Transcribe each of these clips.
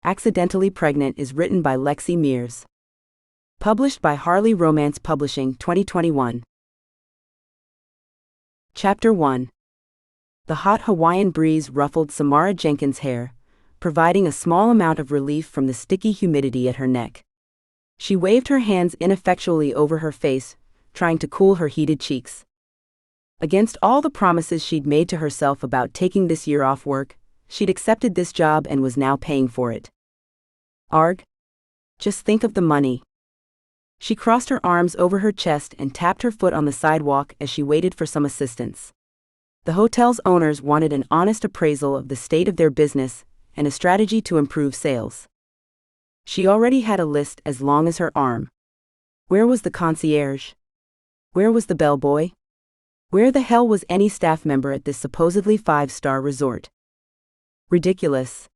Accidentally Pregnant is written by Lexi Mears. Published by Harley Romance Publishing 2021. Chapter 1. The hot Hawaiian breeze ruffled Samara Jenkins' hair, providing a small amount of relief from the sticky humidity at her neck. She waved her hands ineffectually over her face, trying to cool her heated cheeks. Against all the promises she'd made to herself about taking this year off work, she'd accepted this job and was now paying for it. Arg. Just think of the money. She crossed her arms over her chest and tapped her foot on the sidewalk as she waited for some assistance. The hotel's owners wanted an honest appraisal of the state of their business and a strategy to improve sales. She already had a list as long as her arm. Where was the concierge? Where was the bellboy? Where the hell was any staff member at this supposedly 5-star resort? Ridiculous.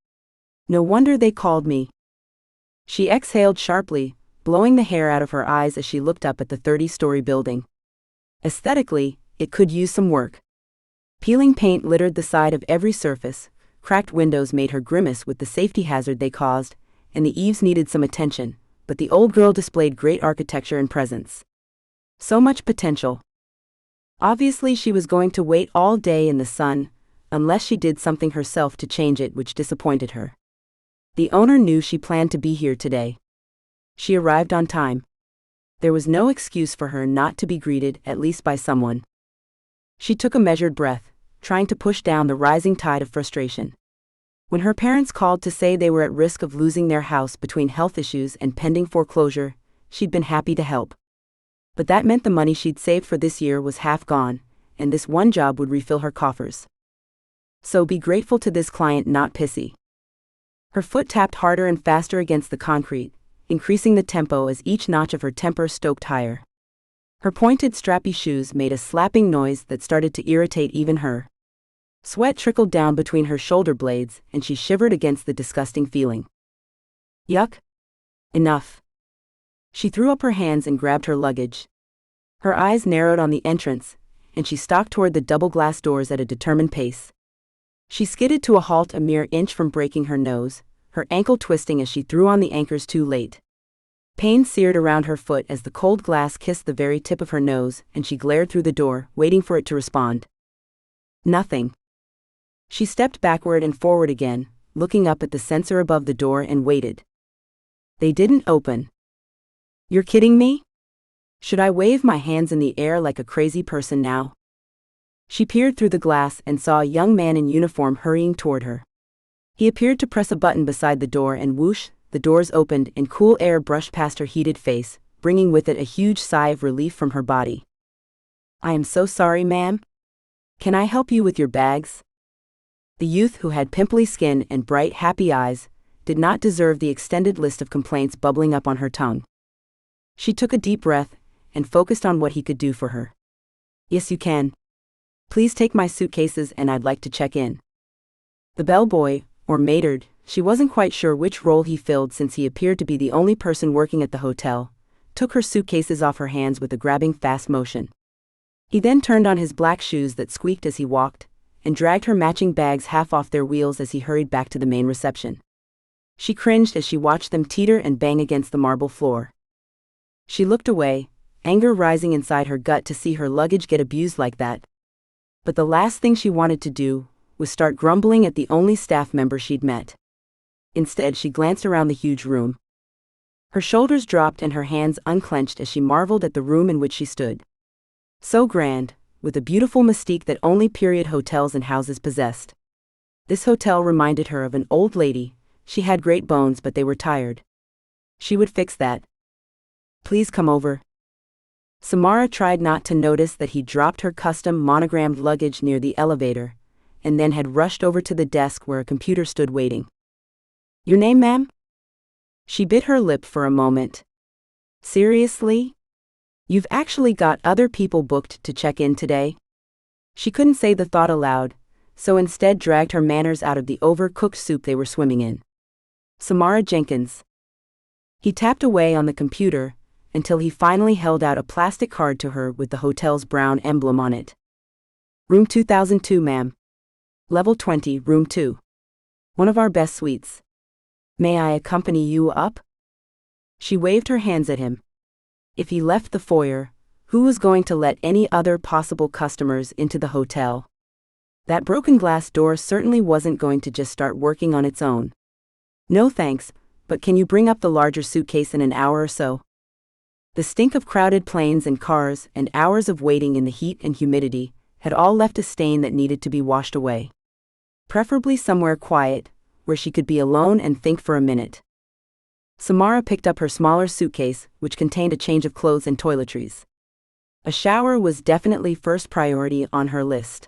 No wonder they called me. She exhaled sharply, blowing the hair out of her eyes as she looked up at the 30-story building. Aesthetically, it could use some work. Peeling paint littered the side of every surface, cracked windows made her grimace with the safety hazard they caused, and the eaves needed some attention, but the old girl displayed great architecture and presence. So much potential. Obviously she was going to wait all day in the sun, unless she did something herself to change it, which disappointed her. The owner knew she planned to be here today. She arrived on time. There was no excuse for her not to be greeted, at least by someone. She took a measured breath, trying to push down the rising tide of frustration. When her parents called to say they were at risk of losing their house between health issues and pending foreclosure, she'd been happy to help. But that meant the money she'd saved for this year was half gone, and this one job would refill her coffers. So be grateful to this client, not pissy. Her foot tapped harder and faster against the concrete, increasing the tempo as each notch of her temper stoked higher. Her pointed strappy shoes made a slapping noise that started to irritate even her. Sweat trickled down between her shoulder blades, and she shivered against the disgusting feeling. Yuck. Enough. She threw up her hands and grabbed her luggage. Her eyes narrowed on the entrance, and she stalked toward the double-glass doors at a determined pace. She skidded to a halt a mere inch from breaking her nose, her ankle twisting as she threw on the anchors too late. Pain seared around her foot as the cold glass kissed the very tip of her nose, and she glared through the door, waiting for it to respond. Nothing. She stepped backward and forward again, looking up at the sensor above the door, and waited. They didn't open. You're kidding me? Should I wave my hands in the air like a crazy person now? She peered through the glass and saw a young man in uniform hurrying toward her. He appeared to press a button beside the door, and whoosh, the doors opened and cool air brushed past her heated face, bringing with it a huge sigh of relief from her body. I am so sorry, ma'am. Can I help you with your bags? The youth, who had pimply skin and bright, happy eyes, did not deserve the extended list of complaints bubbling up on her tongue. She took a deep breath and focused on what he could do for her. Yes, you can. Please take my suitcases and I'd like to check in. The bellboy, or maidard, she wasn't quite sure which role he filled since he appeared to be the only person working at the hotel, took her suitcases off her hands with a grabbing fast motion. He then turned on his black shoes that squeaked as he walked, and dragged her matching bags half off their wheels as he hurried back to the main reception. She cringed as she watched them teeter and bang against the marble floor. She looked away, anger rising inside her gut to see her luggage get abused like that. But the last thing she wanted to do was start grumbling at the only staff member she'd met. Instead, she glanced around the huge room. Her shoulders dropped and her hands unclenched as she marveled at the room in which she stood. So grand, with a beautiful mystique that only period hotels and houses possessed. This hotel reminded her of an old lady. She had great bones, but they were tired. She would fix that. Please come over. Samara tried not to notice that he dropped her custom monogrammed luggage near the elevator, and then had rushed over to the desk where a computer stood waiting. Your name, ma'am? She bit her lip for a moment. Seriously? You've actually got other people booked to check in today? She couldn't say the thought aloud, so instead dragged her manners out of the overcooked soup they were swimming in. Samara Jenkins. He tapped away on the computer, until he finally held out a plastic card to her with the hotel's brown emblem on it. Room 2002, ma'am. Level 20, room 2. One of our best suites. May I accompany you up? She waved her hands at him. If he left the foyer, who was going to let any other possible customers into the hotel? That broken glass door certainly wasn't going to just start working on its own. No thanks, but can you bring up the larger suitcase in an hour or so? The stink of crowded planes and cars and hours of waiting in the heat and humidity had all left a stain that needed to be washed away. Preferably somewhere quiet, where she could be alone and think for a minute. Samara picked up her smaller suitcase, which contained a change of clothes and toiletries. A shower was definitely first priority on her list.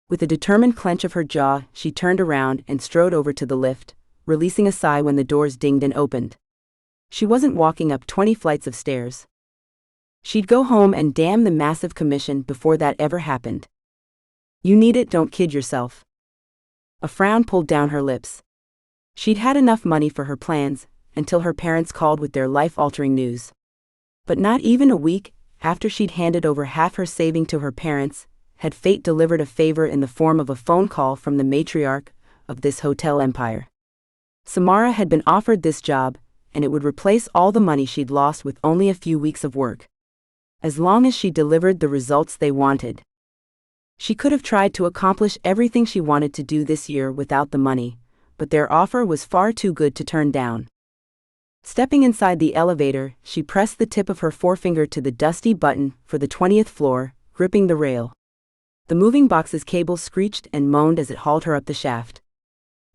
With a determined clench of her jaw, she turned around and strode over to the lift, releasing a sigh when the doors dinged and opened. She wasn't walking up 20 flights of stairs. She'd go home and damn the massive commission before that ever happened. You need it, don't kid yourself. A frown pulled down her lips. She'd had enough money for her plans, until her parents called with their life-altering news. But not even a week after she'd handed over half her saving to her parents, had fate delivered a favor in the form of a phone call from the matriarch of this hotel empire. Samara had been offered this job, and it would replace all the money she'd lost with only a few weeks of work. As long as she delivered the results they wanted. She could have tried to accomplish everything she wanted to do this year without the money, but their offer was far too good to turn down. Stepping inside the elevator, she pressed the tip of her forefinger to the dusty button for the 20th floor, gripping the rail. The moving box's cables screeched and moaned as it hauled her up the shaft.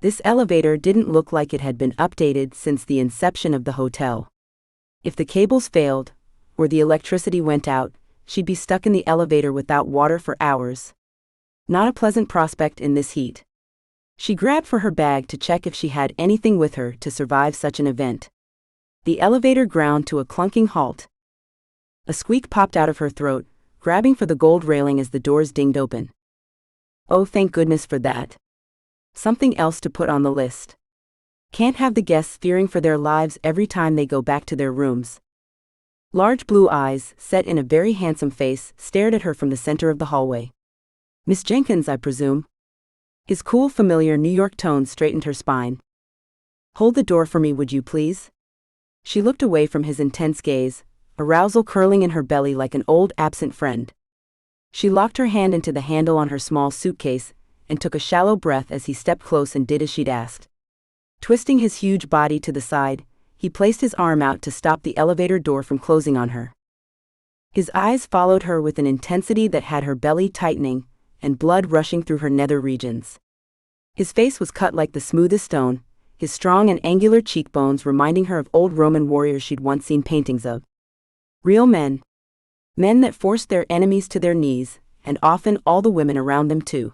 This elevator didn't look like it had been updated since the inception of the hotel. If the cables failed, or the electricity went out, she'd be stuck in the elevator without water for hours. Not a pleasant prospect in this heat. She grabbed for her bag to check if she had anything with her to survive such an event. The elevator ground to a clunking halt. A squeak popped out of her throat, grabbing for the gold railing as the doors dinged open. Oh, thank goodness for that. Something else to put on the list. Can't have the guests fearing for their lives every time they go back to their rooms. Large blue eyes, set in a very handsome face, stared at her from the center of the hallway. Miss Jenkins, I presume? His cool, familiar New York tone straightened her spine. Hold the door for me, would you please? She looked away from his intense gaze, arousal curling in her belly like an old absent friend. She locked her hand into the handle on her small suitcase, and took a shallow breath as he stepped close and did as she'd asked. Twisting his huge body to the side, he placed his arm out to stop the elevator door from closing on her. His eyes followed her with an intensity that had her belly tightening, and blood rushing through her nether regions. His face was cut like the smoothest stone, his strong and angular cheekbones reminding her of old Roman warriors she'd once seen paintings of. Real men. Men that forced their enemies to their knees, and often all the women around them too.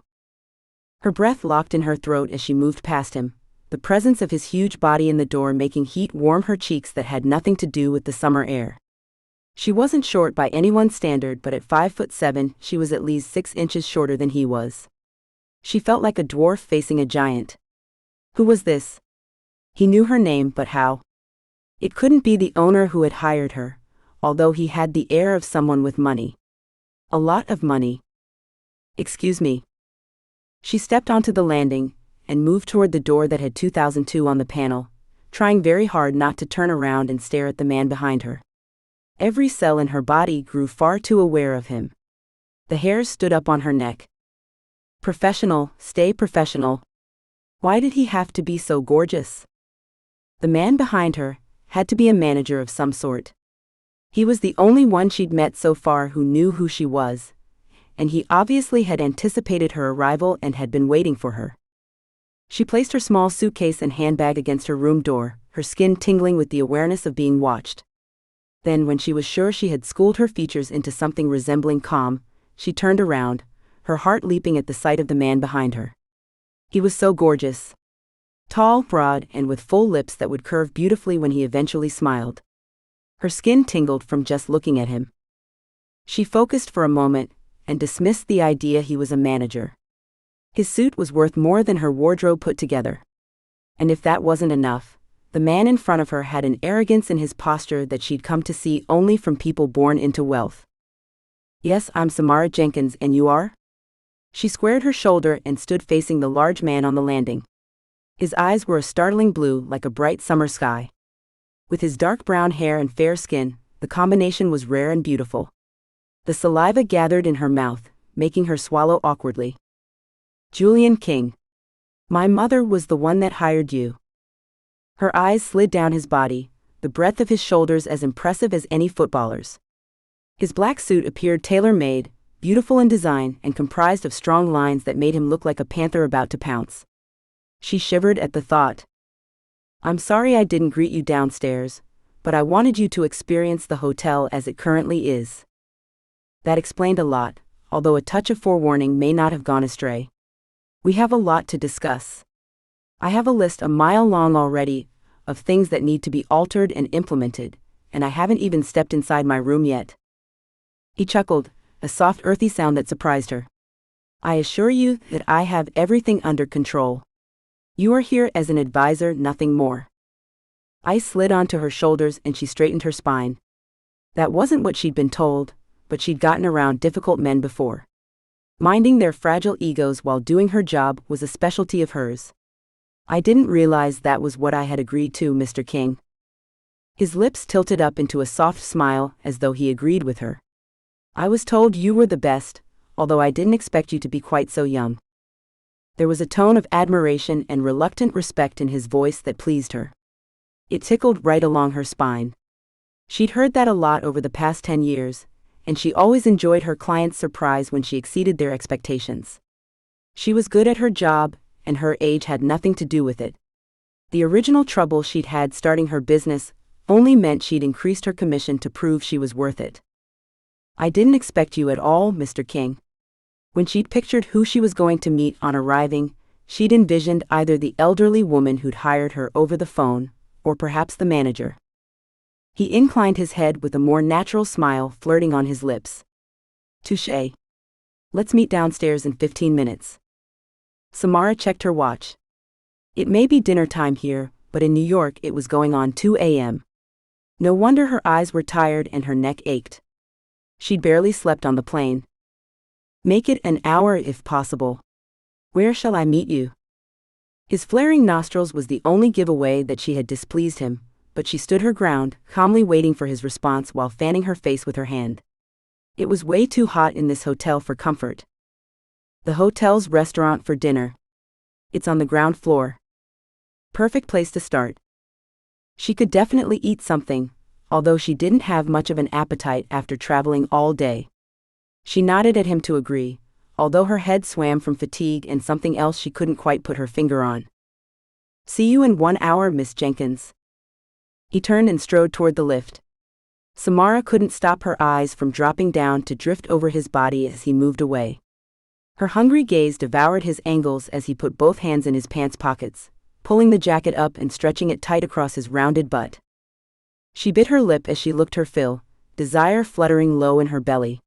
Her breath locked in her throat as she moved past him, the presence of his huge body in the door making heat warm her cheeks that had nothing to do with the summer air. She wasn't short by anyone's standard, but at 5'7", she was at least 6 inches shorter than he was. She felt like a dwarf facing a giant. Who was this? He knew her name, but how? It couldn't be the owner who had hired her, although he had the air of someone with money. A lot of money. Excuse me. She stepped onto the landing, and moved toward the door that had 2002 on the panel, trying very hard not to turn around and stare at the man behind her. Every cell in her body grew far too aware of him. The hairs stood up on her neck. Professional, stay professional. Why did he have to be so gorgeous? The man behind her had to be a manager of some sort. He was the only one she'd met so far who knew who she was, and he obviously had anticipated her arrival and had been waiting for her. She placed her small suitcase and handbag against her room door, her skin tingling with the awareness of being watched. Then, when she was sure she had schooled her features into something resembling calm, she turned around, her heart leaping at the sight of the man behind her. He was so gorgeous. Tall, broad, and with full lips that would curve beautifully when he eventually smiled. Her skin tingled from just looking at him. She focused for a moment, and dismissed the idea he was a manager. His suit was worth more than her wardrobe put together. And if that wasn't enough, the man in front of her had an arrogance in his posture that she'd come to see only from people born into wealth. Yes, I'm Samara Jenkins, and you are? She squared her shoulder and stood facing the large man on the landing. His eyes were a startling blue like a bright summer sky. With his dark brown hair and fair skin, the combination was rare and beautiful. The saliva gathered in her mouth, making her swallow awkwardly. Julian King. My mother was the one that hired you. Her eyes slid down his body, the breadth of his shoulders as impressive as any footballer's. His black suit appeared tailor-made, beautiful in design and comprised of strong lines that made him look like a panther about to pounce. She shivered at the thought. I'm sorry I didn't greet you downstairs, but I wanted you to experience the hotel as it currently is. That explained a lot, although a touch of forewarning may not have gone astray. We have a lot to discuss. I have a list a mile long already of things that need to be altered and implemented, and I haven't even stepped inside my room yet. He chuckled, a soft earthy sound that surprised her. I assure you that I have everything under control. You are here as an advisor, nothing more. Ice slid onto her shoulders and she straightened her spine. That wasn't what she'd been told, but she'd gotten around difficult men before. Minding their fragile egos while doing her job was a specialty of hers. I didn't realize that was what I had agreed to, Mr. King. His lips tilted up into a soft smile as though he agreed with her. I was told you were the best, although I didn't expect you to be quite so young. There was a tone of admiration and reluctant respect in his voice that pleased her. It tickled right along her spine. She'd heard that a lot over the past 10 years, and she always enjoyed her clients' surprise when she exceeded their expectations. She was good at her job, and her age had nothing to do with it. The original trouble she'd had starting her business only meant she'd increased her commission to prove she was worth it. I didn't expect you at all, Mr. King. When she'd pictured who she was going to meet on arriving, she'd envisioned either the elderly woman who'd hired her over the phone, or perhaps the manager. He inclined his head with a more natural smile flirting on his lips. Touché. Let's meet downstairs in 15 minutes. Samara checked her watch. It may be dinner time here, but in New York it was going on 2 a.m. No wonder her eyes were tired and her neck ached. She'd barely slept on the plane. Make it an hour if possible. Where shall I meet you? His flaring nostrils was the only giveaway that she had displeased him, but she stood her ground, calmly waiting for his response while fanning her face with her hand. It was way too hot in this hotel for comfort. The hotel's restaurant for dinner. It's on the ground floor. Perfect place to start. She could definitely eat something, although she didn't have much of an appetite after traveling all day. She nodded at him to agree, although her head swam from fatigue and something else she couldn't quite put her finger on. See you in 1 hour, Miss Jenkins. He turned and strode toward the lift. Samara couldn't stop her eyes from dropping down to drift over his body as he moved away. Her hungry gaze devoured his angles as he put both hands in his pants pockets, pulling the jacket up and stretching it tight across his rounded butt. She bit her lip as she looked her fill, desire fluttering low in her belly.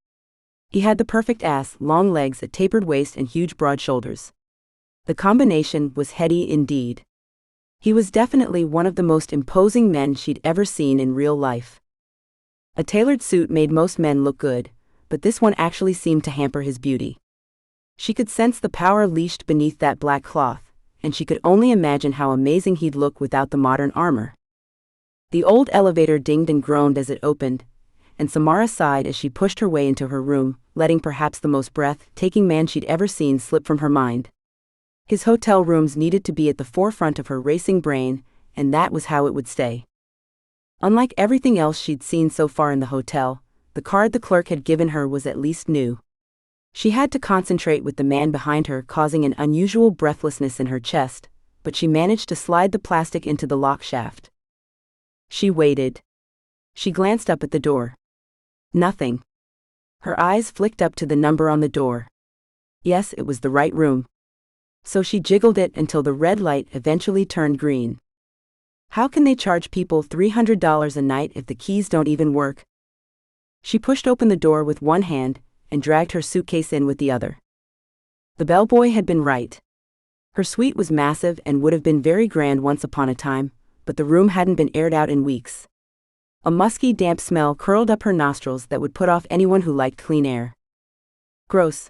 He had the perfect ass, long legs, a tapered waist and huge broad shoulders. The combination was heady indeed. He was definitely one of the most imposing men she'd ever seen in real life. A tailored suit made most men look good, but this one actually seemed to hamper his beauty. She could sense the power leashed beneath that black cloth, and she could only imagine how amazing he'd look without the modern armor. The old elevator dinged and groaned as it opened, and Samara sighed as she pushed her way into her room, letting perhaps the most breath-taking man she'd ever seen slip from her mind. His hotel rooms needed to be at the forefront of her racing brain, and that was how it would stay. Unlike everything else she'd seen so far in the hotel, the card the clerk had given her was at least new. She had to concentrate with the man behind her causing an unusual breathlessness in her chest, but she managed to slide the plastic into the lock shaft. She waited. She glanced up at the door. Nothing. Her eyes flicked up to the number on the door. Yes, it was the right room. So she jiggled it until the red light eventually turned green. How can they charge people $300 a night if the keys don't even work? She pushed open the door with one hand and dragged her suitcase in with the other. The bellboy had been right. Her suite was massive and would have been very grand once upon a time, but the room hadn't been aired out in weeks. A musky, damp smell curled up her nostrils that would put off anyone who liked clean air. Gross.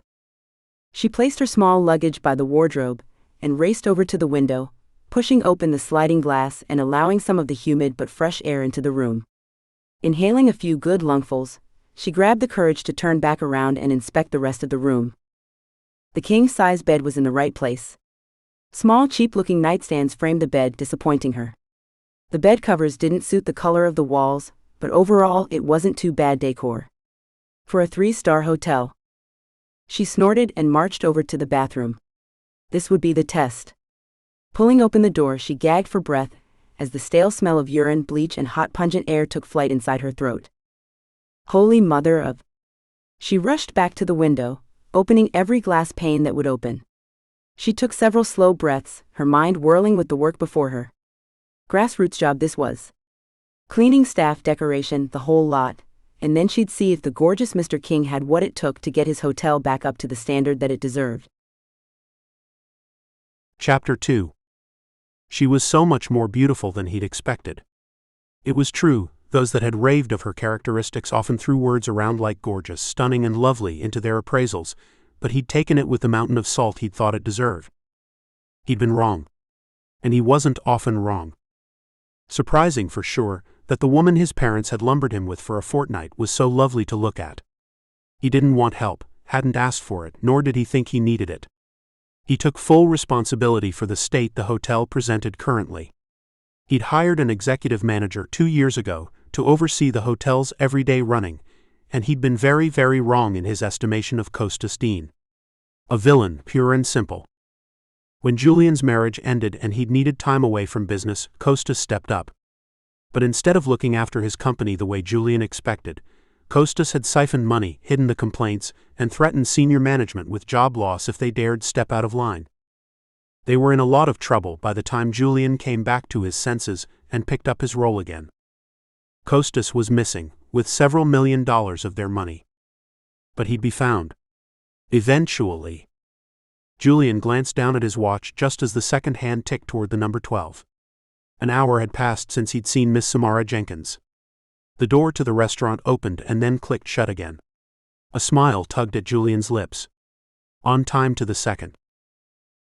She placed her small luggage by the wardrobe and raced over to the window, pushing open the sliding glass and allowing some of the humid but fresh air into the room. Inhaling a few good lungfuls, she grabbed the courage to turn back around and inspect the rest of the room. The king-size bed was in the right place. Small, cheap-looking nightstands framed the bed, disappointing her. The bed covers didn't suit the color of the walls, but overall it wasn't too bad decor for a 3-star hotel. She snorted and marched over to the bathroom. This would be the test. Pulling open the door, she gagged for breath as the stale smell of urine, bleach, and hot pungent air took flight inside her throat. Holy mother of... She rushed back to the window, opening every glass pane that would open. She took several slow breaths, her mind whirling with the work before her. Grassroots job this was. Cleaning staff, decoration, the whole lot, and then she'd see if the gorgeous Mr. King had what it took to get his hotel back up to the standard that it deserved. Chapter 2. She was so much more beautiful than he'd expected. It was true, those that had raved of her characteristics often threw words around like gorgeous, stunning, and lovely into their appraisals, but he'd taken it with the mountain of salt he'd thought it deserved. He'd been wrong. And he wasn't often wrong. Surprising for sure, that the woman his parents had lumbered him with for a fortnight was so lovely to look at. He didn't want help, hadn't asked for it, nor did he think he needed it. He took full responsibility for the state the hotel presented currently. He'd hired an executive manager 2 years ago to oversee the hotel's everyday running, and he'd been very, very wrong in his estimation of Costas Dean. A villain, pure and simple. When Julian's marriage ended and he'd needed time away from business, Costas stepped up. But instead of looking after his company the way Julian expected, Costas had siphoned money, hidden the complaints, and threatened senior management with job loss if they dared step out of line. They were in a lot of trouble by the time Julian came back to his senses and picked up his role again. Costas was missing, with several $1 million of their money. But he'd be found. Eventually. Julian glanced down at his watch just as the second hand ticked toward the number 12. An hour had passed since he'd seen Miss Samara Jenkins. The door to the restaurant opened and then clicked shut again. A smile tugged at Julian's lips. On time to the second.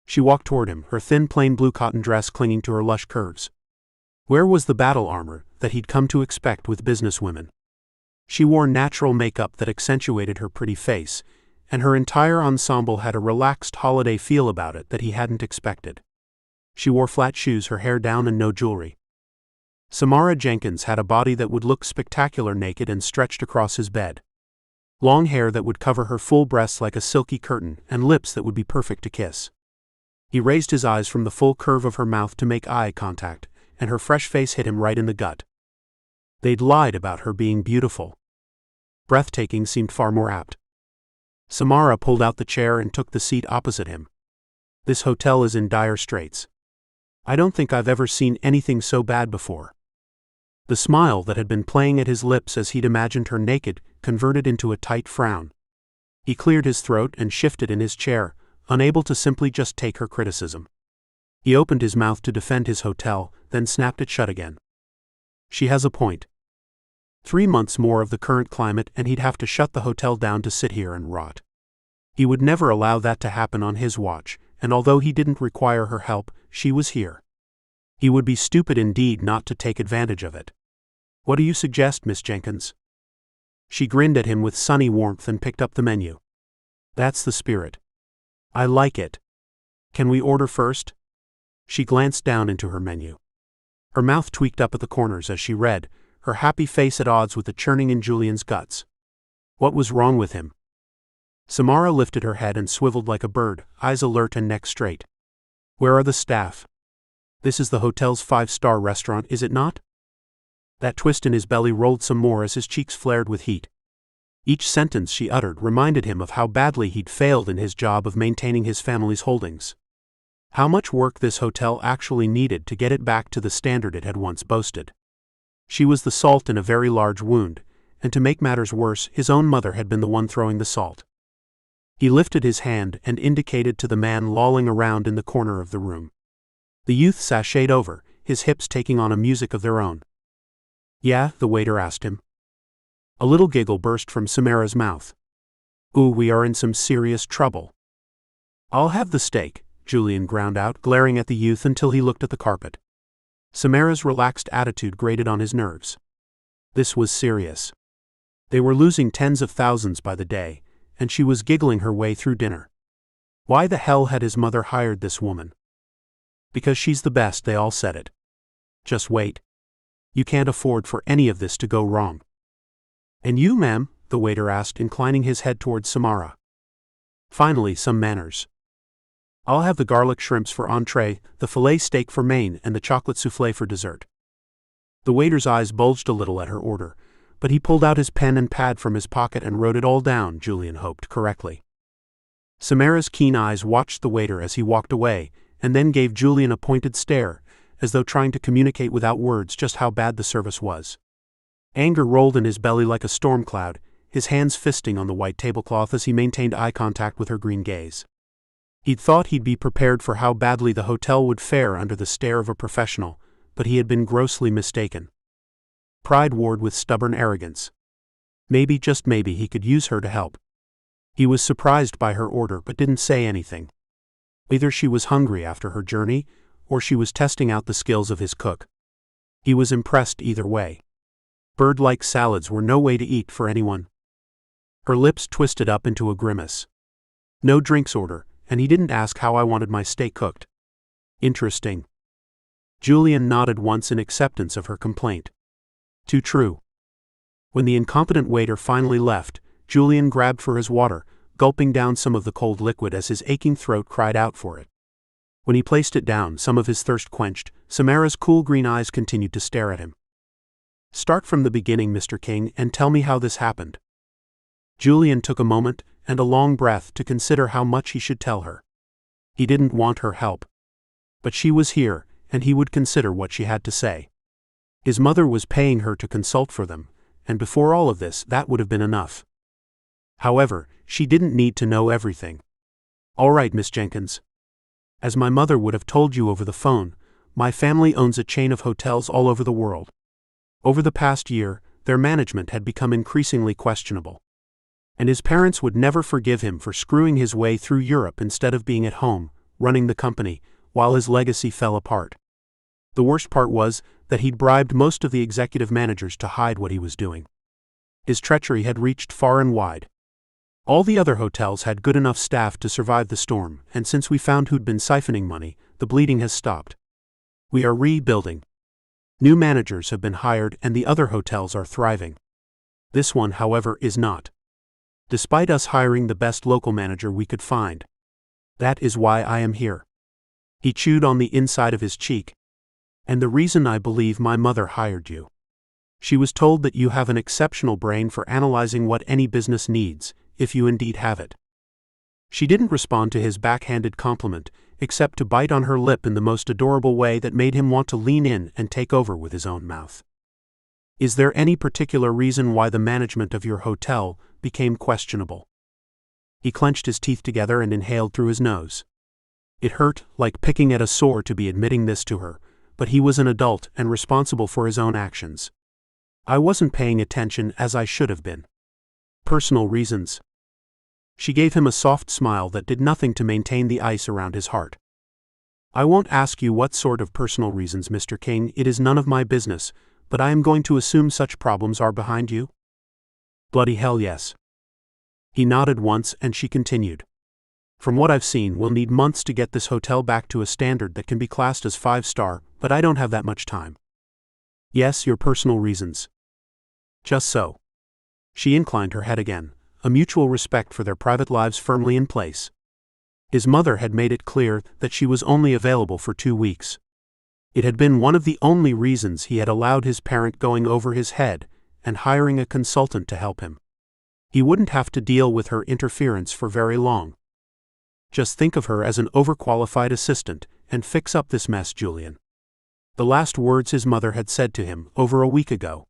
She walked toward him, her thin plain blue cotton dress clinging to her lush curves. Where was the battle armor that he'd come to expect with businesswomen? She wore natural makeup that accentuated her pretty face, and her entire ensemble had a relaxed holiday feel about it that he hadn't expected. She wore flat shoes, her hair down, and no jewelry. Samara Jenkins had a body that would look spectacular naked and stretched across his bed. Long hair that would cover her full breasts like a silky curtain, and lips that would be perfect to kiss. He raised his eyes from the full curve of her mouth to make eye contact, and her fresh face hit him right in the gut. They'd lied about her being beautiful. Breathtaking seemed far more apt. Samara pulled out the chair and took the seat opposite him. This hotel is in dire straits. I don't think I've ever seen anything so bad before. The smile that had been playing at his lips as he'd imagined her naked converted into a tight frown. He cleared his throat and shifted in his chair, unable to simply just take her criticism. He opened his mouth to defend his hotel, then snapped it shut again. She has a point. 3 months more of the current climate and he'd have to shut the hotel down to sit here and rot. He would never allow that to happen on his watch, and although he didn't require her help, she was here. He would be stupid indeed not to take advantage of it. What do you suggest, Miss Jenkins? She grinned at him with sunny warmth and picked up the menu. That's the spirit. I like it. Can we order first? She glanced down into her menu. Her mouth tweaked up at the corners as she read, her happy face at odds with the churning in Julian's guts. What was wrong with him? Samara lifted her head and swiveled like a bird, eyes alert and neck straight. Where are the staff? This is the hotel's 5-star restaurant, is it not? That twist in his belly rolled some more as his cheeks flared with heat. Each sentence she uttered reminded him of how badly he'd failed in his job of maintaining his family's holdings. How much work this hotel actually needed to get it back to the standard it had once boasted. She was the salt in a very large wound, and to make matters worse, his own mother had been the one throwing the salt. He lifted his hand and indicated to the man lolling around in the corner of the room. The youth sashayed over, his hips taking on a music of their own. Yeah, the waiter asked him. A little giggle burst from Samara's mouth. Ooh, we are in some serious trouble. I'll have the steak, Julian ground out, glaring at the youth until he looked at the carpet. Samara's relaxed attitude grated on his nerves. This was serious. They were losing tens of thousands by the day, and she was giggling her way through dinner. Why the hell had his mother hired this woman? Because she's the best, they all said it. Just wait. You can't afford for any of this to go wrong. And you, ma'am? The waiter asked, inclining his head towards Samara. Finally, some manners. I'll have the garlic shrimps for entree, the filet steak for main, and the chocolate soufflé for dessert. The waiter's eyes bulged a little at her order, but he pulled out his pen and pad from his pocket and wrote it all down, Julian hoped, correctly. Samara's keen eyes watched the waiter as he walked away, and then gave Julian a pointed stare, as though trying to communicate without words just how bad the service was. Anger rolled in his belly like a storm cloud, his hands fisting on the white tablecloth as he maintained eye contact with her green gaze. He'd thought he'd be prepared for how badly the hotel would fare under the stare of a professional, but he had been grossly mistaken. Pride warred with stubborn arrogance. Maybe, just maybe, he could use her to help. He was surprised by her order but didn't say anything. Either she was hungry after her journey, or she was testing out the skills of his cook. He was impressed either way. Bird-like salads were no way to eat for anyone. Her lips twisted up into a grimace. No drinks order, and he didn't ask how I wanted my steak cooked. Interesting. Julian nodded once in acceptance of her complaint. Too true. When the incompetent waiter finally left, Julian grabbed for his water, gulping down some of the cold liquid as his aching throat cried out for it. When he placed it down, some of his thirst quenched, Samara's cool green eyes continued to stare at him. Start from the beginning, Mr. King, and tell me how this happened. Julian took a moment and a long breath to consider how much he should tell her. He didn't want her help. But she was here, and he would consider what she had to say. His mother was paying her to consult for them, and before all of this, that would have been enough. However, she didn't need to know everything. All right, Miss Jenkins. As my mother would have told you over the phone, my family owns a chain of hotels all over the world. Over the past year, their management had become increasingly questionable. And his parents would never forgive him for screwing his way through Europe instead of being at home, running the company, while his legacy fell apart. The worst part was that he'd bribed most of the executive managers to hide what he was doing. His treachery had reached far and wide. All the other hotels had good enough staff to survive the storm, and since we found who'd been siphoning money, the bleeding has stopped. We are rebuilding. New managers have been hired and the other hotels are thriving. This one, however, is not. Despite us hiring the best local manager we could find. That is why I am here. He chewed on the inside of his cheek. And the reason I believe my mother hired you. She was told that you have an exceptional brain for analyzing what any business needs, if you indeed have it. She didn't respond to his backhanded compliment, except to bite on her lip in the most adorable way that made him want to lean in and take over with his own mouth. Is there any particular reason why the management of your hotel became questionable? He clenched his teeth together and inhaled through his nose. It hurt, like picking at a sore, to be admitting this to her, but he was an adult and responsible for his own actions. I wasn't paying attention as I should have been. Personal reasons. She gave him a soft smile that did nothing to maintain the ice around his heart. I won't ask you what sort of personal reasons, Mr. King, it is none of my business, but I am going to assume such problems are behind you? Bloody hell, yes. He nodded once and she continued. From what I've seen, we'll need months to get this hotel back to a standard that can be classed as 5-star, but I don't have that much time. Yes, your personal reasons. Just so. She inclined her head again, a mutual respect for their private lives firmly in place. His mother had made it clear that she was only available for 2 weeks. It had been one of the only reasons he had allowed his parent going over his head and hiring a consultant to help him. He wouldn't have to deal with her interference for very long. Just think of her as an overqualified assistant and fix up this mess, Julian. The last words his mother had said to him over a week ago.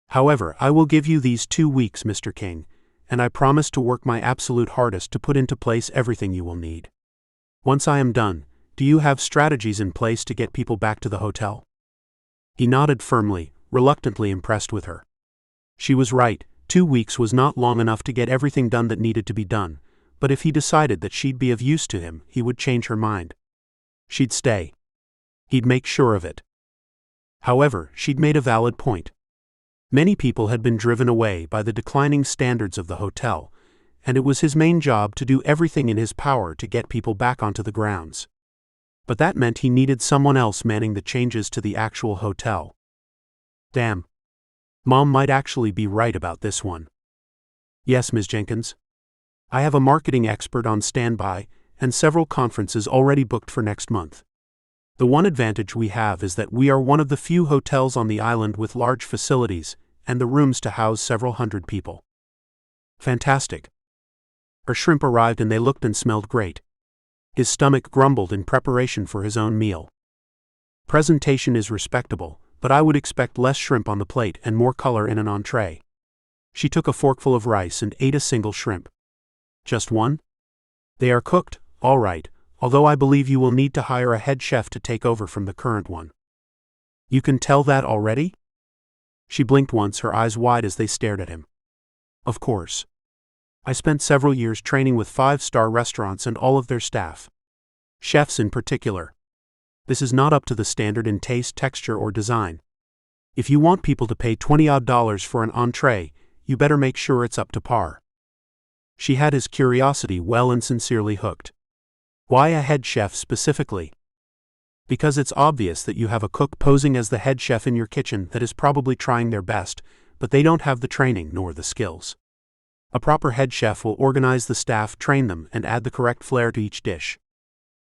However, I will give you these 2 weeks, Mr. King, and I promise to work my absolute hardest to put into place everything you will need. Once I am done, do you have strategies in place to get people back to the hotel? He nodded firmly, reluctantly impressed with her. She was right, 2 weeks was not long enough to get everything done that needed to be done, but if he decided that she'd be of use to him, he would change her mind. She'd stay. He'd make sure of it. However, she'd made a valid point. Many people had been driven away by the declining standards of the hotel, and it was his main job to do everything in his power to get people back onto the grounds. But that meant he needed someone else manning the changes to the actual hotel. Damn. Mom might actually be right about this one. Yes, Ms. Jenkins. I have a marketing expert on standby, and several conferences already booked for next month. The one advantage we have is that we are one of the few hotels on the island with large facilities, and the rooms to house several hundred people. Fantastic. Her shrimp arrived and they looked and smelled great. His stomach grumbled in preparation for his own meal. Presentation is respectable, but I would expect less shrimp on the plate and more color in an entree. She took a forkful of rice and ate a single shrimp. Just one? They are cooked, all right, although I believe you will need to hire a head chef to take over from the current one. You can tell that already? She blinked once, her eyes wide as they stared at him. Of course. I spent several years training with 5-star restaurants and all of their staff. Chefs in particular. This is not up to the standard in taste, texture, or design. If you want people to pay $20 for an entree, you better make sure it's up to par. She had his curiosity well and sincerely hooked. Why a head chef specifically? Because it's obvious that you have a cook posing as the head chef in your kitchen that is probably trying their best, but they don't have the training nor the skills. A proper head chef will organize the staff, train them, and add the correct flair to each dish.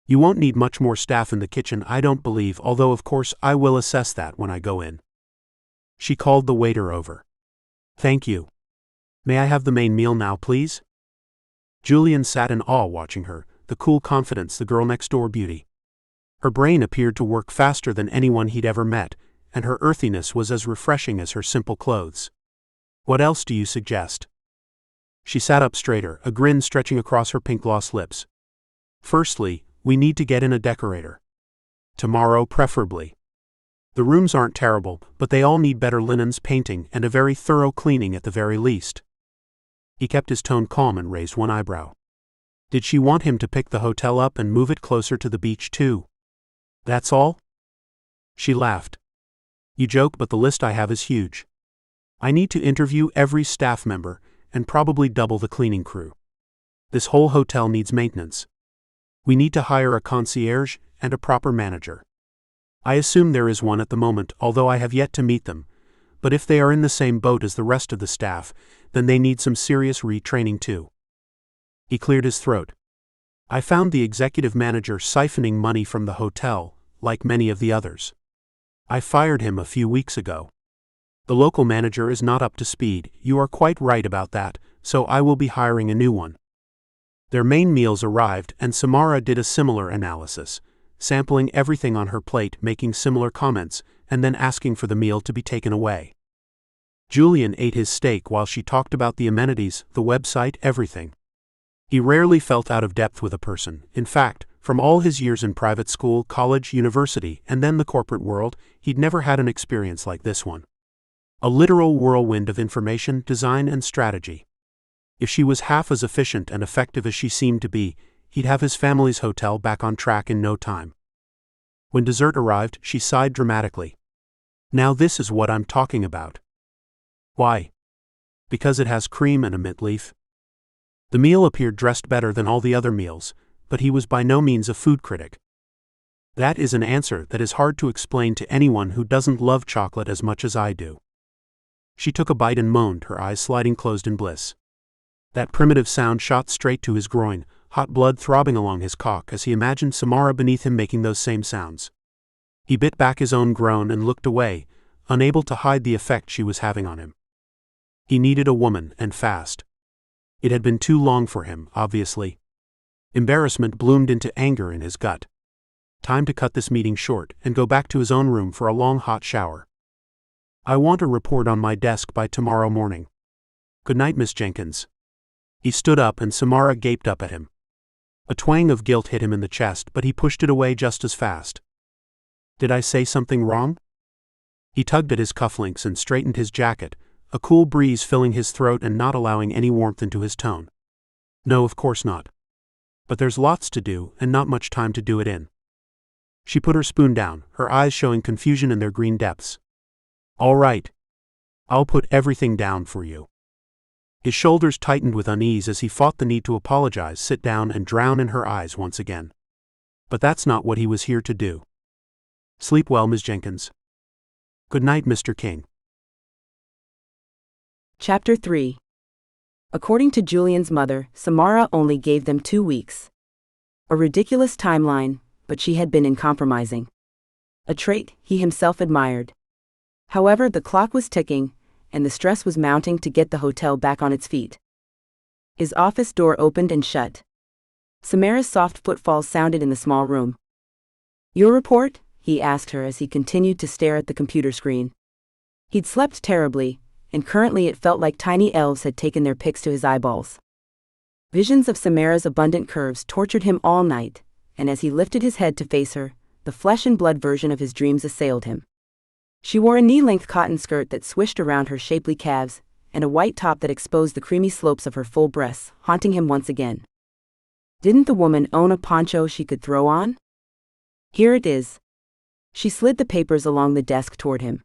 You won't need much more staff in the kitchen, I don't believe, although of course I will assess that when I go in. She called the waiter over. Thank you. May I have the main meal now, please? Julian sat in awe watching her, the cool confidence, the girl next door beauty. Her brain appeared to work faster than anyone he'd ever met, and her earthiness was as refreshing as her simple clothes. What else do you suggest? She sat up straighter, a grin stretching across her pink gloss lips. Firstly, we need to get in a decorator. Tomorrow, preferably. The rooms aren't terrible, but they all need better linens, painting, and a very thorough cleaning at the very least. He kept his tone calm and raised one eyebrow. Did she want him to pick the hotel up and move it closer to the beach too? That's all? She laughed. You joke, but the list I have is huge. I need to interview every staff member, and probably double the cleaning crew. This whole hotel needs maintenance. We need to hire a concierge and a proper manager. I assume there is one at the moment, although I have yet to meet them, but if they are in the same boat as the rest of the staff, then they need some serious retraining too. He cleared his throat. I found the executive manager siphoning money from the hotel, like many of the others. I fired him a few weeks ago. The local manager is not up to speed, you are quite right about that, so I will be hiring a new one. Their main meals arrived, and Samara did a similar analysis, sampling everything on her plate, making similar comments, and then asking for the meal to be taken away. Julian ate his steak while she talked about the amenities, the website, everything. He rarely felt out of depth with a person. In fact, from all his years in private school, college, university, and then the corporate world, he'd never had an experience like this one. A literal whirlwind of information, design, and strategy. If she was half as efficient and effective as she seemed to be, he'd have his family's hotel back on track in no time. When dessert arrived, she sighed dramatically. Now this is what I'm talking about. Why? Because it has cream and a mint leaf. The meal appeared dressed better than all the other meals, but he was by no means a food critic. That is an answer that is hard to explain to anyone who doesn't love chocolate as much as I do. She took a bite and moaned, her eyes sliding closed in bliss. That primitive sound shot straight to his groin, hot blood throbbing along his cock as he imagined Samara beneath him making those same sounds. He bit back his own groan and looked away, unable to hide the effect she was having on him. He needed a woman, and fast. It had been too long for him, obviously. Embarrassment bloomed into anger in his gut. Time to cut this meeting short and go back to his own room for a long hot shower. I want a report on my desk by tomorrow morning. Good night, Miss Jenkins. He stood up and Samara gaped up at him. A twang of guilt hit him in the chest, but he pushed it away just as fast. Did I say something wrong? He tugged at his cufflinks and straightened his jacket, a cool breeze filling his throat and not allowing any warmth into his tone. No, of course not. But there's lots to do and not much time to do it in. She put her spoon down, her eyes showing confusion in their green depths. All right. I'll put everything down for you. His shoulders tightened with unease as he fought the need to apologize, sit down, and drown in her eyes once again. But that's not what he was here to do. Sleep well, Ms. Jenkins. Good night, Mr. King. Chapter 3. According to Julian's mother, Samara only gave them 2 weeks. A ridiculous timeline, but she had been uncompromising. A trait he himself admired. However, the clock was ticking, and the stress was mounting to get the hotel back on its feet. His office door opened and shut. Samara's soft footfalls sounded in the small room. "Your report?" he asked her as he continued to stare at the computer screen. He'd slept terribly, and currently it felt like tiny elves had taken their picks to his eyeballs. Visions of Samara's abundant curves tortured him all night, and as he lifted his head to face her, the flesh and blood version of his dreams assailed him. She wore a knee-length cotton skirt that swished around her shapely calves, and a white top that exposed the creamy slopes of her full breasts, haunting him once again. Didn't the woman own a poncho she could throw on? Here it is. She slid the papers along the desk toward him.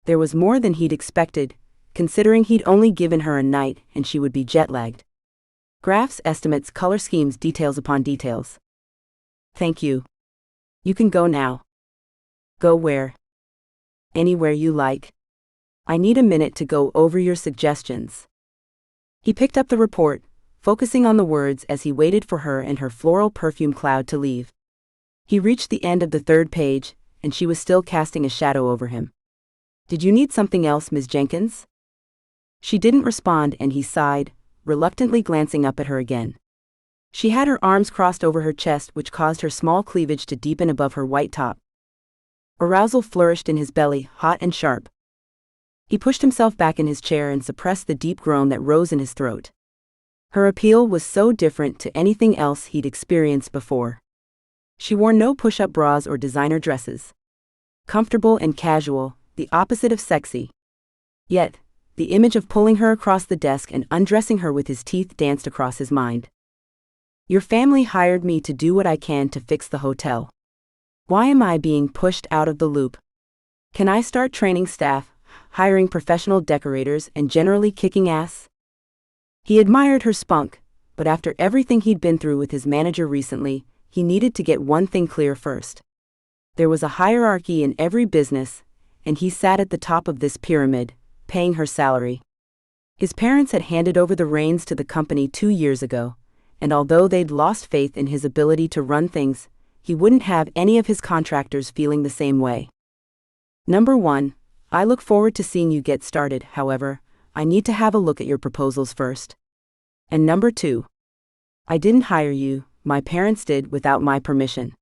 There was more than he'd expected, considering he'd only given her a night and she would be jet-lagged. Graphs, estimates, color schemes, details upon details. "Thank you. You can go now." "Go where?" "Anywhere you like. I need a minute to go over your suggestions." He picked up the report, focusing on the words as he waited for her and her floral perfume cloud to leave. He reached the end of the 3rd page, and she was still casting a shadow over him. "Did you need something else, Ms. Jenkins?" She didn't respond, and he sighed, reluctantly glancing up at her again. She had her arms crossed over her chest, which caused her small cleavage to deepen above her white top. Arousal flourished in his belly, hot and sharp. He pushed himself back in his chair and suppressed the deep groan that rose in his throat. Her appeal was so different to anything else he'd experienced before. She wore no push-up bras or designer dresses. Comfortable and casual, the opposite of sexy. Yet, the image of pulling her across the desk and undressing her with his teeth danced across his mind. "Your family hired me to do what I can to fix the hotel. Why am I being pushed out of the loop? Can I start training staff, hiring professional decorators, and generally kicking ass?" He admired her spunk, but after everything he'd been through with his manager recently, he needed to get one thing clear first. There was a hierarchy in every business, and he sat at the top of this pyramid, paying her salary. His parents had handed over the reins to the company 2 years ago, and although they'd lost faith in his ability to run things, he wouldn't have any of his contractors feeling the same way. "Number 1, I look forward to seeing you get started. However, I need to have a look at your proposals first. And number 2, I didn't hire you, my parents did without my permission."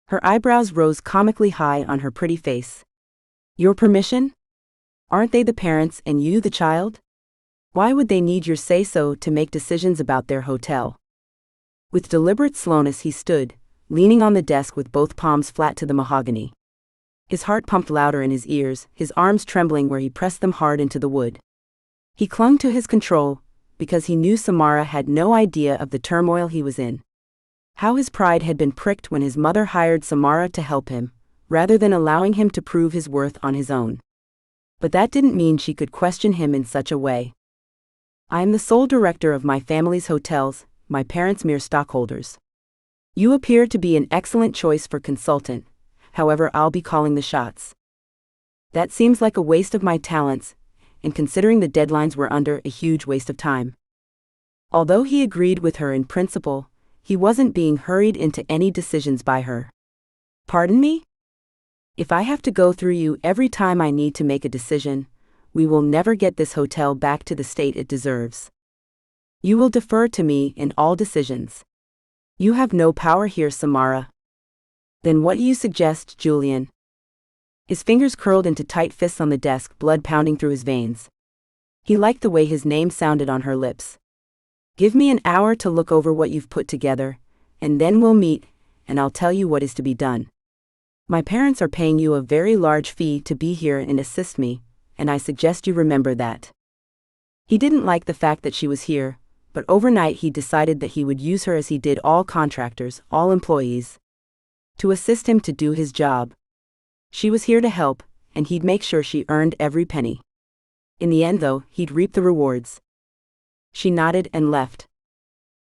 Her eyebrows rose comically high on her pretty face. "Your permission? Aren't they the parents and you the child? Why would they need your say-so to make decisions about their hotel?" With deliberate slowness he stood, leaning on the desk with both palms flat to the mahogany. His heart pumped louder in his ears, his arms trembling where he pressed them hard into the wood. He clung to his control, because he knew Samara had no idea of the turmoil he was in. How his pride had been pricked when his mother hired Samara to help him, rather than allowing him to prove his worth on his own. But that didn't mean she could question him in such a way. "I am the sole director of my family's hotels, my parents mere stockholders. You appear to be an excellent choice for consultant, however I'll be calling the shots." "That seems like a waste of my talents, and considering the deadlines we're under, a huge waste of time." Although he agreed with her in principle, he wasn't being hurried into any decisions by her. "Pardon me? If I have to go through you every time I need to make a decision, we will never get this hotel back to the state it deserves. You will defer to me in all decisions. You have no power here, Samara." "Then what do you suggest, Julian?" His fingers curled into tight fists on the desk, blood pounding through his veins. He liked the way his name sounded on her lips. "Give me an hour to look over what you've put together, and then we'll meet, and I'll tell you what is to be done. My parents are paying you a very large fee to be here and assist me, and I suggest you remember that." He didn't like the fact that she was here, but overnight he decided that he would use her as he did all contractors, all employees, to assist him to do his job. She was here to help, and he'd make sure she earned every penny. In the end, though, he'd reap the rewards. She nodded and left.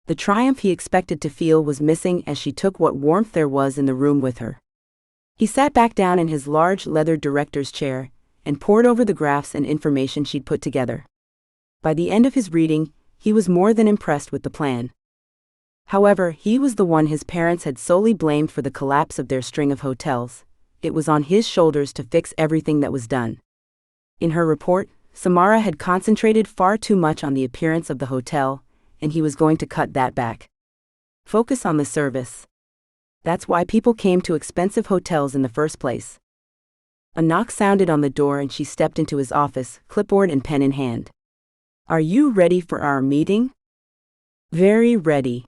The triumph he expected to feel was missing as she took what warmth there was in the room with her. He sat back down in his large leather director's chair and pored over the graphs and information she'd put together. By the end of his reading, he was more than impressed with the plan. However, he was the one his parents had solely blamed for the collapse of their string of hotels. It was on his shoulders to fix everything that was done. In her report, Samara had concentrated far too much on the appearance of the hotel, and he was going to cut that back. Focus on the service. That's why people came to expensive hotels in the first place. A knock sounded on the door and she stepped into his office, clipboard and pen in hand. "Are you ready for our meeting?" "Very ready.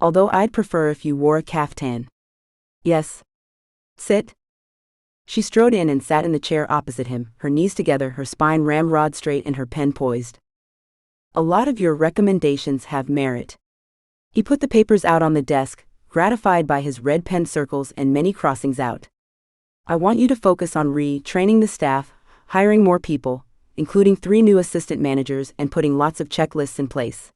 Although I'd prefer if you wore a caftan." "Yes. Sit." She strode in and sat in the chair opposite him, her knees together, her spine ramrod straight and her pen poised. "A lot of your recommendations have merit." He put the papers out on the desk, gratified by his red pen circles and many crossings out. "I want you to focus on training the staff, hiring more people, including 3 new assistant managers, and putting lots of checklists in place.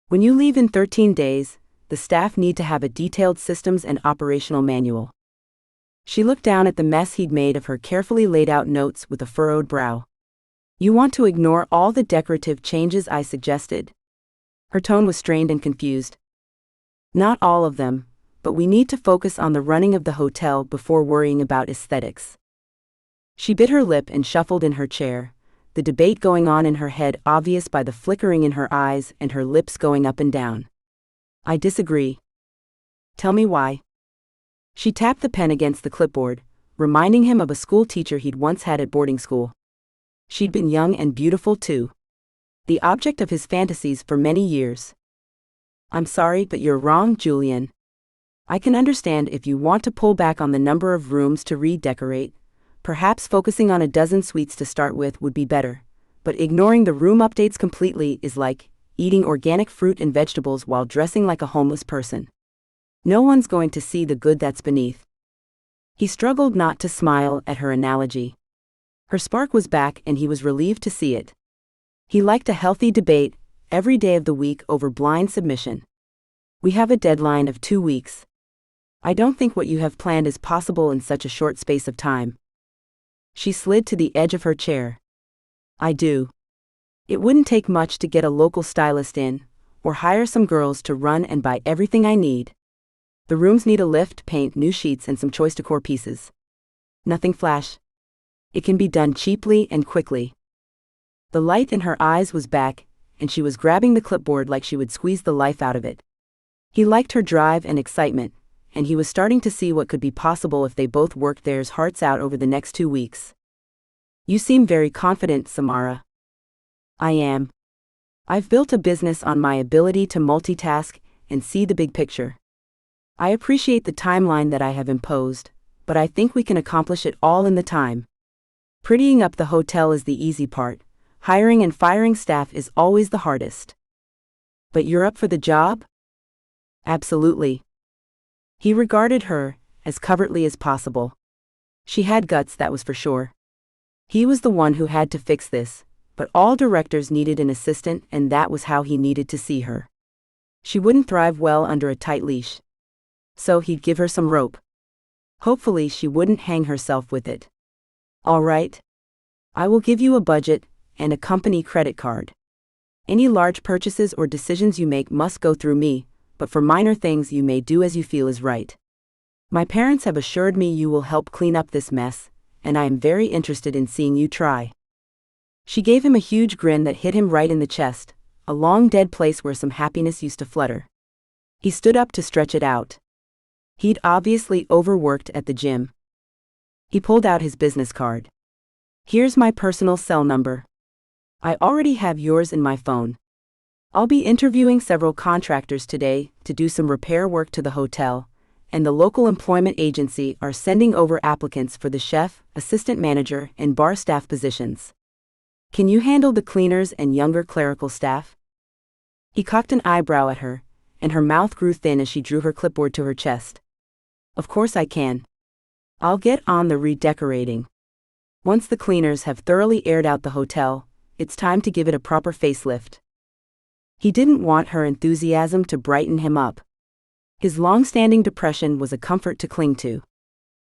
When you leave in 13 days, the staff need to have a detailed systems and operational manual." She looked down at the mess he'd made of her carefully laid out notes with a furrowed brow. "You want to ignore all the decorative changes I suggested?" Her tone was strained and confused. "Not all of them, but we need to focus on the running of the hotel before worrying about aesthetics." She bit her lip and shuffled in her chair, the debate going on in her head obvious by the flickering in her eyes and her lips going up and down. "I disagree." "Tell me why." She tapped the pen against the clipboard, reminding him of a school teacher he'd once had at boarding school. She'd been young and beautiful too. The object of his fantasies for many years. "I'm sorry, but you're wrong, Julian. I can understand if you want to pull back on the number of rooms to redecorate. Perhaps focusing on a dozen suites to start with would be better, but ignoring the room updates completely is like eating organic fruit and vegetables while dressing like a homeless person. No one's going to see the good that's beneath." He struggled not to smile at her analogy. Her spark was back and he was relieved to see it. He liked a healthy debate every day of the week over blind submission. "We have a deadline of 2 weeks. I don't think what you have planned is possible in such a short space of time." She slid to the edge of her chair. "I do. It wouldn't take much to get a local stylist in, or hire some girls to run and buy everything I need. The rooms need a lift, paint, new sheets, and some choice decor pieces. Nothing flash. It can be done cheaply and quickly." The light in her eyes was back, and she was grabbing the clipboard like she would squeeze the life out of it. He liked her drive and excitement, and he was starting to see what could be possible if they both worked their hearts out over the next 2 weeks. "You seem very confident, Samara." "I am. I've built a business on my ability to multitask and see the big picture. I appreciate the timeline that I have imposed, but I think we can accomplish it all in the time. Prettying up the hotel is the easy part. Hiring and firing staff is always the hardest." "But you're up for the job?" "Absolutely." He regarded her as covertly as possible. She had guts, that was for sure. He was the one who had to fix this, but all directors needed an assistant, and that was how he needed to see her. She wouldn't thrive well under a tight leash. So he'd give her some rope. Hopefully she wouldn't hang herself with it. "All right. I will give you a budget and a company credit card. Any large purchases or decisions you make must go through me, but for minor things you may do as you feel is right. My parents have assured me you will help clean up this mess, and I am very interested in seeing you try." She gave him a huge grin that hit him right in the chest, a long dead place where some happiness used to flutter. He stood up to stretch it out. He'd obviously overworked at the gym. He pulled out his business card. "Here's my personal cell number. I already have yours in my phone. I'll be interviewing several contractors today to do some repair work to the hotel, and the local employment agency are sending over applicants for the chef, assistant manager, and bar staff positions. Can you handle the cleaners and younger clerical staff?" He cocked an eyebrow at her, and her mouth grew thin as she drew her clipboard to her chest. Of course I can. I'll get on the redecorating. Once the cleaners have thoroughly aired out the hotel, it's time to give it a proper facelift. He didn't want her enthusiasm to brighten him up. His long-standing depression was a comfort to cling to.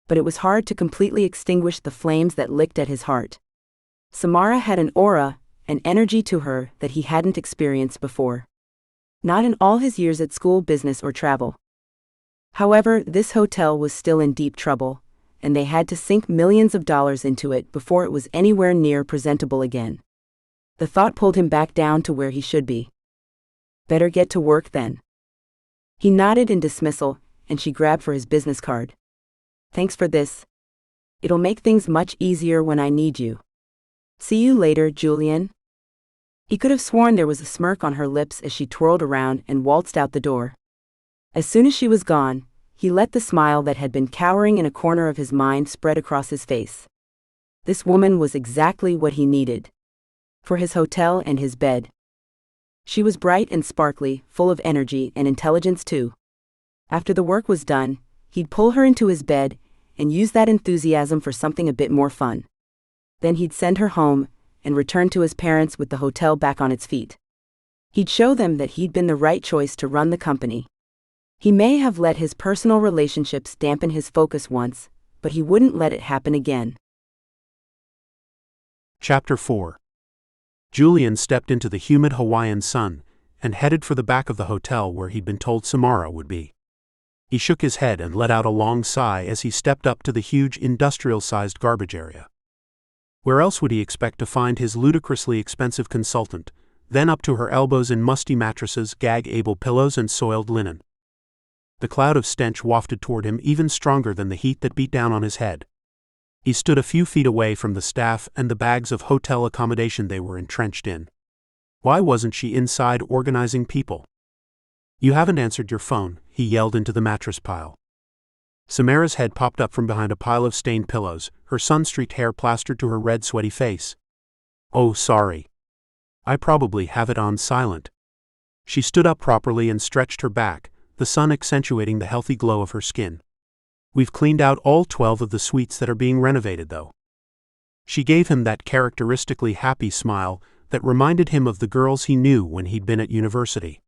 But it was hard to completely extinguish the flames that licked at his heart. Samara had an aura, an energy to her that he hadn't experienced before. Not in all his years at school, business, or travel. However, this hotel was still in deep trouble, and they had to sink millions of dollars into it before it was anywhere near presentable again. The thought pulled him back down to where he should be. Better get to work then. He nodded in dismissal, and she grabbed for his business card. Thanks for this. It'll make things much easier when I need you. See you later, Julian. He could have sworn there was a smirk on her lips as she twirled around and waltzed out the door. As soon as she was gone, he let the smile that had been cowering in a corner of his mind spread across his face. This woman was exactly what he needed. For his hotel and his bed. She was bright and sparkly, full of energy and intelligence too. After the work was done, he'd pull her into his bed and use that enthusiasm for something a bit more fun. Then he'd send her home and return to his parents with the hotel back on its feet. He'd show them that he'd been the right choice to run the company. He may have let his personal relationships dampen his focus once, but he wouldn't let it happen again. Chapter 4. Julian stepped into the humid Hawaiian sun and headed for the back of the hotel where he'd been told Samara would be. He shook his head and let out a long sigh as he stepped up to the huge industrial-sized garbage area. Where else would he expect to find his ludicrously expensive consultant, then up to her elbows in musty mattresses, gag-able pillows, and soiled linen? The cloud of stench wafted toward him even stronger than the heat that beat down on his head. He stood a few feet away from the staff and the bags of hotel accommodation they were entrenched in. Why wasn't she inside organizing people? You haven't answered your phone, he yelled into the mattress pile. Samara's head popped up from behind a pile of stained pillows, her sun-streaked hair plastered to her red, sweaty face. Oh, sorry. I probably have it on silent. She stood up properly and stretched her back, the sun accentuating the healthy glow of her skin. We've cleaned out all 12 of the suites that are being renovated, though. She gave him that characteristically happy smile that reminded him of the girls he knew when he'd been at university.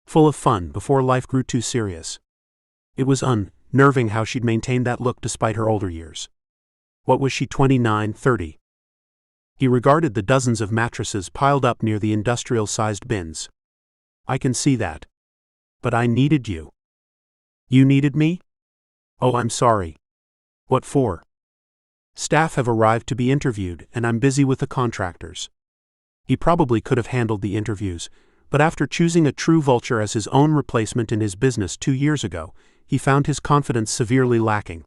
Full of fun before life grew too serious. It was unnerving how she'd maintained that look despite her older years. What was she, 29, 30? He regarded the dozens of mattresses piled up near the industrial-sized bins. I can see that. But I needed you. You needed me? Oh, I'm sorry. What for? Staff have arrived to be interviewed, and I'm busy with the contractors. He probably could have handled the interviews, but after choosing a true vulture as his own replacement in his business 2 years ago, he found his confidence severely lacking.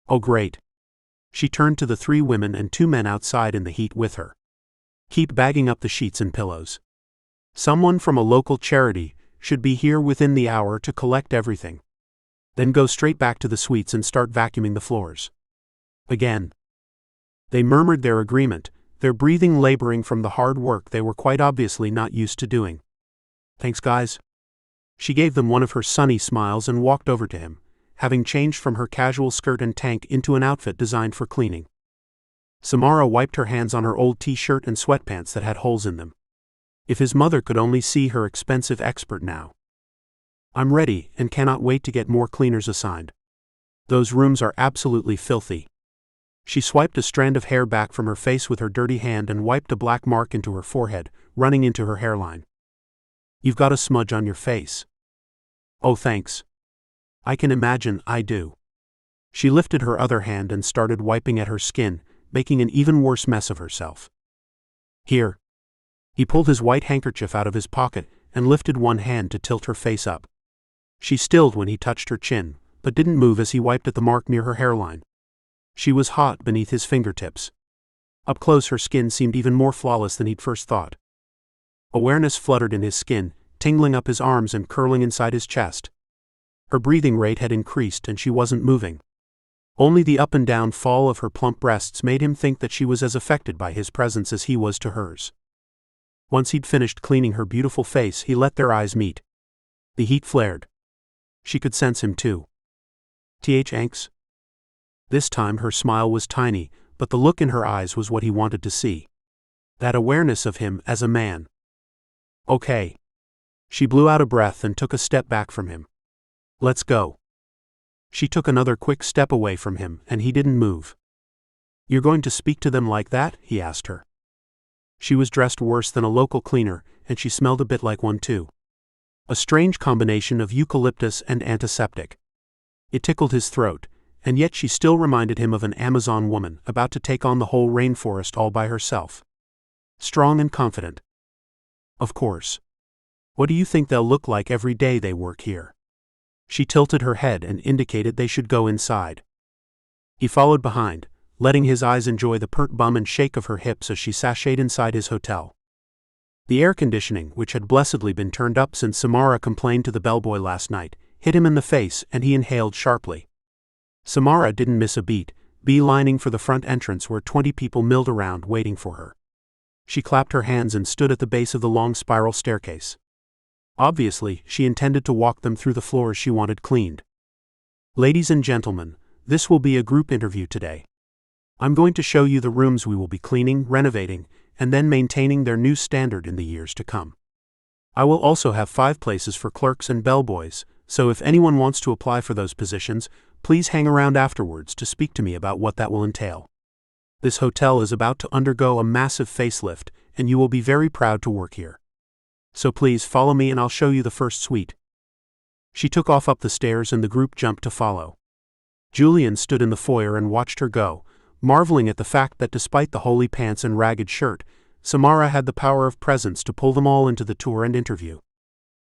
Oh, great. She turned to the 3 women and 2 men outside in the heat with her. Keep bagging up the sheets and pillows. Someone from a local charity should be here within the hour to collect everything. Then go straight back to the suites and start vacuuming the floors. Again. They murmured their agreement, their breathing laboring from the hard work they were quite obviously not used to doing. Thanks, guys. She gave them one of her sunny smiles and walked over to him, having changed from her casual skirt and tank into an outfit designed for cleaning. Samara wiped her hands on her old t-shirt and sweatpants that had holes in them. If his mother could only see her expensive expert now. I'm ready and cannot wait to get more cleaners assigned. Those rooms are absolutely filthy. She swiped a strand of hair back from her face with her dirty hand and wiped a black mark into her forehead, running into her hairline. You've got a smudge on your face. Oh, thanks. I can imagine I do. She lifted her other hand and started wiping at her skin, making an even worse mess of herself. Here. He pulled his white handkerchief out of his pocket and lifted one hand to tilt her face up. She stilled when he touched her chin, but didn't move as he wiped at the mark near her hairline. She was hot beneath his fingertips. Up close her skin seemed even more flawless than he'd first thought. Awareness fluttered in his skin, tingling up his arms and curling inside his chest. Her breathing rate had increased and she wasn't moving. Only the up and down fall of her plump breasts made him think that she was as affected by his presence as he was to hers. Once he'd finished cleaning her beautiful face, he let their eyes meet. The heat flared. She could sense him too. Thanks. This time her smile was tiny, but the look in her eyes was what he wanted to see. That awareness of him as a man. Okay. She blew out a breath and took a step back from him. Let's go. She took another quick step away from him, and he didn't move. You're going to speak to them like that? He asked her. She was dressed worse than a local cleaner, and she smelled a bit like one too. A strange combination of eucalyptus and antiseptic. It tickled his throat, and yet she still reminded him of an Amazon woman about to take on the whole rainforest all by herself. Strong and confident. Of course. What do you think they'll look like every day they work here? She tilted her head and indicated they should go inside. He followed behind, letting his eyes enjoy the pert bum and shake of her hips as she sashayed inside his hotel. The air conditioning, which had blessedly been turned up since Samara complained to the bellboy last night, hit him in the face and he inhaled sharply. Samara didn't miss a beat, beelining for the front entrance where 20 people milled around waiting for her. She clapped her hands and stood at the base of the long spiral staircase. Obviously, she intended to walk them through the floors she wanted cleaned. Ladies and gentlemen, this will be a group interview today. I'm going to show you the rooms we will be cleaning, renovating, and then maintaining their new standard in the years to come. I will also have 5 places for clerks and bellboys, so if anyone wants to apply for those positions, please hang around afterwards to speak to me about what that will entail. This hotel is about to undergo a massive facelift, and you will be very proud to work here. So please follow me and I'll show you the first suite. She took off up the stairs and the group jumped to follow. Julian stood in the foyer and watched her go, marveling at the fact that despite the holey pants and ragged shirt, Samara had the power of presence to pull them all into the tour and interview.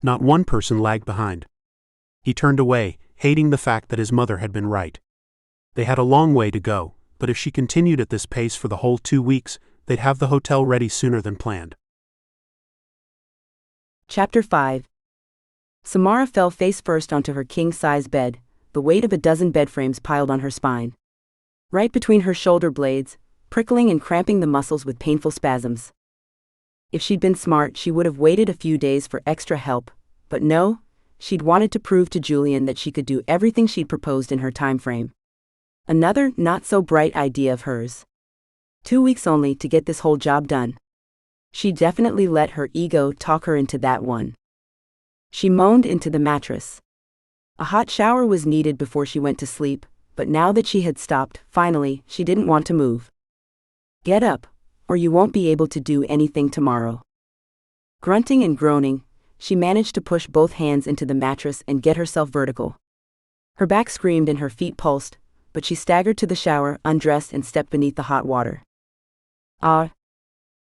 Not one person lagged behind. He turned away, hating the fact that his mother had been right. They had a long way to go, but if she continued at this pace for the whole 2 weeks, they'd have the hotel ready sooner than planned. Chapter 5. Samara fell face first onto her king-size bed, the weight of a dozen bed frames piled on her spine. Right between her shoulder blades, prickling and cramping the muscles with painful spasms. If she'd been smart, she would have waited a few days for extra help, but no, she'd wanted to prove to Julian that she could do everything she'd proposed in her time frame. Another not-so-bright idea of hers. 2 weeks only to get this whole job done. She definitely let her ego talk her into that one. She moaned into the mattress. A hot shower was needed before she went to sleep, but now that she had stopped, finally, she didn't want to move. Get up, or you won't be able to do anything tomorrow. Grunting and groaning, she managed to push both hands into the mattress and get herself vertical. Her back screamed and her feet pulsed, but she staggered to the shower, undressed and stepped beneath the hot water.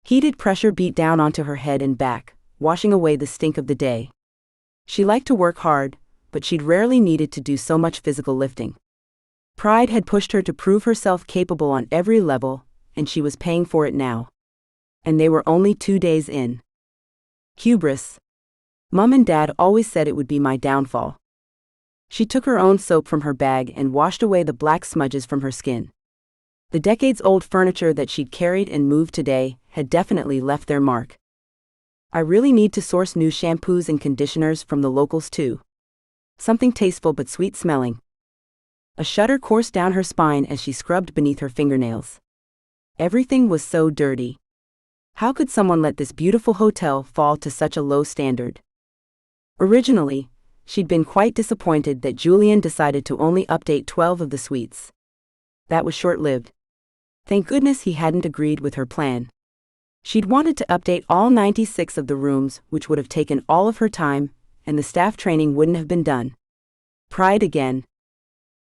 Heated pressure beat down onto her head and back, washing away the stink of the day. She liked to work hard, but she'd rarely needed to do so much physical lifting. Pride had pushed her to prove herself capable on every level, and she was paying for it now. And they were only 2 days in. Hubris. Mom and Dad always said it would be my downfall. She took her own soap from her bag and washed away the black smudges from her skin. The decades-old furniture that she'd carried and moved today had definitely left their mark. I really need to source new shampoos and conditioners from the locals too. Something tasteful but sweet-smelling. A shudder coursed down her spine as she scrubbed beneath her fingernails. Everything was so dirty. How could someone let this beautiful hotel fall to such a low standard? Originally, she'd been quite disappointed that Julian decided to only update 12 of the suites. That was short-lived. Thank goodness he hadn't agreed with her plan. She'd wanted to update all 96 of the rooms, which would have taken all of her time, and the staff training wouldn't have been done. Pride again.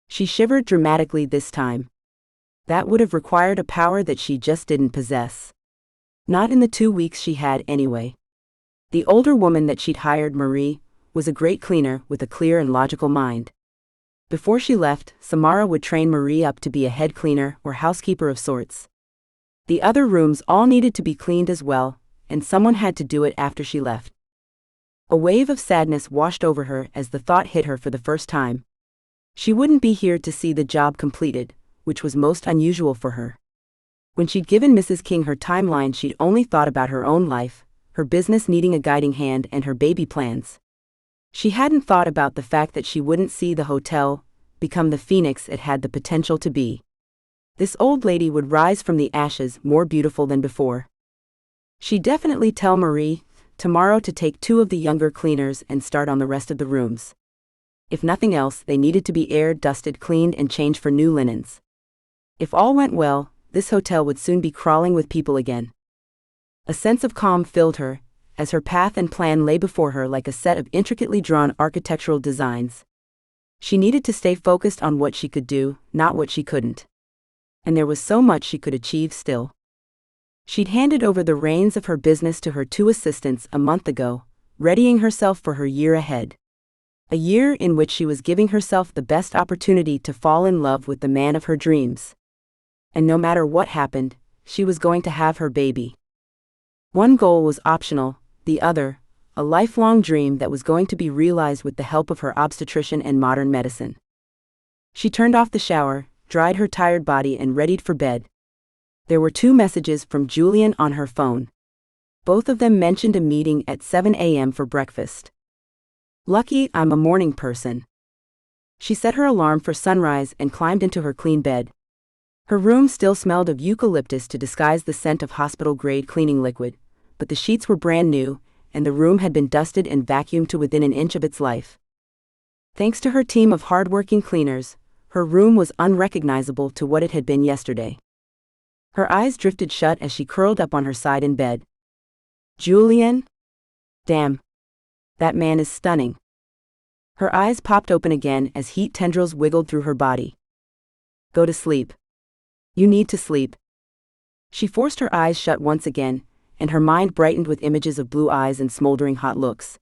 She shivered dramatically this time. That would have required a power that she just didn't possess. Not in the 2 weeks she had anyway. The older woman that she'd hired, Marie, was a great cleaner with a clear and logical mind. Before she left, Samara would train Marie up to be a head cleaner or housekeeper of sorts. The other rooms all needed to be cleaned as well, and someone had to do it after she left. A wave of sadness washed over her as the thought hit her for the first time. She wouldn't be here to see the job completed, which was most unusual for her. When she'd given Mrs. King her timeline, she'd only thought about her own life, her business needing a guiding hand, and her baby plans. She hadn't thought about the fact that she wouldn't see the hotel become the phoenix it had the potential to be. This old lady would rise from the ashes more beautiful than before. She'd definitely tell Marie tomorrow to take 2 of the younger cleaners and start on the rest of the rooms. If nothing else, they needed to be aired, dusted, cleaned, and changed for new linens. If all went well, this hotel would soon be crawling with people again. A sense of calm filled her, as her path and plan lay before her like a set of intricately drawn architectural designs. She needed to stay focused on what she could do, not what she couldn't. And there was so much she could achieve still. She'd handed over the reins of her business to her 2 assistants a month ago, readying herself for her year ahead. A year in which she was giving herself the best opportunity to fall in love with the man of her dreams. And no matter what happened, she was going to have her baby. One goal was optional, the other, a lifelong dream that was going to be realized with the help of her obstetrician and modern medicine. She turned off the shower, dried her tired body, and readied for bed. There were 2 messages from Julian on her phone. Both of them mentioned a meeting at 7 a.m. for breakfast. Lucky I'm a morning person. She set her alarm for sunrise and climbed into her clean bed. Her room still smelled of eucalyptus to disguise the scent of hospital-grade cleaning liquid, but the sheets were brand new, and the room had been dusted and vacuumed to within an inch of its life. Thanks to her team of hard-working cleaners, her room was unrecognizable to what it had been yesterday. Her eyes drifted shut as she curled up on her side in bed. Julian? Damn. That man is stunning. Her eyes popped open again as heat tendrils wiggled through her body. Go to sleep. You need to sleep. She forced her eyes shut once again, and her mind brightened with images of blue eyes and smoldering hot looks.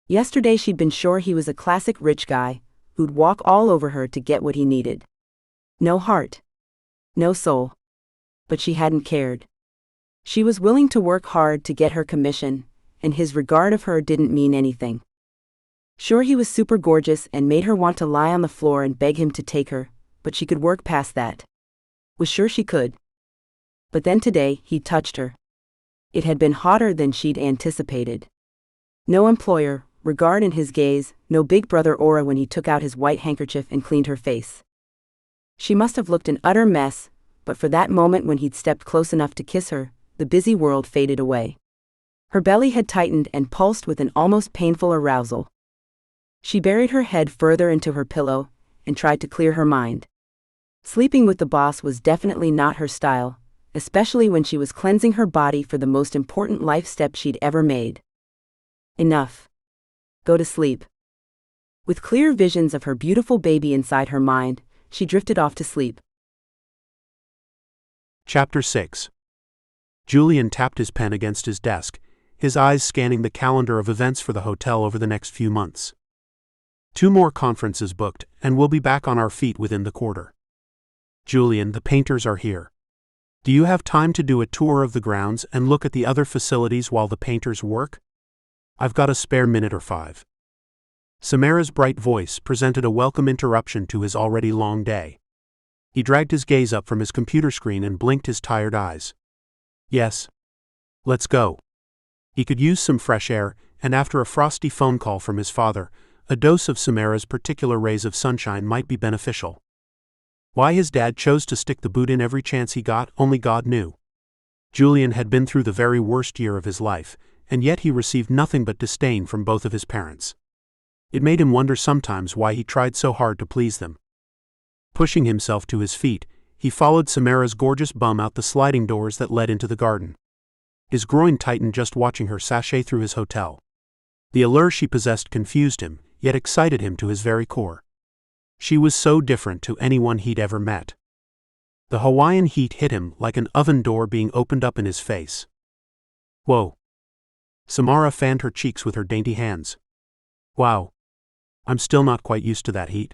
Yesterday she'd been sure he was a classic rich guy, who'd walk all over her to get what he needed. No heart. No soul. But she hadn't cared. She was willing to work hard to get her commission, and his regard of her didn't mean anything. Sure, he was super gorgeous and made her want to lie on the floor and beg him to take her, but she could work past that. Was sure she could. But then today, he touched her. It had been hotter than she'd anticipated. No employer, regard in his gaze, no big brother aura when he took out his white handkerchief and cleaned her face. She must have looked an utter mess, but for that moment when he'd stepped close enough to kiss her, the busy world faded away. Her belly had tightened and pulsed with an almost painful arousal. She buried her head further into her pillow and tried to clear her mind. Sleeping with the boss was definitely not her style, especially when she was cleansing her body for the most important life step she'd ever made. Enough. Go to sleep. With clear visions of her beautiful baby inside her mind, she drifted off to sleep. Chapter 6. Julian tapped his pen against his desk, his eyes scanning the calendar of events for the hotel over the next few months. 2 more conferences booked, and we'll be back on our feet within the quarter. Julian, the painters are here. Do you have time to do a tour of the grounds and look at the other facilities while the painters work? I've got a spare minute or 5. Samara's bright voice presented a welcome interruption to his already long day. He dragged his gaze up from his computer screen and blinked his tired eyes. Yes. Let's go. He could use some fresh air, and after a frosty phone call from his father, a dose of Samara's particular rays of sunshine might be beneficial. Why his dad chose to stick the boot in every chance he got, only God knew. Julian had been through the very worst year of his life, and yet he received nothing but disdain from both of his parents. It made him wonder sometimes why he tried so hard to please them. Pushing himself to his feet, he followed Samara's gorgeous bum out the sliding doors that led into the garden. His groin tightened just watching her sashay through his hotel. The allure she possessed confused him, yet excited him to his very core. She was so different to anyone he'd ever met. The Hawaiian heat hit him like an oven door being opened up in his face. Whoa. Samara fanned her cheeks with her dainty hands. Wow. I'm still not quite used to that heat.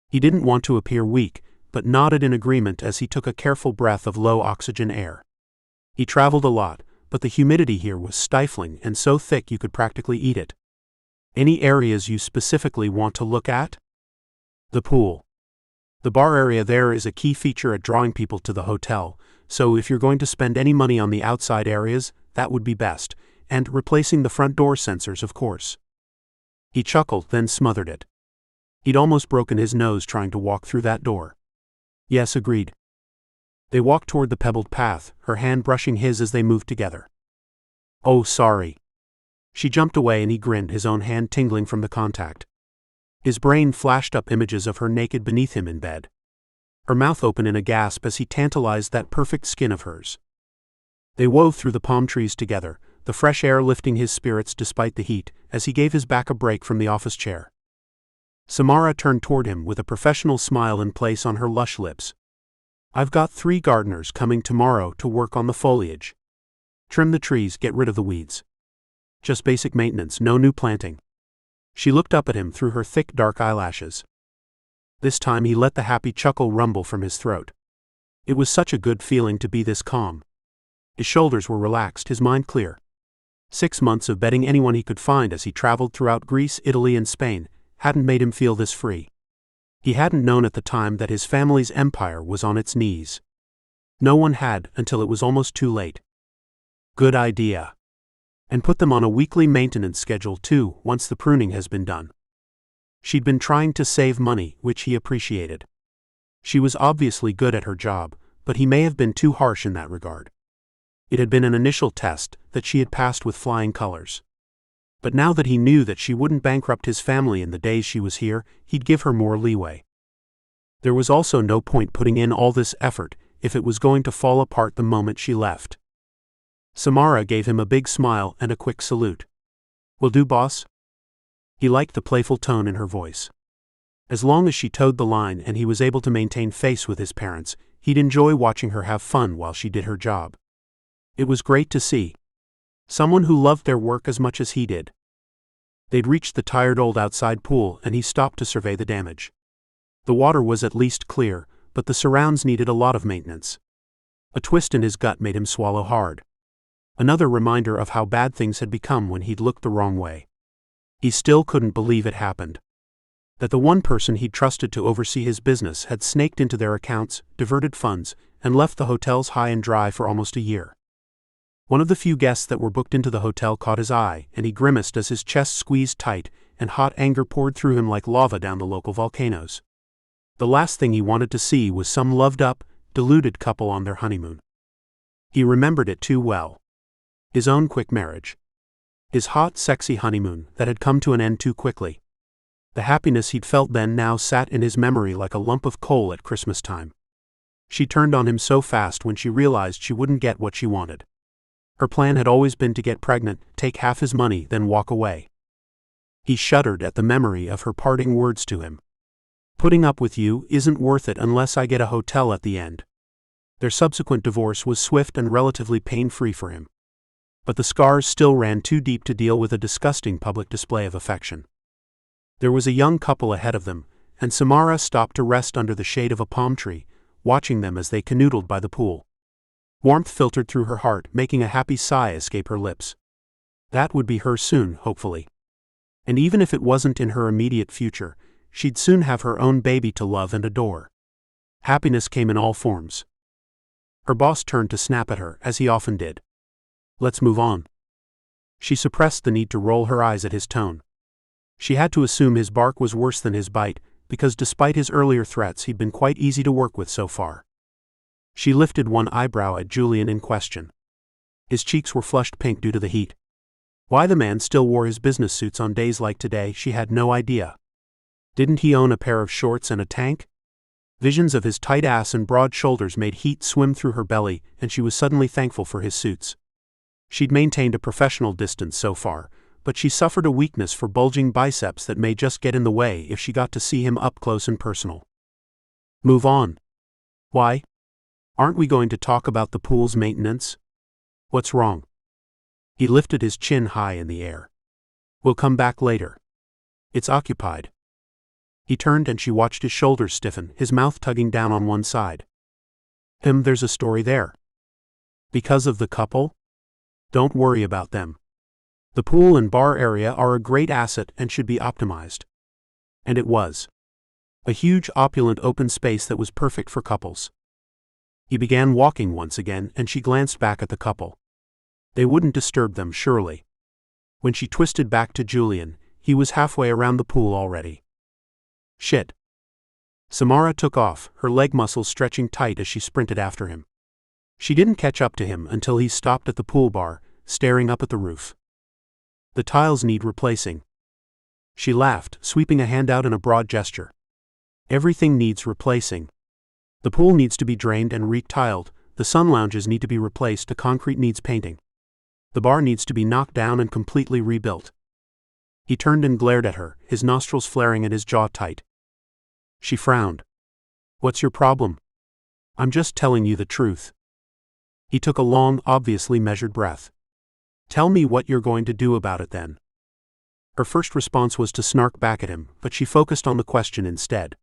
He didn't want to appear weak, but nodded in agreement as he took a careful breath of low-oxygen air. He traveled a lot, but the humidity here was stifling and so thick you could practically eat it. Any areas you specifically want to look at? The pool. The bar area there is a key feature at drawing people to the hotel, so if you're going to spend any money on the outside areas, that would be best. and replacing the front door sensors, of course. He chuckled, then smothered it. He'd almost broken his nose trying to walk through that door. Yes, agreed. They walked toward the pebbled path, her hand brushing his as they moved together. Oh, sorry. She jumped away and he grinned, his own hand tingling from the contact. His brain flashed up images of her naked beneath him in bed, her mouth open in a gasp as he tantalized that perfect skin of hers. They wove through the palm trees together, the fresh air lifting his spirits despite the heat, as he gave his back a break from the office chair. Samara turned toward him with a professional smile in place on her lush lips. I've got 3 gardeners coming tomorrow to work on the foliage. Trim the trees, get rid of the weeds. Just basic maintenance, no new planting. She looked up at him through her thick dark eyelashes. This time he let the happy chuckle rumble from his throat. It was such a good feeling to be this calm. His shoulders were relaxed, his mind clear. 6 months of betting anyone he could find as he traveled throughout Greece, Italy, and Spain hadn't made him feel this free. He hadn't known at the time that his family's empire was on its knees. No one had until it was almost too late. Good idea. And put them on a weekly maintenance schedule too, once the pruning has been done. She'd been trying to save money, which he appreciated. She was obviously good at her job, but he may have been too harsh in that regard. It had been an initial test that she had passed with flying colors. But now that he knew that she wouldn't bankrupt his family in the days she was here, he'd give her more leeway. There was also no point putting in all this effort if it was going to fall apart the moment she left. Samara gave him a big smile and a quick salute. Will do, boss? He liked the playful tone in her voice. As long as she towed the line and he was able to maintain face with his parents, he'd enjoy watching her have fun while she did her job. It was great to see. Someone who loved their work as much as he did. They'd reached the tired old outside pool and he stopped to survey the damage. The water was at least clear, but the surrounds needed a lot of maintenance. A twist in his gut made him swallow hard. Another reminder of how bad things had become when he'd looked the wrong way. He still couldn't believe it happened. That the one person he'd trusted to oversee his business had snaked into their accounts, diverted funds, and left the hotels high and dry for almost a year. One of the few guests that were booked into the hotel caught his eye, and he grimaced as his chest squeezed tight, and hot anger poured through him like lava down the local volcanoes. The last thing he wanted to see was some loved-up, deluded couple on their honeymoon. He remembered it too well. His own quick marriage. His hot, sexy honeymoon that had come to an end too quickly. The happiness he'd felt then now sat in his memory like a lump of coal at Christmas time. She turned on him so fast when she realized she wouldn't get what she wanted. Her plan had always been to get pregnant, take half his money, then walk away. He shuddered at the memory of her parting words to him. Putting up with you isn't worth it unless I get a hotel at the end. Their subsequent divorce was swift and relatively pain-free for him. But the scars still ran too deep to deal with a disgusting public display of affection. There was a young couple ahead of them, and Samara stopped to rest under the shade of a palm tree, watching them as they canoodled by the pool. Warmth filtered through her heart, making a happy sigh escape her lips. That would be her soon, hopefully. And even if it wasn't in her immediate future, she'd soon have her own baby to love and adore. Happiness came in all forms. Her boss turned to snap at her, as he often did. Let's move on. She suppressed the need to roll her eyes at his tone. She had to assume his bark was worse than his bite, because despite his earlier threats he'd been quite easy to work with so far. She lifted one eyebrow at Julian in question. His cheeks were flushed pink due to the heat. Why the man still wore his business suits on days like today she had no idea. Didn't he own a pair of shorts and a tank? Visions of his tight ass and broad shoulders made heat swim through her belly, and she was suddenly thankful for his suits. She'd maintained a professional distance so far, but she suffered a weakness for bulging biceps that may just get in the way if she got to see him up close and personal. Move on. Why? Aren't we going to talk about the pool's maintenance? What's wrong? He lifted his chin high in the air. We'll come back later. It's occupied. He turned and she watched his shoulders stiffen, his mouth tugging down on one side. There's a story there. Because of the couple? Don't worry about them. The pool and bar area are a great asset and should be optimized. And it was. A huge, opulent open space that was perfect for couples. He began walking once again and she glanced back at the couple. They wouldn't disturb them, surely. When she twisted back to Julian, he was halfway around the pool already. Shit. Samara took off, her leg muscles stretching tight as she sprinted after him. She didn't catch up to him until he stopped at the pool bar, staring up at the roof. The tiles need replacing. She laughed, sweeping a hand out in a broad gesture. Everything needs replacing. The pool needs to be drained and re-tiled, the sun lounges need to be replaced, the concrete needs painting. The bar needs to be knocked down and completely rebuilt. He turned and glared at her, his nostrils flaring and his jaw tight. She frowned. What's your problem? I'm just telling you the truth. He took a long, obviously measured breath. Tell me what you're going to do about it then. Her first response was to snark back at him, but she focused on the question instead.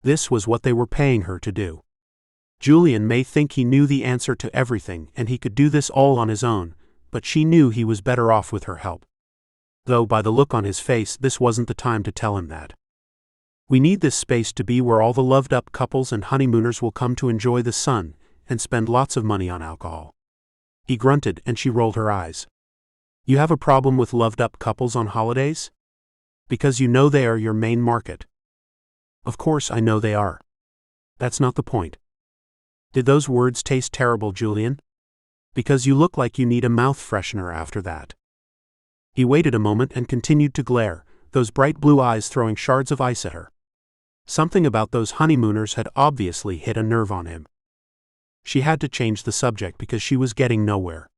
This was what they were paying her to do. Julian may think he knew the answer to everything and he could do this all on his own, but she knew he was better off with her help. Though by the look on his face this wasn't the time to tell him that. We need this space to be where all the loved-up couples and honeymooners will come to enjoy the sun and spend lots of money on alcohol. He grunted and she rolled her eyes. You have a problem with loved-up couples on holidays? Because you know they are your main market. Of course I know they are. That's not the point. Did those words taste terrible, Julian? Because you look like you need a mouth freshener after that. He waited a moment and continued to glare, those bright blue eyes throwing shards of ice at her. Something about those honeymooners had obviously hit a nerve on him. She had to change the subject because she was getting nowhere.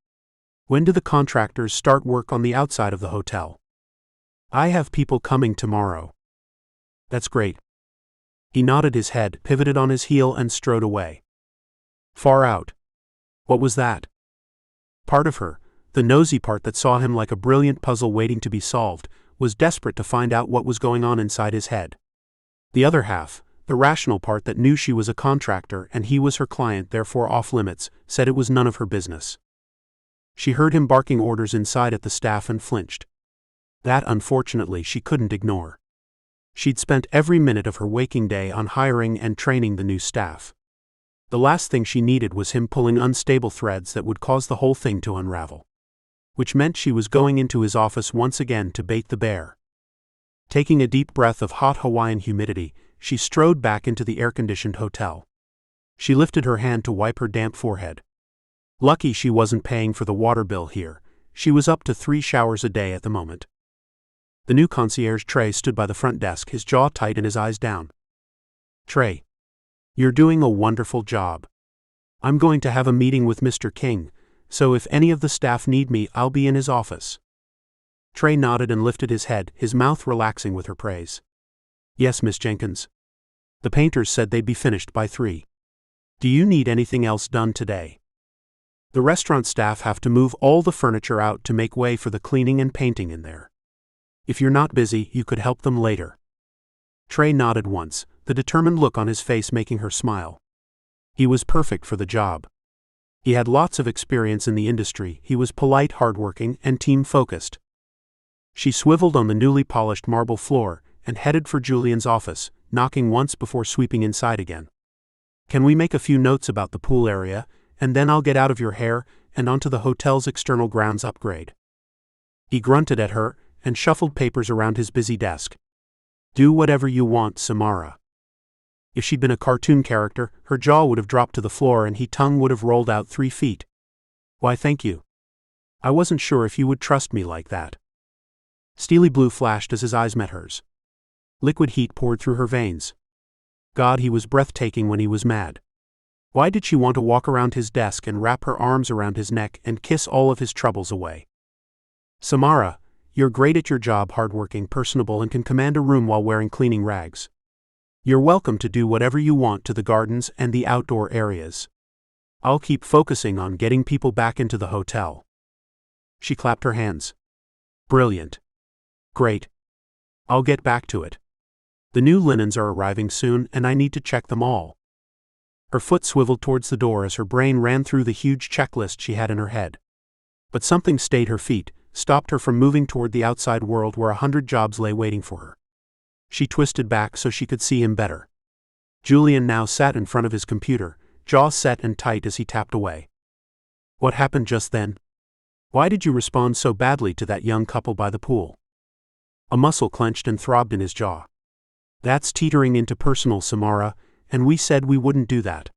When do the contractors start work on the outside of the hotel? I have people coming tomorrow. That's great. He nodded his head, pivoted on his heel and strode away. Far out. What was that? Part of her, the nosy part that saw him like a brilliant puzzle waiting to be solved, was desperate to find out what was going on inside his head. The other half, the rational part that knew she was a contractor and he was her client, therefore off limits, said it was none of her business. She heard him barking orders inside at the staff and flinched. That, unfortunately, she couldn't ignore. She'd spent every minute of her waking day on hiring and training the new staff. The last thing she needed was him pulling unstable threads that would cause the whole thing to unravel. Which meant she was going into his office once again to bait the bear. Taking a deep breath of hot Hawaiian humidity, she strode back into the air-conditioned hotel. She lifted her hand to wipe her damp forehead. Lucky she wasn't paying for the water bill here. She was up to 3 showers a day at the moment. The new concierge Trey stood by the front desk, his jaw tight and his eyes down. Trey. You're doing a wonderful job. I'm going to have a meeting with Mr. King, so if any of the staff need me, I'll be in his office. Trey nodded and lifted his head, his mouth relaxing with her praise. Yes, Miss Jenkins. The painters said they'd be finished by 3. Do you need anything else done today? The restaurant staff have to move all the furniture out to make way for the cleaning and painting in there. If you're not busy, you could help them later. Trey nodded once, the determined look on his face making her smile. He was perfect for the job. He had lots of experience in the industry, he was polite, hardworking, and team-focused. She swiveled on the newly polished marble floor and headed for Julian's office, knocking once before sweeping inside again. Can we make a few notes about the pool area, and then I'll get out of your hair and onto the hotel's external grounds upgrade. He grunted at her and shuffled papers around his busy desk. Do whatever you want, Samara. If she'd been a cartoon character, her jaw would have dropped to the floor and his tongue would have rolled out 3 feet. Why, thank you. I wasn't sure if you would trust me like that. Steely blue flashed as his eyes met hers. Liquid heat poured through her veins. God, he was breathtaking when he was mad. Why did she want to walk around his desk and wrap her arms around his neck and kiss all of his troubles away? Samara, you're great at your job, hardworking, personable, and can command a room while wearing cleaning rags. You're welcome to do whatever you want to the gardens and the outdoor areas. I'll keep focusing on getting people back into the hotel. She clapped her hands. Brilliant. Great. I'll get back to it. The new linens are arriving soon and I need to check them all. Her foot swiveled towards the door as her brain ran through the huge checklist she had in her head. But something stayed her feet, stopped her from moving toward the outside world where 100 jobs lay waiting for her. She twisted back so she could see him better. Julian now sat in front of his computer, jaw set and tight as he tapped away. What happened just then? Why did you respond so badly to that young couple by the pool? A muscle clenched and throbbed in his jaw. That's teetering into personal, Samara, and we said we wouldn't do that.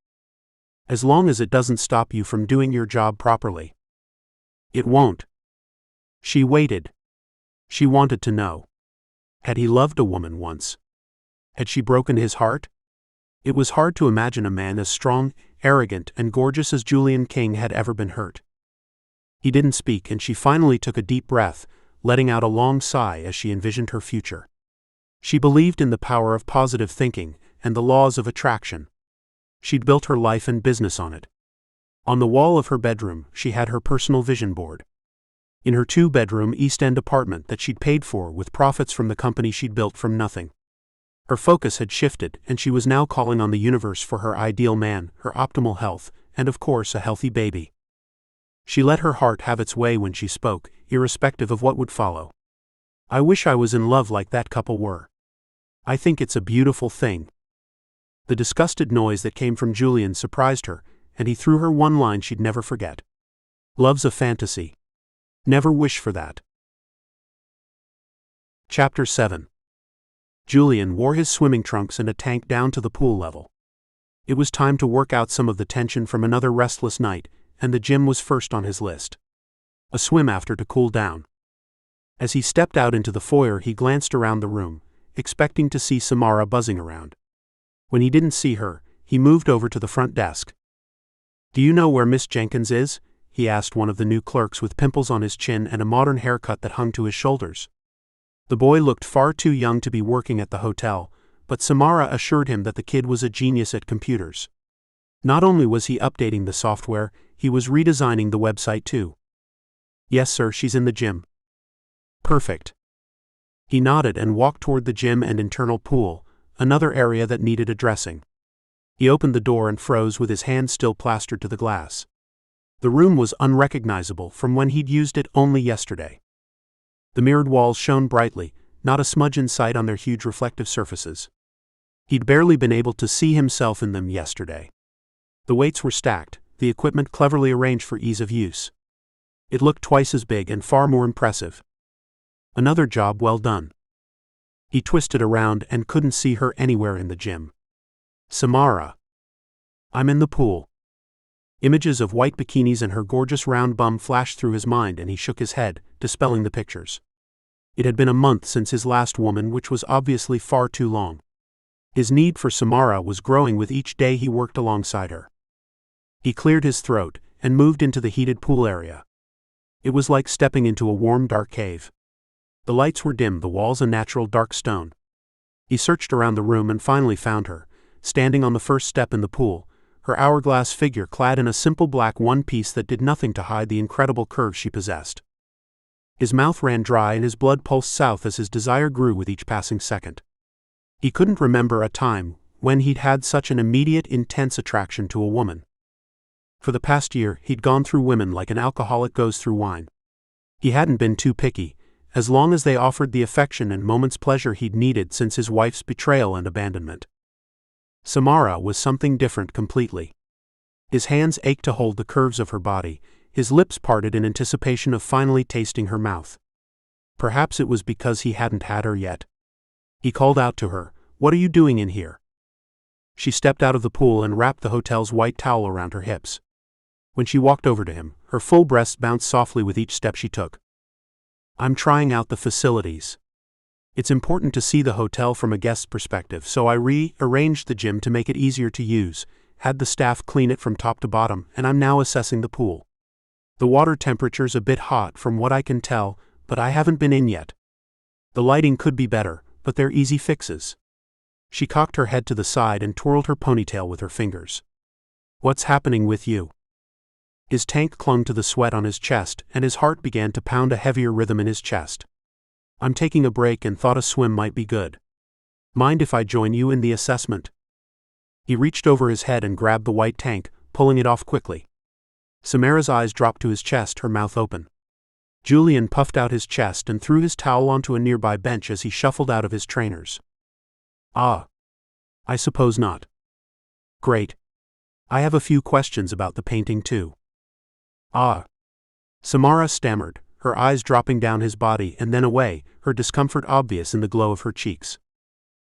As long as it doesn't stop you from doing your job properly. It won't. She waited. She wanted to know. Had he loved a woman once? Had she broken his heart? It was hard to imagine a man as strong, arrogant, and gorgeous as Julian King had ever been hurt. He didn't speak, and she finally took a deep breath, letting out a long sigh as she envisioned her future. She believed in the power of positive thinking and the laws of attraction. She'd built her life and business on it. On the wall of her bedroom, she had her personal vision board. In her 2-bedroom East End apartment that she'd paid for with profits from the company she'd built from nothing. Her focus had shifted, and she was now calling on the universe for her ideal man, her optimal health, and of course a healthy baby. She let her heart have its way when she spoke, irrespective of what would follow. I wish I was in love like that couple were. I think it's a beautiful thing. The disgusted noise that came from Julian surprised her, and he threw her one line she'd never forget. Love's a fantasy. Never wish for that. Chapter 7. Julian wore his swimming trunks and a tank down to the pool level. It was time to work out some of the tension from another restless night, and the gym was first on his list. A swim after to cool down. As he stepped out into the foyer, he glanced around the room, expecting to see Samara buzzing around. When he didn't see her, he moved over to the front desk. Do you know where Miss Jenkins is? He asked one of the new clerks with pimples on his chin and a modern haircut that hung to his shoulders. The boy looked far too young to be working at the hotel, but Samara assured him that the kid was a genius at computers. Not only was he updating the software, he was redesigning the website too. Yes sir, she's in the gym. Perfect. He nodded and walked toward the gym and internal pool, another area that needed addressing. He opened the door and froze with his hand still plastered to the glass. The room was unrecognizable from when he'd used it only yesterday. The mirrored walls shone brightly, not a smudge in sight on their huge reflective surfaces. He'd barely been able to see himself in them yesterday. The weights were stacked, the equipment cleverly arranged for ease of use. It looked twice as big and far more impressive. Another job well done. He twisted around and couldn't see her anywhere in the gym. Samara. I'm in the pool. Images of white bikinis and her gorgeous round bum flashed through his mind, and he shook his head, dispelling the pictures. It had been a month since his last woman, which was obviously far too long. His need for Samara was growing with each day he worked alongside her. He cleared his throat and moved into the heated pool area. It was like stepping into a warm, dark cave. The lights were dim, the walls a natural dark stone. He searched around the room and finally found her, standing on the first step in the pool, her hourglass figure clad in a simple black one-piece that did nothing to hide the incredible curves she possessed. His mouth ran dry and his blood pulsed south as his desire grew with each passing second. He couldn't remember a time when he'd had such an immediate, intense attraction to a woman. For the past year, he'd gone through women like an alcoholic goes through wine. He hadn't been too picky, as long as they offered the affection and moment's pleasure he'd needed since his wife's betrayal and abandonment. Samara was something different completely. His hands ached to hold the curves of her body, his lips parted in anticipation of finally tasting her mouth. Perhaps it was because he hadn't had her yet. He called out to her, "What are you doing in here?" She stepped out of the pool and wrapped the hotel's white towel around her hips. When she walked over to him, her full breasts bounced softly with each step she took. I'm trying out the facilities. It's important to see the hotel from a guest's perspective, so I rearranged the gym to make it easier to use, had the staff clean it from top to bottom, and I'm now assessing the pool. The water temperature's a bit hot from what I can tell, but I haven't been in yet. The lighting could be better, but they're easy fixes. She cocked her head to the side and twirled her ponytail with her fingers. What's happening with you? His tank clung to the sweat on his chest, and his heart began to pound a heavier rhythm in his chest. I'm taking a break and thought a swim might be good. Mind if I join you in the assessment? He reached over his head and grabbed the white tank, pulling it off quickly. Samara's eyes dropped to his chest, her mouth open. Julian puffed out his chest and threw his towel onto a nearby bench as he shuffled out of his trainers. Ah. I suppose not. Great. I have a few questions about the painting too. Ah. Samara stammered, her eyes dropping down his body and then away, her discomfort obvious in the glow of her cheeks.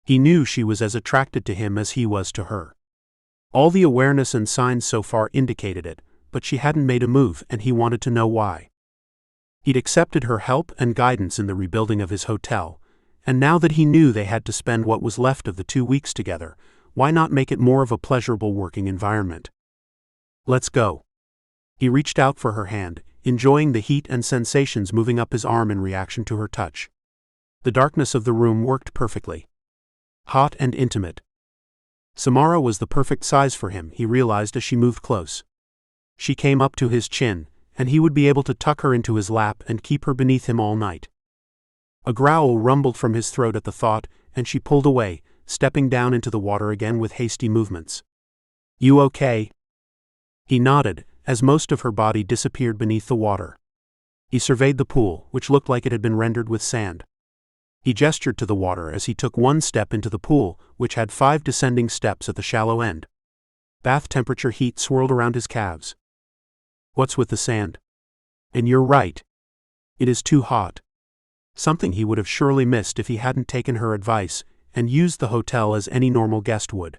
He knew she was as attracted to him as he was to her. All the awareness and signs so far indicated it, but she hadn't made a move and he wanted to know why. He'd accepted her help and guidance in the rebuilding of his hotel, and now that he knew they had to spend what was left of the 2 weeks together, why not make it more of a pleasurable working environment? Let's go. He reached out for her hand, enjoying the heat and sensations moving up his arm in reaction to her touch. The darkness of the room worked perfectly. Hot and intimate. Samara was the perfect size for him, he realized as she moved close. She came up to his chin, and he would be able to tuck her into his lap and keep her beneath him all night. A growl rumbled from his throat at the thought, and she pulled away, stepping down into the water again with hasty movements. "You okay?" He nodded, as most of her body disappeared beneath the water. He surveyed the pool, which looked like it had been rendered with sand. He gestured to the water as he took one step into the pool, which had 5 descending steps at the shallow end. Bath temperature heat swirled around his calves. "What's with the sand?" "And you're right. It is too hot." Something he would have surely missed if he hadn't taken her advice and used the hotel as any normal guest would.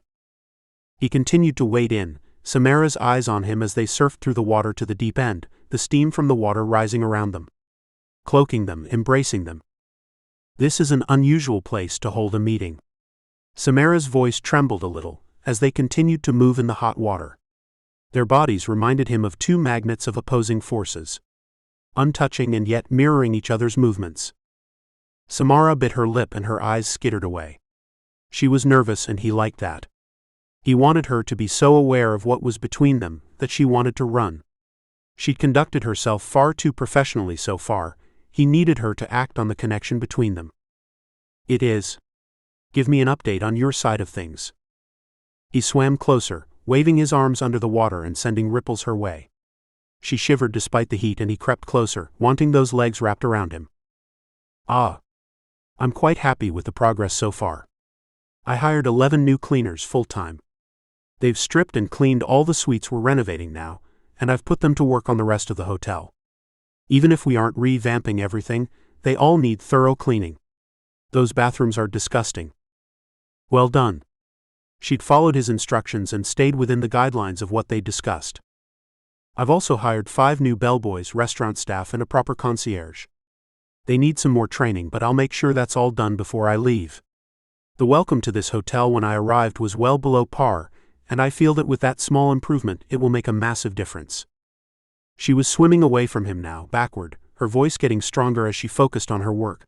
He continued to wade in, Samara's eyes on him as they surfed through the water to the deep end, the steam from the water rising around them, cloaking them, embracing them. This is an unusual place to hold a meeting. Samara's voice trembled a little as they continued to move in the hot water. Their bodies reminded him of 2 magnets of opposing forces, untouching and yet mirroring each other's movements. Samara bit her lip and her eyes skittered away. She was nervous and he liked that. He wanted her to be so aware of what was between them that she wanted to run. She'd conducted herself far too professionally so far. He needed her to act on the connection between them. "It is. Give me an update on your side of things." He swam closer, waving his arms under the water and sending ripples her way. She shivered despite the heat and he crept closer, wanting those legs wrapped around him. "I'm quite happy with the progress so far. I hired 11 new cleaners full-time. They've stripped and cleaned all the suites we're renovating now, and I've put them to work on the rest of the hotel. Even if we aren't revamping everything, they all need thorough cleaning. Those bathrooms are disgusting." "Well done." She'd followed his instructions and stayed within the guidelines of what they'd discussed. "I've also hired 5 new bellboys, restaurant staff, and a proper concierge. They need some more training, but I'll make sure that's all done before I leave. The welcome to this hotel when I arrived was well below par, and I feel that with that small improvement it will make a massive difference." She was swimming away from him now, backward, her voice getting stronger as she focused on her work.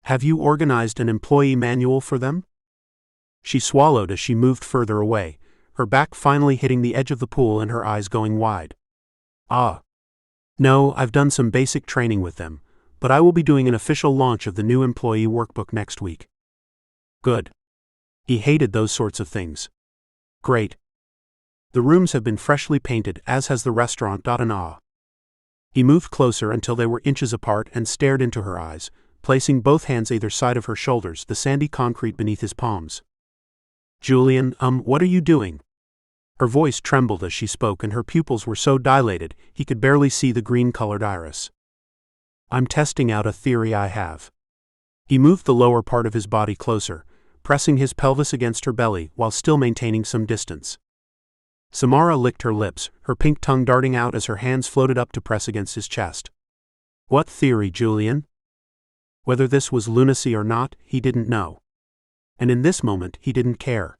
"Have you organized an employee manual for them?" She swallowed as she moved further away, her back finally hitting the edge of the pool and her eyes going wide. "No, I've done some basic training with them, but I will be doing an official launch of the new employee workbook next week." "Good." He hated those sorts of things. "Great. The rooms have been freshly painted, as has the restaurant. He moved closer until they were inches apart and stared into her eyes, placing both hands either side of her shoulders, the sandy concrete beneath his palms. "Julian, what are you doing?" Her voice trembled as she spoke and her pupils were so dilated he could barely see the green-colored iris. "I'm testing out a theory I have." He moved the lower part of his body closer, pressing his pelvis against her belly while still maintaining some distance. Samara licked her lips, her pink tongue darting out as her hands floated up to press against his chest. "What theory, Julian?" Whether this was lunacy or not, he didn't know. And in this moment, he didn't care.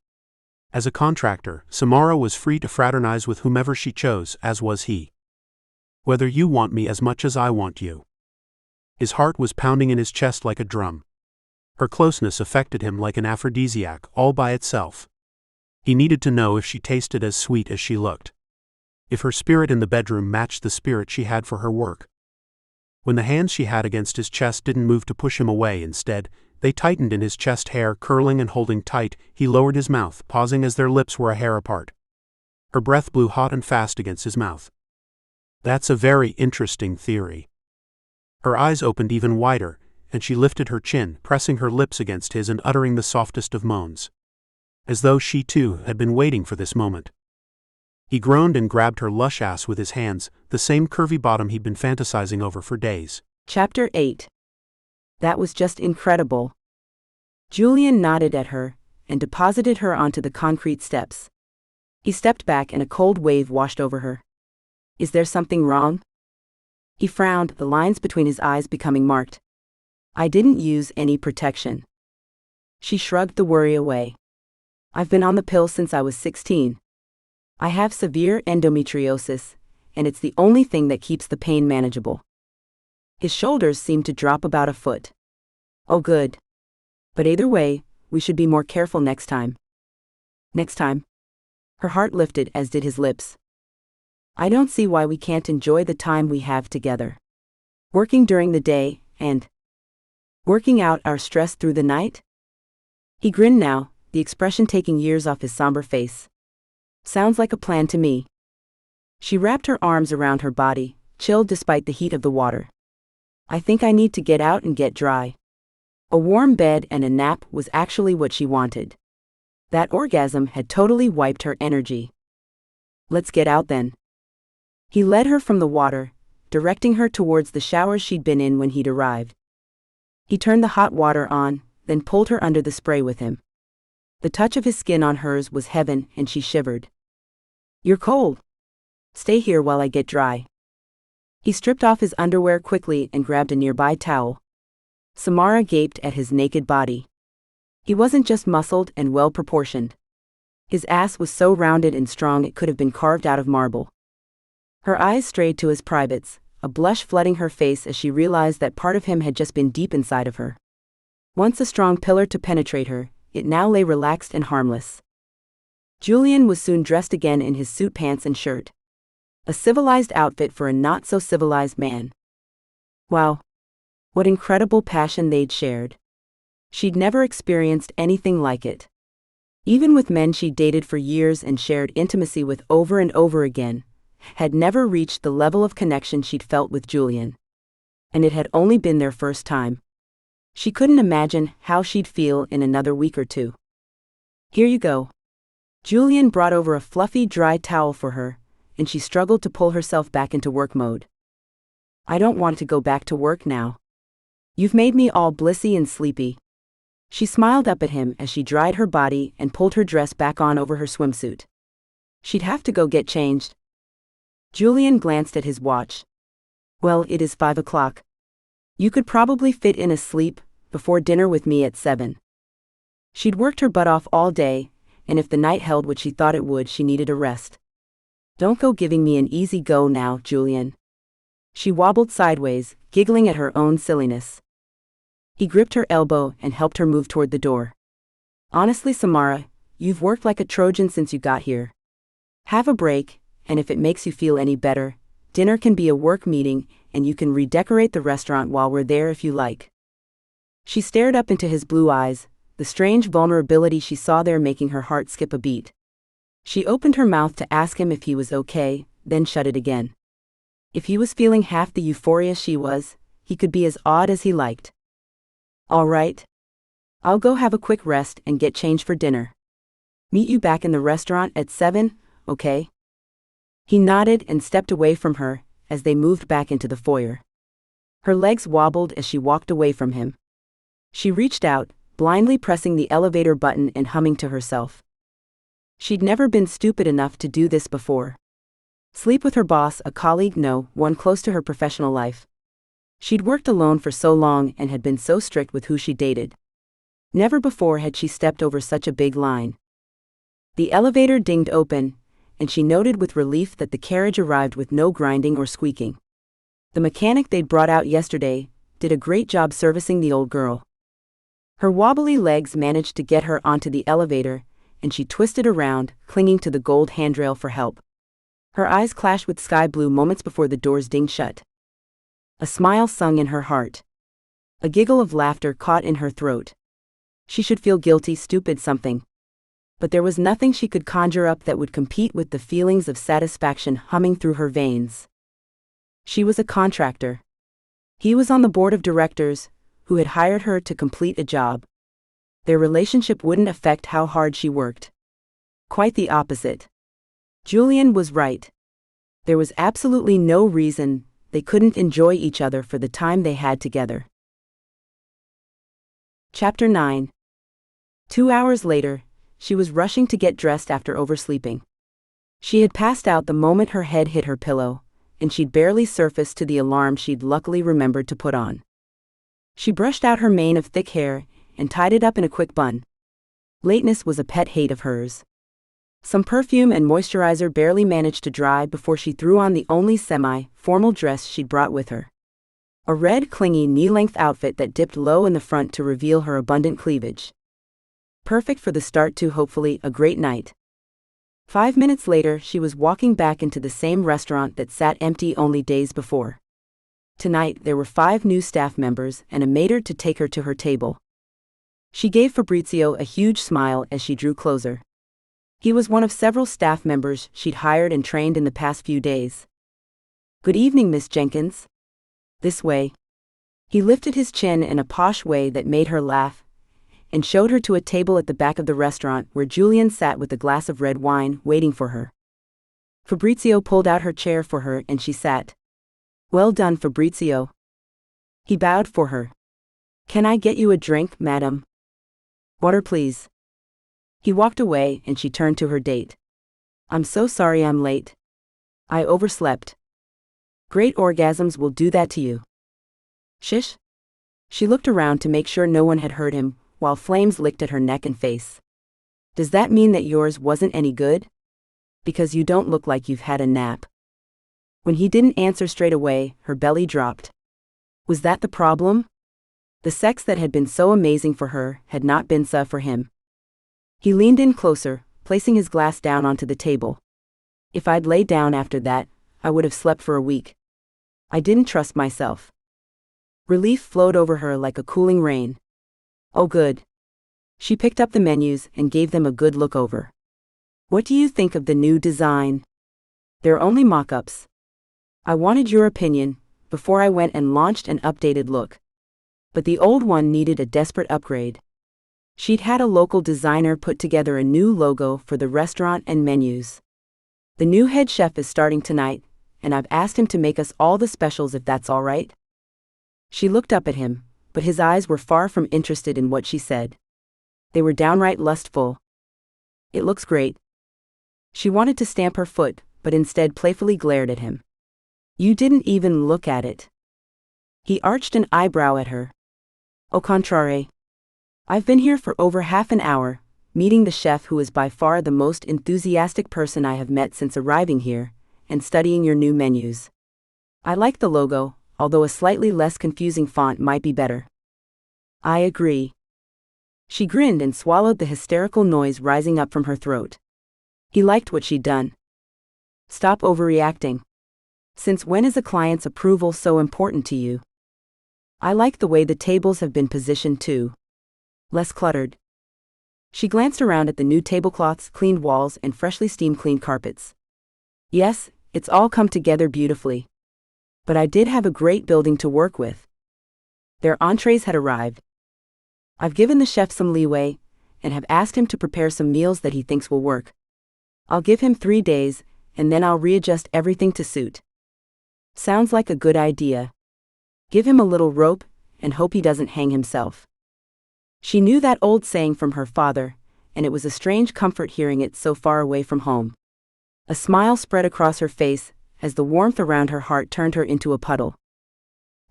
As a contractor, Samara was free to fraternize with whomever she chose, as was he. "Whether you want me as much as I want you." His heart was pounding in his chest like a drum. Her closeness affected him like an aphrodisiac all by itself. He needed to know if she tasted as sweet as she looked. If her spirit in the bedroom matched the spirit she had for her work. When the hands she had against his chest didn't move to push him away, instead, they tightened in his chest hair, curling and holding tight, he lowered his mouth, pausing as their lips were a hair apart. Her breath blew hot and fast against his mouth. "That's a very interesting theory." Her eyes opened even wider, and she lifted her chin, pressing her lips against his and uttering the softest of moans. As though she too had been waiting for this moment. He groaned and grabbed her lush ass with his hands, the same curvy bottom he'd been fantasizing over for days. Chapter 8. That was just incredible. Julian nodded at her and deposited her onto the concrete steps. He stepped back and a cold wave washed over her. Is there something wrong? He frowned, the lines between his eyes becoming marked. I didn't use any protection. She shrugged the worry away. I've been on the pill since I was 16. I have severe endometriosis, and it's the only thing that keeps the pain manageable. His shoulders seemed to drop about a foot. Oh good. But either way, we should be more careful next time. Next time? Her heart lifted, as did his lips. I don't see why we can't enjoy the time we have together. Working during the day, and working out our stress through the night? He grinned now, the expression taking years off his somber face. Sounds like a plan to me. She wrapped her arms around her body, chilled despite the heat of the water. I think I need to get out and get dry. A warm bed and a nap was actually what she wanted. That orgasm had totally wiped her energy. Let's get out then. He led her from the water, directing her towards the showers she'd been in when he'd arrived. He turned the hot water on, then pulled her under the spray with him. The touch of his skin on hers was heaven, and she shivered. You're cold. Stay here while I get dry. He stripped off his underwear quickly and grabbed a nearby towel. Samara gaped at his naked body. He wasn't just muscled and well-proportioned. His ass was so rounded and strong it could have been carved out of marble. Her eyes strayed to his privates, a blush flooding her face as she realized that part of him had just been deep inside of her. Once a strong pillar to penetrate her, it now lay relaxed and harmless. Julian was soon dressed again in his suit pants and shirt. A civilized outfit for a not-so-civilized man. Wow. What incredible passion they'd shared. She'd never experienced anything like it. Even with men she'd dated for years and shared intimacy with over and over again, had never reached the level of connection she'd felt with Julian. And it had only been their first time. She couldn't imagine how she'd feel in another week or two. Here you go. Julian brought over a fluffy, dry towel for her, and she struggled to pull herself back into work mode. I don't want to go back to work now. You've made me all blissy and sleepy. She smiled up at him as she dried her body and pulled her dress back on over her swimsuit. She'd have to go get changed. Julian glanced at his watch. Well, it is 5 o'clock. You could probably fit in a sleep before dinner with me at 7. She'd worked her butt off all day, and if the night held what she thought it would, she needed a rest. Don't go giving me an easy go now, Julian. She wobbled sideways, giggling at her own silliness. He gripped her elbow and helped her move toward the door. Honestly, Samara, you've worked like a Trojan since you got here. Have a break, and if it makes you feel any better, dinner can be a work meeting, and you can redecorate the restaurant while we're there if you like. She stared up into his blue eyes, the strange vulnerability she saw there making her heart skip a beat. She opened her mouth to ask him if he was okay, then shut it again. If he was feeling half the euphoria she was, he could be as odd as he liked. All right. I'll go have a quick rest and get changed for dinner. Meet you back in the restaurant at 7, okay? He nodded and stepped away from her as they moved back into the foyer. Her legs wobbled as she walked away from him. She reached out, blindly pressing the elevator button and humming to herself. She'd never been stupid enough to do this before. Sleep with her boss, a colleague, no, one close to her professional life. She'd worked alone for so long and had been so strict with who she dated. Never before had she stepped over such a big line. The elevator dinged open, and she noted with relief that the carriage arrived with no grinding or squeaking. The mechanic they'd brought out yesterday did a great job servicing the old girl. Her wobbly legs managed to get her onto the elevator, and she twisted around, clinging to the gold handrail for help. Her eyes clashed with sky blue moments before the doors dinged shut. A smile sung in her heart. A giggle of laughter caught in her throat. She should feel guilty, stupid something. But there was nothing she could conjure up that would compete with the feelings of satisfaction humming through her veins. She was a contractor. He was on the board of directors, who had hired her to complete a job. Their relationship wouldn't affect how hard she worked. Quite the opposite. Julian was right. There was absolutely no reason they couldn't enjoy each other for the time they had together. Chapter 9. 2 hours later, she was rushing to get dressed after oversleeping. She had passed out the moment her head hit her pillow, and she'd barely surfaced to the alarm she'd luckily remembered to put on. She brushed out her mane of thick hair and tied it up in a quick bun. Lateness was a pet hate of hers. Some perfume and moisturizer barely managed to dry before she threw on the only semi-formal dress she'd brought with her. A red, clingy, knee-length outfit that dipped low in the front to reveal her abundant cleavage. Perfect for the start to, hopefully, a great night. 5 minutes later, she was walking back into the same restaurant that sat empty only days before. Tonight, there were 5 new staff members and a maître to take her to her table. She gave Fabrizio a huge smile as she drew closer. He was one of several staff members she'd hired and trained in the past few days. "Good evening, Miss Jenkins." "This way." He lifted his chin in a posh way that made her laugh, and showed her to a table at the back of the restaurant where Julian sat with a glass of red wine waiting for her. Fabrizio pulled out her chair for her and she sat. "Well done, Fabrizio." He bowed for her. "Can I get you a drink, madam?" "Water, please." He walked away and she turned to her date. "I'm so sorry I'm late. I overslept." "Great orgasms will do that to you." "Shish." She looked around to make sure no one had heard him, while flames licked at her neck and face. "Does that mean that yours wasn't any good? Because you don't look like you've had a nap." When he didn't answer straight away, her belly dropped. Was that the problem? The sex that had been so amazing for her had not been so for him. He leaned in closer, placing his glass down onto the table. "If I'd laid down after that, I would have slept for a week. I didn't trust myself." Relief flowed over her like a cooling rain. "Oh good." She picked up the menus and gave them a good look over. "What do you think of the new design?" "They're only mock-ups. I wanted your opinion before I went and launched an updated look. But the old one needed a desperate upgrade." She'd had a local designer put together a new logo for the restaurant and menus. "The new head chef is starting tonight, and I've asked him to make us all the specials if that's all right." She looked up at him, but his eyes were far from interested in what she said. They were downright lustful. "It looks great." She wanted to stamp her foot, but instead playfully glared at him. "You didn't even look at it." He arched an eyebrow at her. "Au contraire. I've been here for over half an hour, meeting the chef who is by far the most enthusiastic person I have met since arriving here, and studying your new menus. I like the logo, although a slightly less confusing font might be better." "I agree." She grinned and swallowed the hysterical noise rising up from her throat. He liked what she'd done. "Stop overreacting. Since when is a client's approval so important to you?" "I like the way the tables have been positioned too. Less cluttered." She glanced around at the new tablecloths, cleaned walls, and freshly steam-cleaned carpets. "Yes, it's all come together beautifully. But I did have a great building to work with." Their entrees had arrived. "I've given the chef some leeway, and have asked him to prepare some meals that he thinks will work. I'll give him 3 days, and then I'll readjust everything to suit." "Sounds like a good idea. Give him a little rope, and hope he doesn't hang himself." She knew that old saying from her father, and it was a strange comfort hearing it so far away from home. A smile spread across her face as the warmth around her heart turned her into a puddle.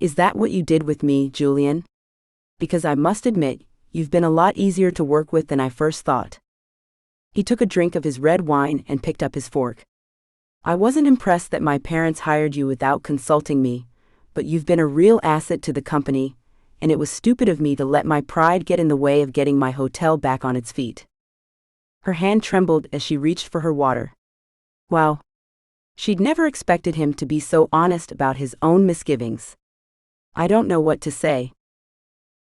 "Is that what you did with me, Julian? Because I must admit, you've been a lot easier to work with than I first thought." He took a drink of his red wine and picked up his fork. "I wasn't impressed that my parents hired you without consulting me, but you've been a real asset to the company, and it was stupid of me to let my pride get in the way of getting my hotel back on its feet." Her hand trembled as she reached for her water. Wow. She'd never expected him to be so honest about his own misgivings. "I don't know what to say."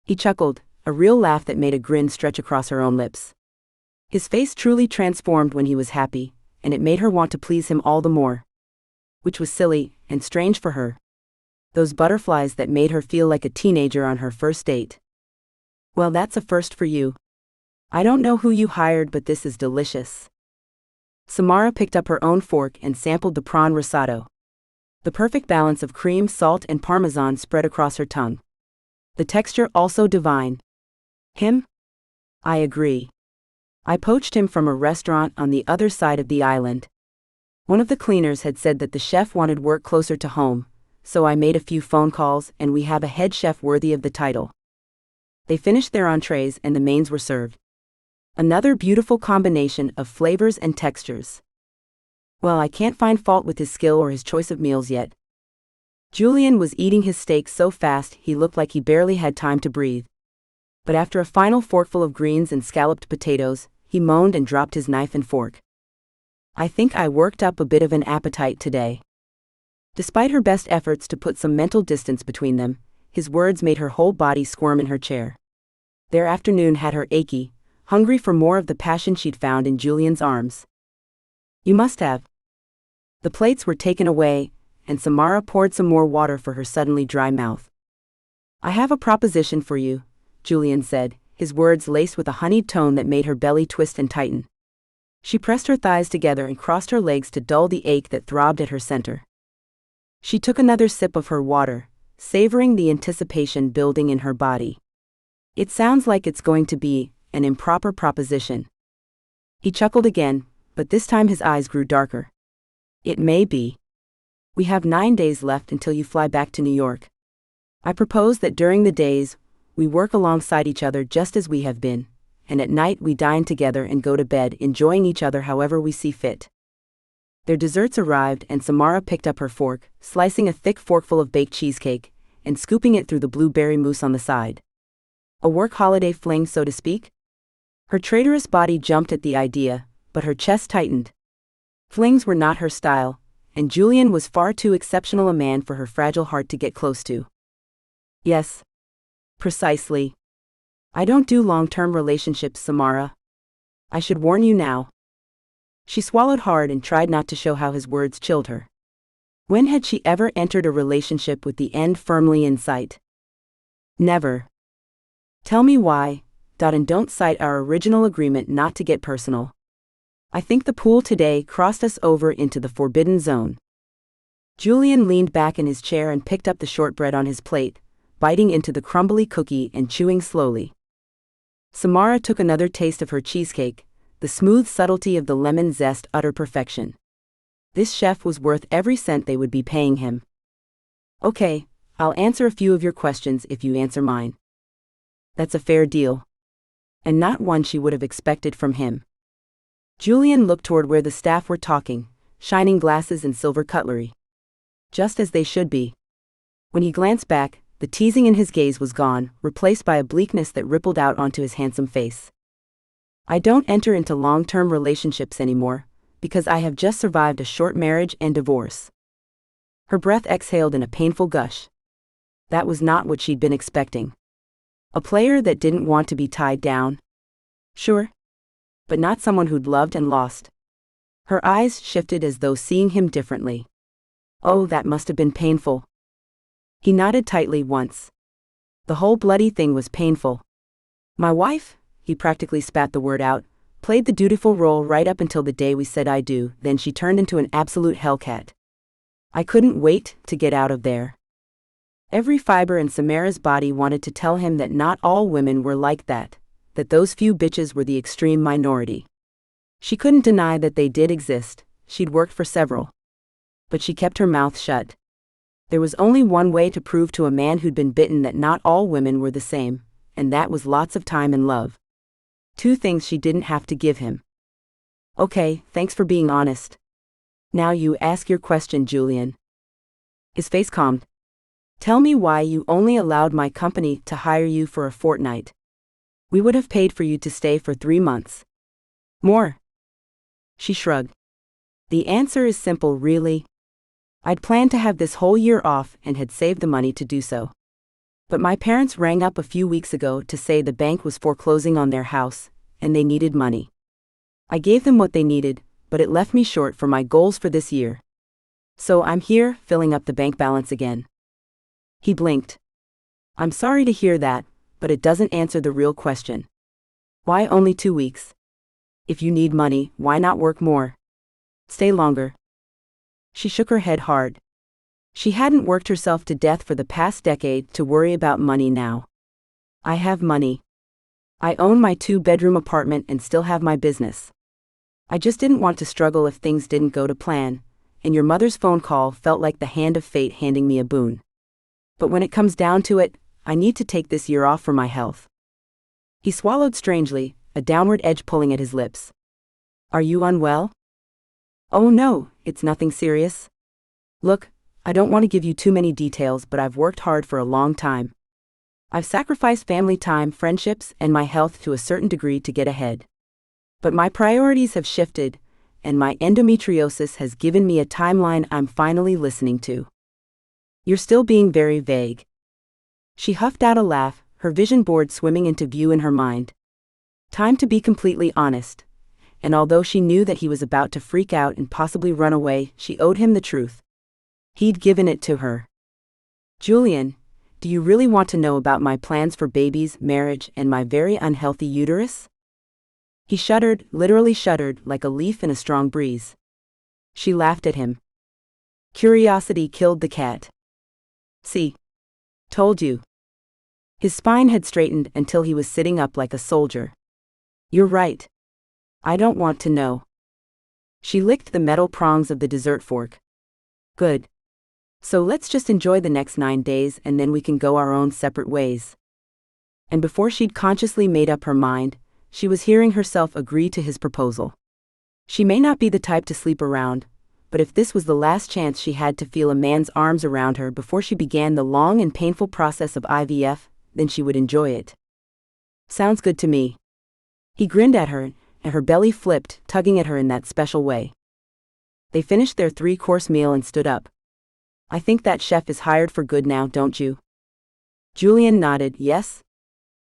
He chuckled, a real laugh that made a grin stretch across her own lips. His face truly transformed when he was happy, and it made her want to please him all the more. Which was silly and strange for her. Those butterflies that made her feel like a teenager on her first date. "Well, that's a first for you. I don't know who you hired, but this is delicious." Samara picked up her own fork and sampled the prawn risotto. The perfect balance of cream, salt, and parmesan spread across her tongue. The texture also divine. Him? I agree. I poached him from a restaurant on the other side of the island. One of the cleaners had said that the chef wanted work closer to home, so I made a few phone calls and we have a head chef worthy of the title. They finished their entrees and the mains were served. Another beautiful combination of flavors and textures. Well, I can't find fault with his skill or his choice of meals yet. Julian was eating his steak so fast he looked like he barely had time to breathe. But after a final forkful of greens and scalloped potatoes, he moaned and dropped his knife and fork. I think I worked up a bit of an appetite today. Despite her best efforts to put some mental distance between them, his words made her whole body squirm in her chair. Their afternoon had her achy, hungry for more of the passion she'd found in Julian's arms. You must have. The plates were taken away, and Samara poured some more water for her suddenly dry mouth. I have a proposition for you, Julian said, his words laced with a honeyed tone that made her belly twist and tighten. She pressed her thighs together and crossed her legs to dull the ache that throbbed at her center. She took another sip of her water, savoring the anticipation building in her body. It sounds like it's going to be an improper proposition. He chuckled again, but this time his eyes grew darker. It may be. We have 9 days left until you fly back to New York. I propose that during the days, we work alongside each other just as we have been, and at night we dine together and go to bed enjoying each other however we see fit. Their desserts arrived and Samara picked up her fork, slicing a thick forkful of baked cheesecake, and scooping it through the blueberry mousse on the side. A work holiday fling, so to speak? Her traitorous body jumped at the idea, but her chest tightened. Flings were not her style, and Julian was far too exceptional a man for her fragile heart to get close to. Yes. Precisely. I don't do long-term relationships, Samara. I should warn you now. She swallowed hard and tried not to show how his words chilled her. When had she ever entered a relationship with the end firmly in sight? Never. Tell me why, and don't cite our original agreement not to get personal. I think the pool today crossed us over into the forbidden zone. Julian leaned back in his chair and picked up the shortbread on his plate, biting into the crumbly cookie and chewing slowly. Samara took another taste of her cheesecake, the smooth subtlety of the lemon zest utter perfection. This chef was worth every cent they would be paying him. Okay, I'll answer a few of your questions if you answer mine. That's a fair deal. And not one she would have expected from him. Julian looked toward where the staff were talking, shining glasses and silver cutlery. Just as they should be. When he glanced back, the teasing in his gaze was gone, replaced by a bleakness that rippled out onto his handsome face. I don't enter into long-term relationships anymore, because I have just survived a short marriage and divorce. Her breath exhaled in a painful gush. That was not what she'd been expecting. A player that didn't want to be tied down? Sure. But not someone who'd loved and lost. Her eyes shifted as though seeing him differently. Oh, that must have been painful. He nodded tightly once. The whole bloody thing was painful. My wife, he practically spat the word out, played the dutiful role right up until the day we said I do, then she turned into an absolute hellcat. I couldn't wait to get out of there. Every fiber in Samara's body wanted to tell him that not all women were like that those few bitches were the extreme minority. She couldn't deny that they did exist, she'd worked for several. But she kept her mouth shut. There was only one way to prove to a man who'd been bitten that not all women were the same, and that was lots of time and love. 2 things she didn't have to give him. Okay, thanks for being honest. Now you ask your question, Julian. His face calmed. Tell me why you only allowed my company to hire you for a fortnight. We would have paid for you to stay for 3 months. More. She shrugged. The answer is simple, really. I'd planned to have this whole year off and had saved the money to do so. But my parents rang up a few weeks ago to say the bank was foreclosing on their house, and they needed money. I gave them what they needed, but it left me short for my goals for this year. So I'm here, filling up the bank balance again. He blinked. I'm sorry to hear that, but it doesn't answer the real question. Why only 2 weeks? If you need money, why not work more? Stay longer. She shook her head hard. She hadn't worked herself to death for the past decade to worry about money now. I have money. I own my 2-bedroom apartment and still have my business. I just didn't want to struggle if things didn't go to plan, and your mother's phone call felt like the hand of fate handing me a boon. But when it comes down to it, I need to take this year off for my health. He swallowed strangely, a downward edge pulling at his lips. Are you unwell? Oh no, it's nothing serious. Look, I don't want to give you too many details, but I've worked hard for a long time. I've sacrificed family time, friendships, and my health to a certain degree to get ahead. But my priorities have shifted, and my endometriosis has given me a timeline I'm finally listening to. You're still being very vague. She huffed out a laugh, her vision board swimming into view in her mind. Time to be completely honest. And although she knew that he was about to freak out and possibly run away, she owed him the truth. He'd given it to her. Julian, do you really want to know about my plans for babies, marriage, and my very unhealthy uterus? He shuddered, literally shuddered, like a leaf in a strong breeze. She laughed at him. Curiosity killed the cat. See? Told you. His spine had straightened until he was sitting up like a soldier. You're right. I don't want to know. She licked the metal prongs of the dessert fork. Good. So let's just enjoy the next 9 days and then we can go our own separate ways. And before she'd consciously made up her mind, she was hearing herself agree to his proposal. She may not be the type to sleep around, but if this was the last chance she had to feel a man's arms around her before she began the long and painful process of IVF, then she would enjoy it. Sounds good to me. He grinned at her, and her belly flipped, tugging at her in that special way. They finished their 3-course meal and stood up. I think that chef is hired for good now, don't you? Julian nodded, yes?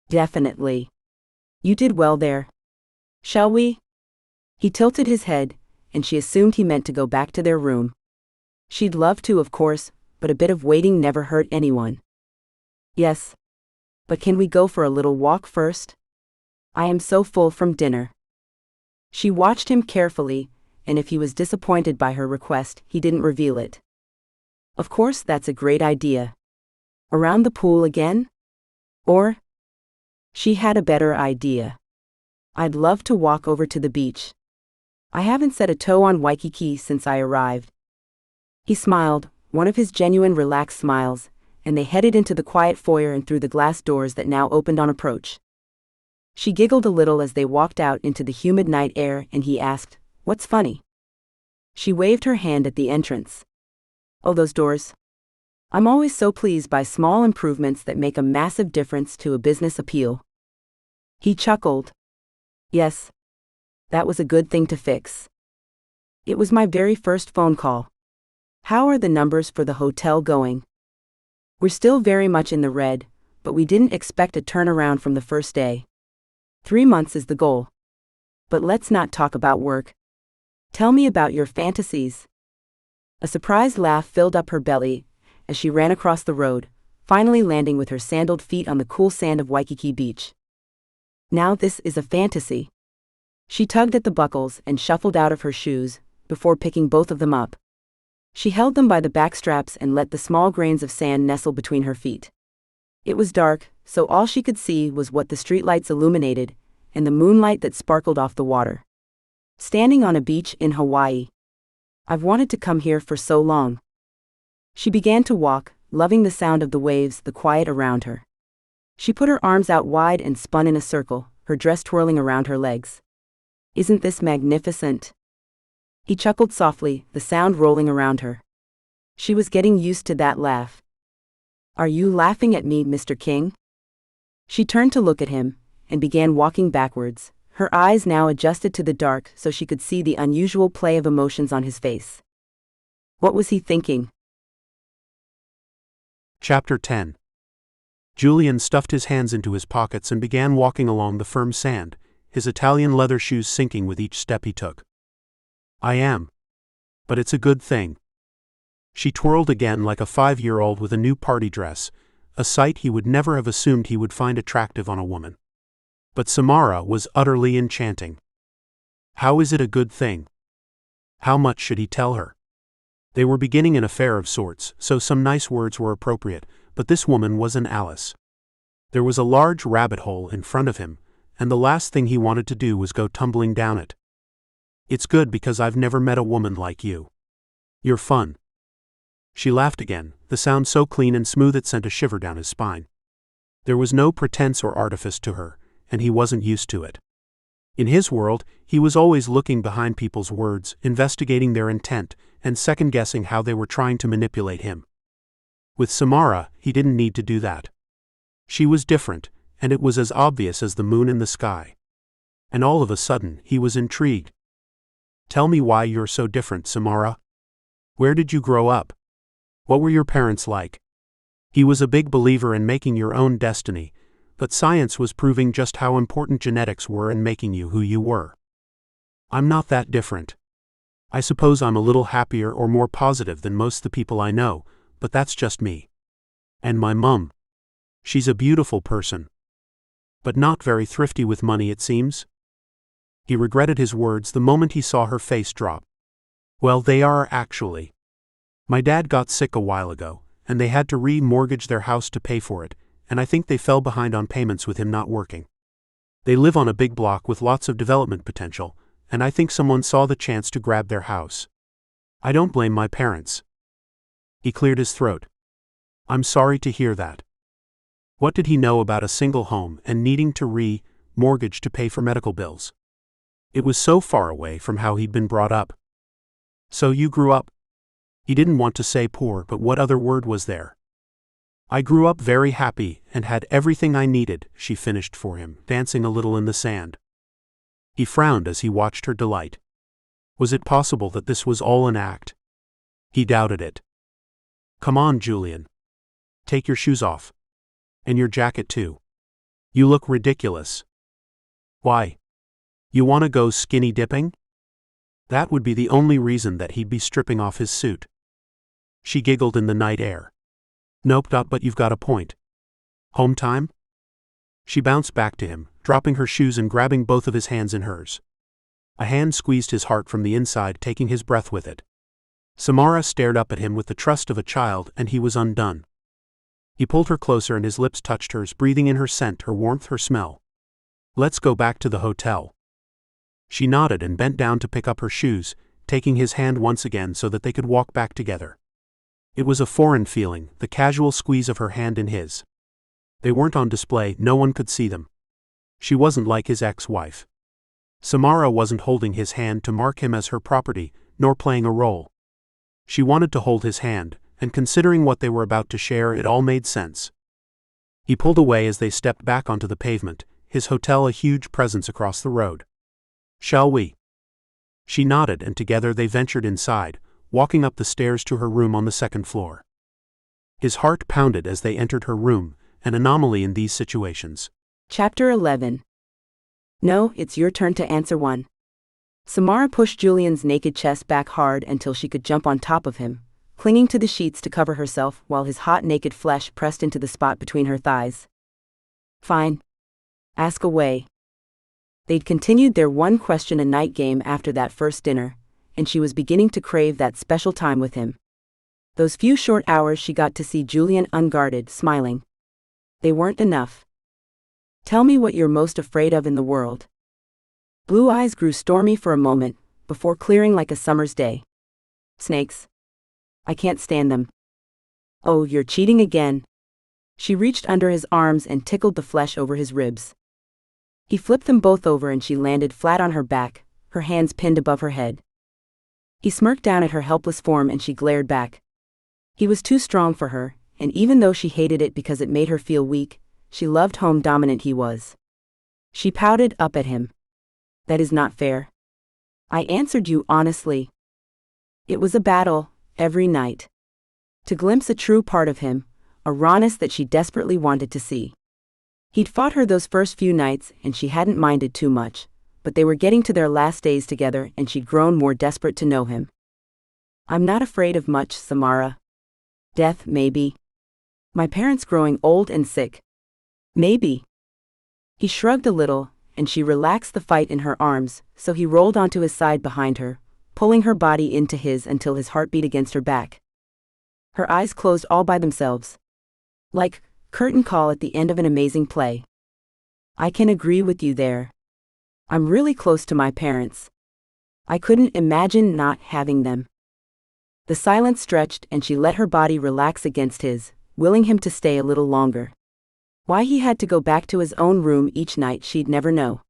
Definitely. You did well there. Shall we? He tilted his head, and she assumed he meant to go back to their room. She'd love to, of course, but a bit of waiting never hurt anyone. Yes. But can we go for a little walk first? I am so full from dinner. She watched him carefully, and if he was disappointed by her request, he didn't reveal it. Of course, that's a great idea. Around the pool again? Or? She had a better idea. I'd love to walk over to the beach. I haven't set a toe on Waikiki since I arrived. He smiled, one of his genuine relaxed smiles, and they headed into the quiet foyer and through the glass doors that now opened on approach. She giggled a little as they walked out into the humid night air and he asked, "What's funny?" She waved her hand at the entrance. Oh, those doors. I'm always so pleased by small improvements that make a massive difference to a business appeal. He chuckled. Yes. That was a good thing to fix. It was my very first phone call. How are the numbers for the hotel going? We're still very much in the red, but we didn't expect a turnaround from the first day. 3 months is the goal. But let's not talk about work. Tell me about your fantasies. A surprised laugh filled up her belly as she ran across the road, finally landing with her sandaled feet on the cool sand of Waikiki Beach. Now this is a fantasy. She tugged at the buckles and shuffled out of her shoes, before picking both of them up. She held them by the back straps and let the small grains of sand nestle between her feet. It was dark, so all she could see was what the streetlights illuminated, and the moonlight that sparkled off the water. Standing on a beach in Hawaii. I've wanted to come here for so long. She began to walk, loving the sound of the waves, the quiet around her. She put her arms out wide and spun in a circle, her dress twirling around her legs. Isn't this magnificent? He chuckled softly, the sound rolling around her. She was getting used to that laugh. Are you laughing at me, Mr. King? She turned to look at him, and began walking backwards, her eyes now adjusted to the dark so she could see the unusual play of emotions on his face. What was he thinking? Chapter 10. Julian stuffed his hands into his pockets and began walking along the firm sand, his Italian leather shoes sinking with each step he took. I am. But it's a good thing. She twirled again like a 5-year-old with a new party dress, a sight he would never have assumed he would find attractive on a woman. But Samara was utterly enchanting. How is it a good thing? How much should he tell her? They were beginning an affair of sorts, so some nice words were appropriate, but this woman was an Alice. There was a large rabbit hole in front of him, and the last thing he wanted to do was go tumbling down it. It's good because I've never met a woman like you. You're fun. She laughed again, the sound so clean and smooth it sent a shiver down his spine. There was no pretense or artifice to her, and he wasn't used to it. In his world, he was always looking behind people's words, investigating their intent, and second-guessing how they were trying to manipulate him. With Samara, he didn't need to do that. She was different, and it was as obvious as the moon in the sky. And all of a sudden, he was intrigued. Tell me why you're so different, Samara. Where did you grow up? What were your parents like? He was a big believer in making your own destiny, but science was proving just how important genetics were in making you who you were. I'm not that different. I suppose I'm a little happier or more positive than most of the people I know, but that's just me. And my mum. She's a beautiful person. But not very thrifty with money, it seems. He regretted his words the moment he saw her face drop. Well, they are actually. My dad got sick a while ago, and they had to re-mortgage their house to pay for it, and I think they fell behind on payments with him not working. They live on a big block with lots of development potential, and I think someone saw the chance to grab their house. I don't blame my parents. He cleared his throat. I'm sorry to hear that. What did he know about a single home and needing to re-mortgage to pay for medical bills? It was so far away from how he'd been brought up. So you grew up? He didn't want to say poor, but what other word was there? I grew up very happy and had everything I needed, she finished for him, dancing a little in the sand. He frowned as he watched her delight. Was it possible that this was all an act? He doubted it. Come on, Julian. Take your shoes off. And your jacket too. You look ridiculous. Why? You want to go skinny dipping? That would be the only reason that he'd be stripping off his suit. She giggled in the night air. Nope, but you've got a point. Home time? She bounced back to him, dropping her shoes and grabbing both of his hands in hers. A hand squeezed his heart from the inside, taking his breath with it. Samara stared up at him with the trust of a child, and he was undone. He pulled her closer and his lips touched hers, breathing in her scent, her warmth, her smell. Let's go back to the hotel. She nodded and bent down to pick up her shoes, taking his hand once again so that they could walk back together. It was a foreign feeling, the casual squeeze of her hand in his. They weren't on display, no one could see them. She wasn't like his ex-wife. Samara wasn't holding his hand to mark him as her property, nor playing a role. She wanted to hold his hand, and considering what they were about to share, it all made sense. He pulled away as they stepped back onto the pavement, his hotel a huge presence across the road. Shall we? She nodded, and together they ventured inside, walking up the stairs to her room on the second floor. His heart pounded as they entered her room, an anomaly in these situations. Chapter 11. No, it's your turn to answer one. Samara pushed Julian's naked chest back hard until she could jump on top of him, clinging to the sheets to cover herself while his hot naked flesh pressed into the spot between her thighs. Fine. Ask away. They'd continued their one-question-a-night game after that first dinner, and she was beginning to crave that special time with him. Those few short hours she got to see Julian unguarded, smiling. They weren't enough. Tell me what you're most afraid of in the world. Blue eyes grew stormy for a moment, before clearing like a summer's day. Snakes. I can't stand them. Oh, you're cheating again. She reached under his arms and tickled the flesh over his ribs. He flipped them both over and she landed flat on her back, her hands pinned above her head. He smirked down at her helpless form and she glared back. He was too strong for her, and even though she hated it because it made her feel weak, she loved how dominant he was. She pouted up at him. That is not fair. I answered you honestly. It was a battle, every night. To glimpse a true part of him, a rawness that she desperately wanted to see. He'd fought her those first few nights and she hadn't minded too much, but they were getting to their last days together and she'd grown more desperate to know him. I'm not afraid of much, Samara. Death, maybe. My parents growing old and sick. Maybe. He shrugged a little, and she relaxed the fight in her arms, so he rolled onto his side behind her, pulling her body into his until his heart beat against her back. Her eyes closed all by themselves. Like curtain call at the end of an amazing play. I can agree with you there. I'm really close to my parents. I couldn't imagine not having them. The silence stretched and she let her body relax against his, willing him to stay a little longer. Why he had to go back to his own room each night she'd never know.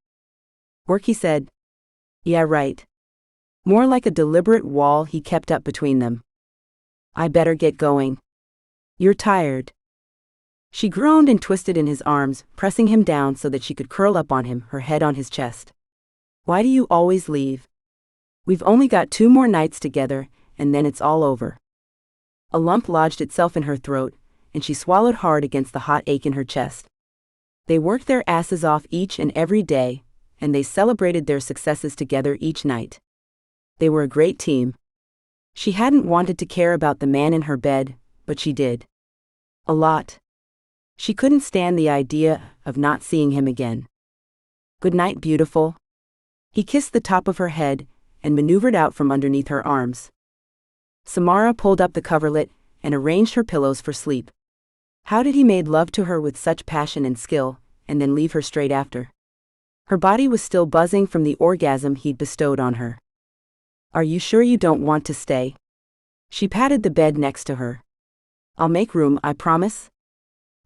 Work, he said. Yeah, right. More like a deliberate wall he kept up between them. I better get going. You're tired. She groaned and twisted in his arms, pressing him down so that she could curl up on him, her head on his chest. Why do you always leave? We've only got 2 more nights together, and then it's all over. A lump lodged itself in her throat, and she swallowed hard against the hot ache in her chest. They worked their asses off each and every day, and they celebrated their successes together each night. They were a great team. She hadn't wanted to care about the man in her bed, but she did. A lot. She couldn't stand the idea of not seeing him again. Good night, beautiful. He kissed the top of her head and maneuvered out from underneath her arms. Samara pulled up the coverlet and arranged her pillows for sleep. How did he made love to her with such passion and skill, and then leave her straight after? Her body was still buzzing from the orgasm he'd bestowed on her. Are you sure you don't want to stay? She patted the bed next to her. I'll make room, I promise.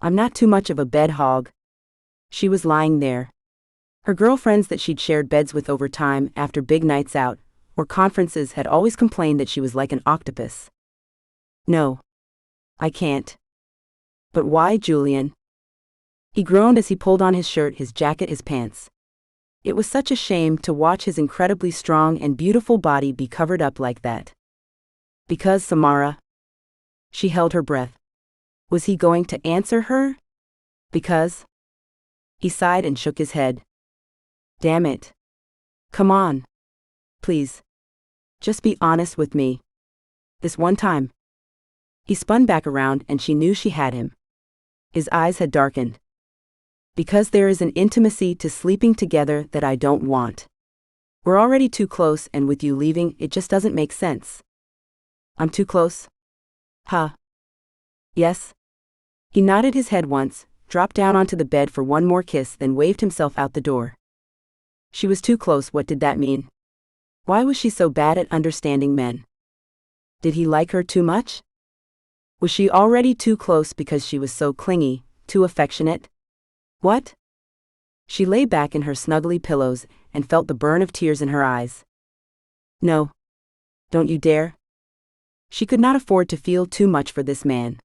I'm not too much of a bed hog. She was lying there. Her girlfriends that she'd shared beds with over time after big nights out or conferences had always complained that she was like an octopus. No. I can't. But why, Julian? He groaned as he pulled on his shirt, his jacket, his pants. It was such a shame to watch his incredibly strong and beautiful body be covered up like that. Because, Samara. She held her breath. Was he going to answer her? Because? He sighed and shook his head. Damn it. Come on. Please. Just be honest with me. This one time. He spun back around and she knew she had him. His eyes had darkened. Because there is an intimacy to sleeping together that I don't want. We're already too close, and with you leaving, it just doesn't make sense. I'm too close? Huh? Yes? He nodded his head once, dropped down onto the bed for one more kiss, then waved himself out the door. She was too close. What did that mean? Why was she so bad at understanding men? Did he like her too much? Was she already too close because she was so clingy, too affectionate? What? She lay back in her snuggly pillows and felt the burn of tears in her eyes. No. Don't you dare. She could not afford to feel too much for this man.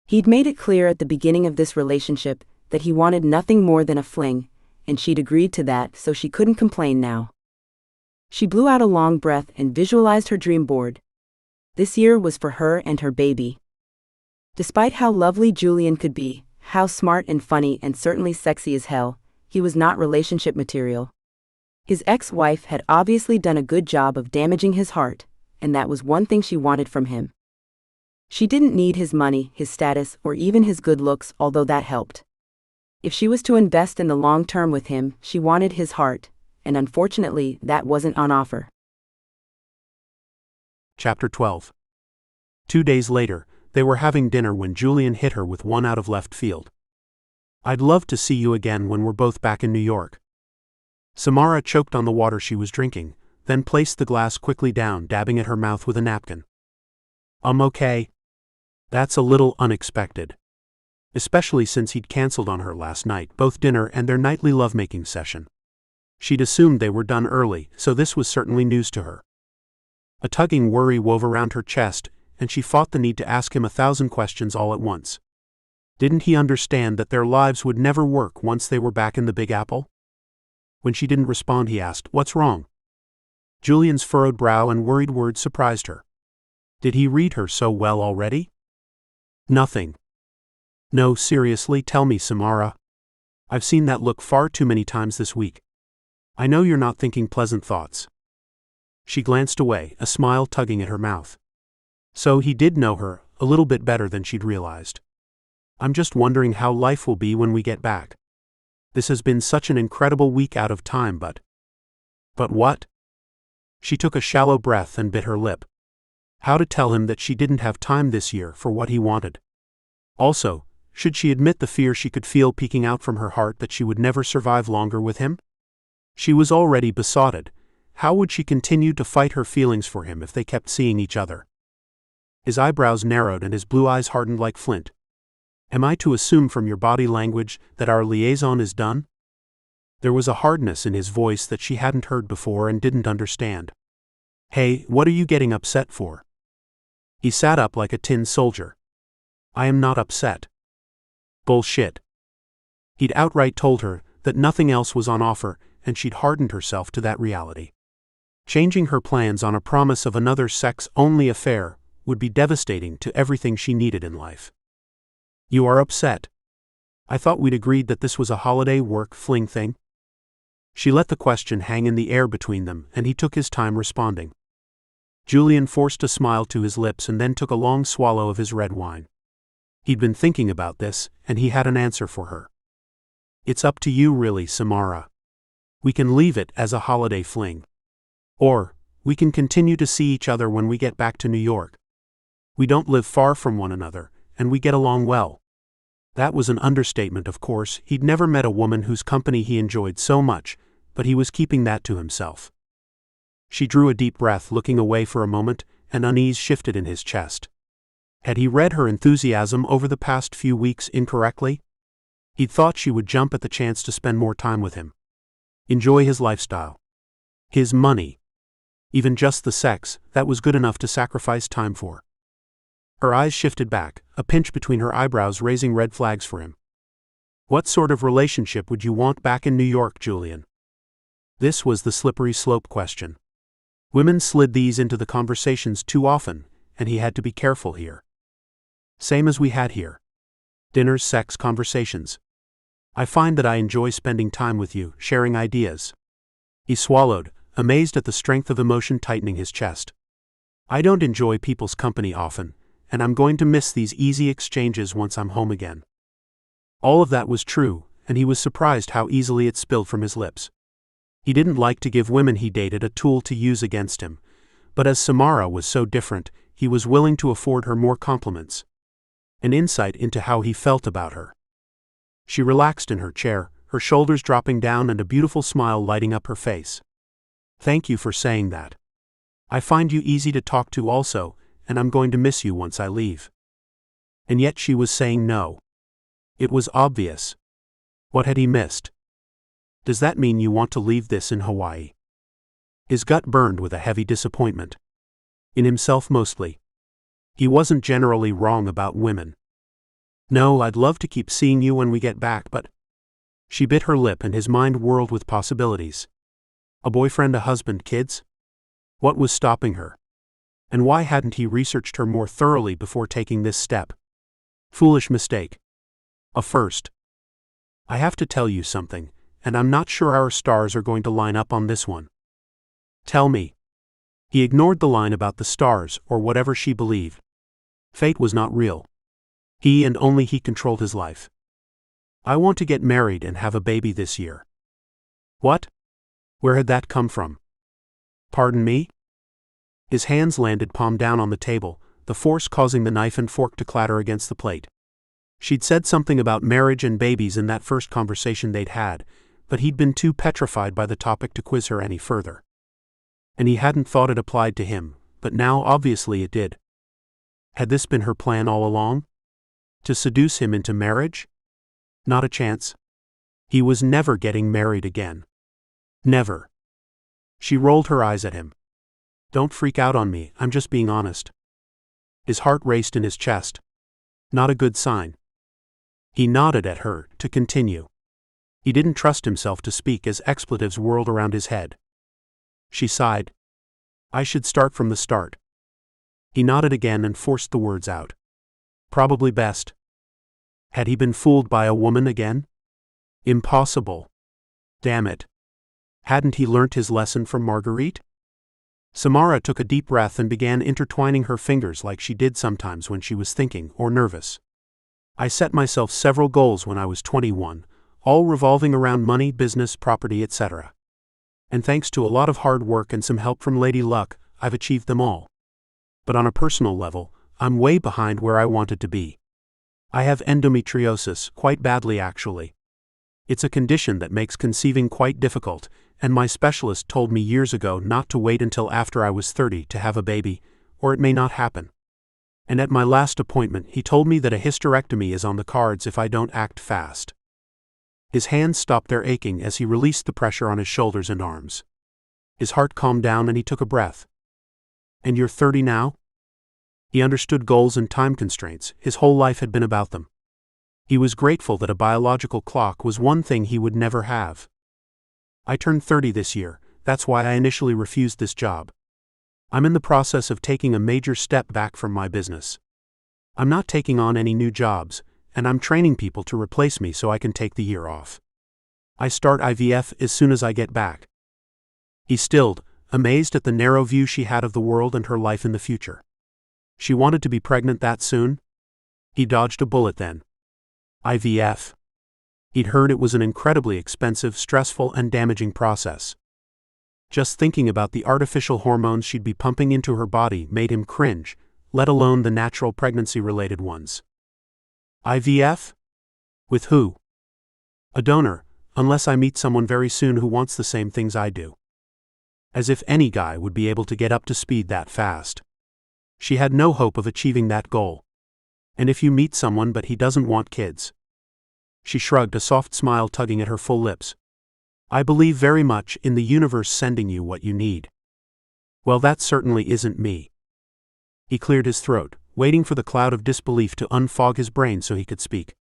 He'd made it clear at the beginning of this relationship that he wanted nothing more than a fling, and she'd agreed to that, so she couldn't complain now. She blew out a long breath and visualized her dream board. This year was for her and her baby. Despite how lovely Julian could be, how smart and funny and certainly sexy as hell, he was not relationship material. His ex-wife had obviously done a good job of damaging his heart, and that was one thing she wanted from him. She didn't need his money, his status, or even his good looks, although that helped. If she was to invest in the long term with him, she wanted his heart, and unfortunately, that wasn't on offer. Chapter 12. 2 days later, they were having dinner when Julian hit her with one out of left field. I'd love to see you again when we're both back in New York. Samara choked on the water she was drinking, then placed the glass quickly down, dabbing at her mouth with a napkin. Okay. That's a little unexpected. Especially since he'd canceled on her last night, both dinner and their nightly lovemaking session. She'd assumed they were done early, so this was certainly news to her. A tugging worry wove around her chest, and she fought the need to ask him 1,000 questions all at once. Didn't he understand that their lives would never work once they were back in the Big Apple? When she didn't respond, he asked, "What's wrong?" Julian's furrowed brow and worried words surprised her. Did he read her so well already? Nothing. No, seriously, tell me, Samara. I've seen that look far too many times this week. I know you're not thinking pleasant thoughts. She glanced away, a smile tugging at her mouth. So he did know her, a little bit better than she'd realized. I'm just wondering how life will be when we get back. This has been such an incredible week out of time, but what? She took a shallow breath and bit her lip. How to tell him that she didn't have time this year for what he wanted? Also, should she admit the fear she could feel peeking out from her heart that she would never survive longer with him? She was already besotted. How would she continue to fight her feelings for him if they kept seeing each other? His eyebrows narrowed and his blue eyes hardened like flint. Am I to assume from your body language that our liaison is done? There was a hardness in his voice that she hadn't heard before and didn't understand. Hey, what are you getting upset for? He sat up like a tin soldier. I am not upset. Bullshit. He'd outright told her that nothing else was on offer, and she'd hardened herself to that reality. Changing her plans on a promise of another sex-only affair would be devastating to everything she needed in life. You are upset. I thought we'd agreed that this was a holiday work fling thing. She let the question hang in the air between them, and he took his time responding. Julian forced a smile to his lips and then took a long swallow of his red wine. He'd been thinking about this, and he had an answer for her. It's up to you really, Samara. We can leave it as a holiday fling. Or, we can continue to see each other when we get back to New York. We don't live far from one another, and we get along well. That was an understatement, of course. He'd never met a woman whose company he enjoyed so much, but he was keeping that to himself. She drew a deep breath, looking away for a moment, and unease shifted in his chest. Had he read her enthusiasm over the past few weeks incorrectly? He'd thought she would jump at the chance to spend more time with him. Enjoy his lifestyle. His money. Even just the sex, that was good enough to sacrifice time for. Her eyes shifted back, a pinch between her eyebrows raising red flags for him. What sort of relationship would you want back in New York, Julian? This was the slippery slope question. Women slid these into the conversations too often, and he had to be careful here. Same as we had here. Dinners, sex, conversations. I find that I enjoy spending time with you, sharing ideas. He swallowed, amazed at the strength of emotion tightening his chest. I don't enjoy people's company often, and I'm going to miss these easy exchanges once I'm home again. All of that was true, and he was surprised how easily it spilled from his lips. He didn't like to give women he dated a tool to use against him, but as Samara was so different, he was willing to afford her more compliments. An insight into how he felt about her. She relaxed in her chair, her shoulders dropping down and a beautiful smile lighting up her face. Thank you for saying that. I find you easy to talk to also, and I'm going to miss you once I leave. And yet she was saying no. It was obvious. What had he missed? Does that mean you want to leave this in Hawaii? His gut burned with a heavy disappointment. In himself mostly. He wasn't generally wrong about women. No, I'd love to keep seeing you when we get back, but... She bit her lip and his mind whirled with possibilities. A boyfriend, a husband, kids? What was stopping her? And why hadn't he researched her more thoroughly before taking this step? Foolish mistake. A first. I have to tell you something, and I'm not sure our stars are going to line up on this one. Tell me. He ignored the line about the stars, or whatever she believed. Fate was not real. He and only he controlled his life. I want to get married and have a baby this year. What? Where had that come from? Pardon me? His hands landed palm down on the table, the force causing the knife and fork to clatter against the plate. She'd said something about marriage and babies in that first conversation they'd had, but he'd been too petrified by the topic to quiz her any further. And he hadn't thought it applied to him, but now obviously it did. Had this been her plan all along? To seduce him into marriage? Not a chance. He was never getting married again. Never. She rolled her eyes at him. Don't freak out on me, I'm just being honest. His heart raced in his chest. Not a good sign. He nodded at her, to continue. He didn't trust himself to speak as expletives whirled around his head. She sighed. I should start from the start. He nodded again and forced the words out. Probably best. Had he been fooled by a woman again? Impossible. Damn it. Hadn't he learnt his lesson from Marguerite? Samara took a deep breath and began intertwining her fingers like she did sometimes when she was thinking or nervous. I set myself several goals when I was 21, all revolving around money, business, property, etc. And thanks to a lot of hard work and some help from Lady Luck, I've achieved them all. But on a personal level, I'm way behind where I wanted to be. I have endometriosis, quite badly actually. It's a condition that makes conceiving quite difficult, and my specialist told me years ago not to wait until after I was 30 to have a baby, or it may not happen. And at my last appointment, he told me that a hysterectomy is on the cards if I don't act fast. His hands stopped their aching as he released the pressure on his shoulders and arms. His heart calmed down and he took a breath. And you're 30 now? He understood goals and time constraints. His whole life had been about them. He was grateful that a biological clock was one thing he would never have. I turned 30 this year, that's why I initially refused this job. I'm in the process of taking a major step back from my business. I'm not taking on any new jobs, and I'm training people to replace me so I can take the year off. I start IVF as soon as I get back. He stilled, amazed at the narrow view she had of the world and her life in the future. She wanted to be pregnant that soon? He dodged a bullet then. IVF. He'd heard it was an incredibly expensive, stressful, and damaging process. Just thinking about the artificial hormones she'd be pumping into her body made him cringe, let alone the natural pregnancy-related ones. IVF? With who? A donor, unless I meet someone very soon who wants the same things I do. As if any guy would be able to get up to speed that fast. She had no hope of achieving that goal. And if you meet someone but he doesn't want kids? She shrugged, a soft smile tugging at her full lips. I believe very much in the universe sending you what you need. Well, that certainly isn't me. He cleared his throat, waiting for the cloud of disbelief to unfog his brain so he could speak.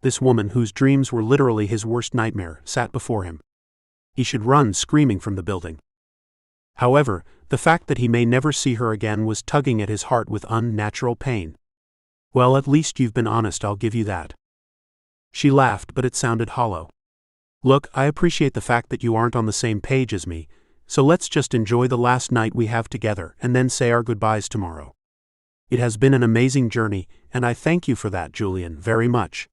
This woman, whose dreams were literally his worst nightmare, sat before him. He should run screaming from the building. However, the fact that he may never see her again was tugging at his heart with unnatural pain. Well, at least you've been honest, I'll give you that. She laughed, but it sounded hollow. Look, I appreciate the fact that you aren't on the same page as me, so let's just enjoy the last night we have together and then say our goodbyes tomorrow. It has been an amazing journey, and I thank you for that, Julian, very much.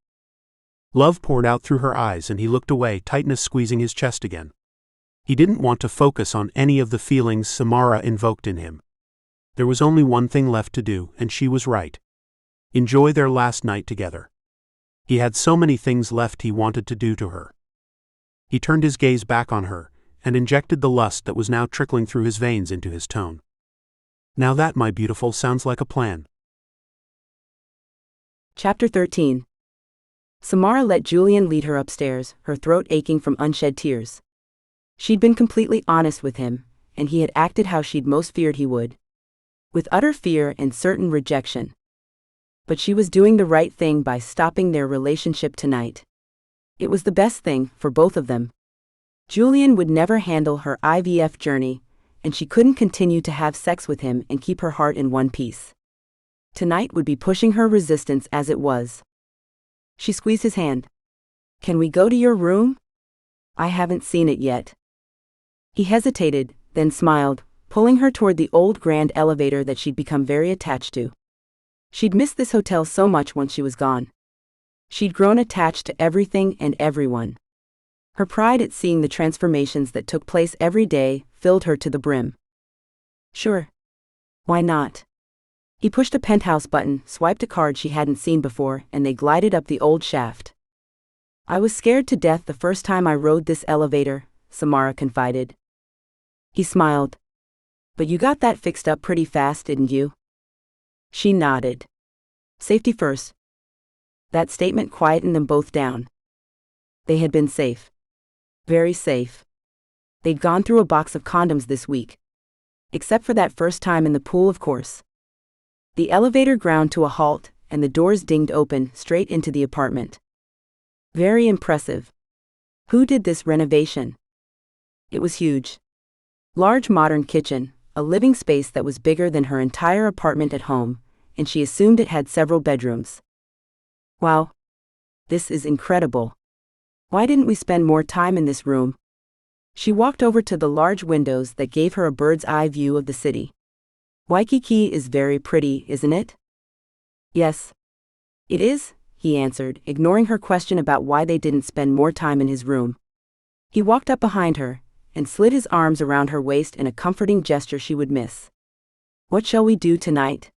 Love poured out through her eyes and he looked away, tightness squeezing his chest again. He didn't want to focus on any of the feelings Samara invoked in him. There was only one thing left to do, and she was right. Enjoy their last night together. He had so many things left he wanted to do to her. He turned his gaze back on her, and injected the lust that was now trickling through his veins into his tone. Now that, my beautiful, sounds like a plan. Chapter 13. Samara let Julian lead her upstairs, her throat aching from unshed tears. She'd been completely honest with him, and he had acted how she'd most feared he would. With utter fear and certain rejection. But she was doing the right thing by stopping their relationship tonight. It was the best thing for both of them. Julian would never handle her IVF journey, and she couldn't continue to have sex with him and keep her heart in one piece. Tonight would be pushing her resistance as it was. She squeezed his hand. Can we go to your room? I haven't seen it yet. He hesitated, then smiled, pulling her toward the old grand elevator that she'd become very attached to. She'd missed this hotel so much once she was gone. She'd grown attached to everything and everyone. Her pride at seeing the transformations that took place every day filled her to the brim. Sure. Why not? He pushed a penthouse button, swiped a card she hadn't seen before, and they glided up the old shaft. I was scared to death the first time I rode this elevator, Samara confided. He smiled. But you got that fixed up pretty fast, didn't you? She nodded. Safety first. That statement quietened them both down. They had been safe. Very safe. They'd gone through a box of condoms this week. Except for that first time in the pool, of course. The elevator ground to a halt, and the doors dinged open straight into the apartment. Very impressive. Who did this renovation? It was huge. Large modern kitchen, a living space that was bigger than her entire apartment at home, and she assumed it had several bedrooms. Wow. This is incredible. Why didn't we spend more time in this room? She walked over to the large windows that gave her a bird's eye view of the city. Waikiki is very pretty, isn't it? Yes. It is, he answered, ignoring her question about why they didn't spend more time in his room. He walked up behind her, and slid his arms around her waist in a comforting gesture she would miss. "What shall we do tonight?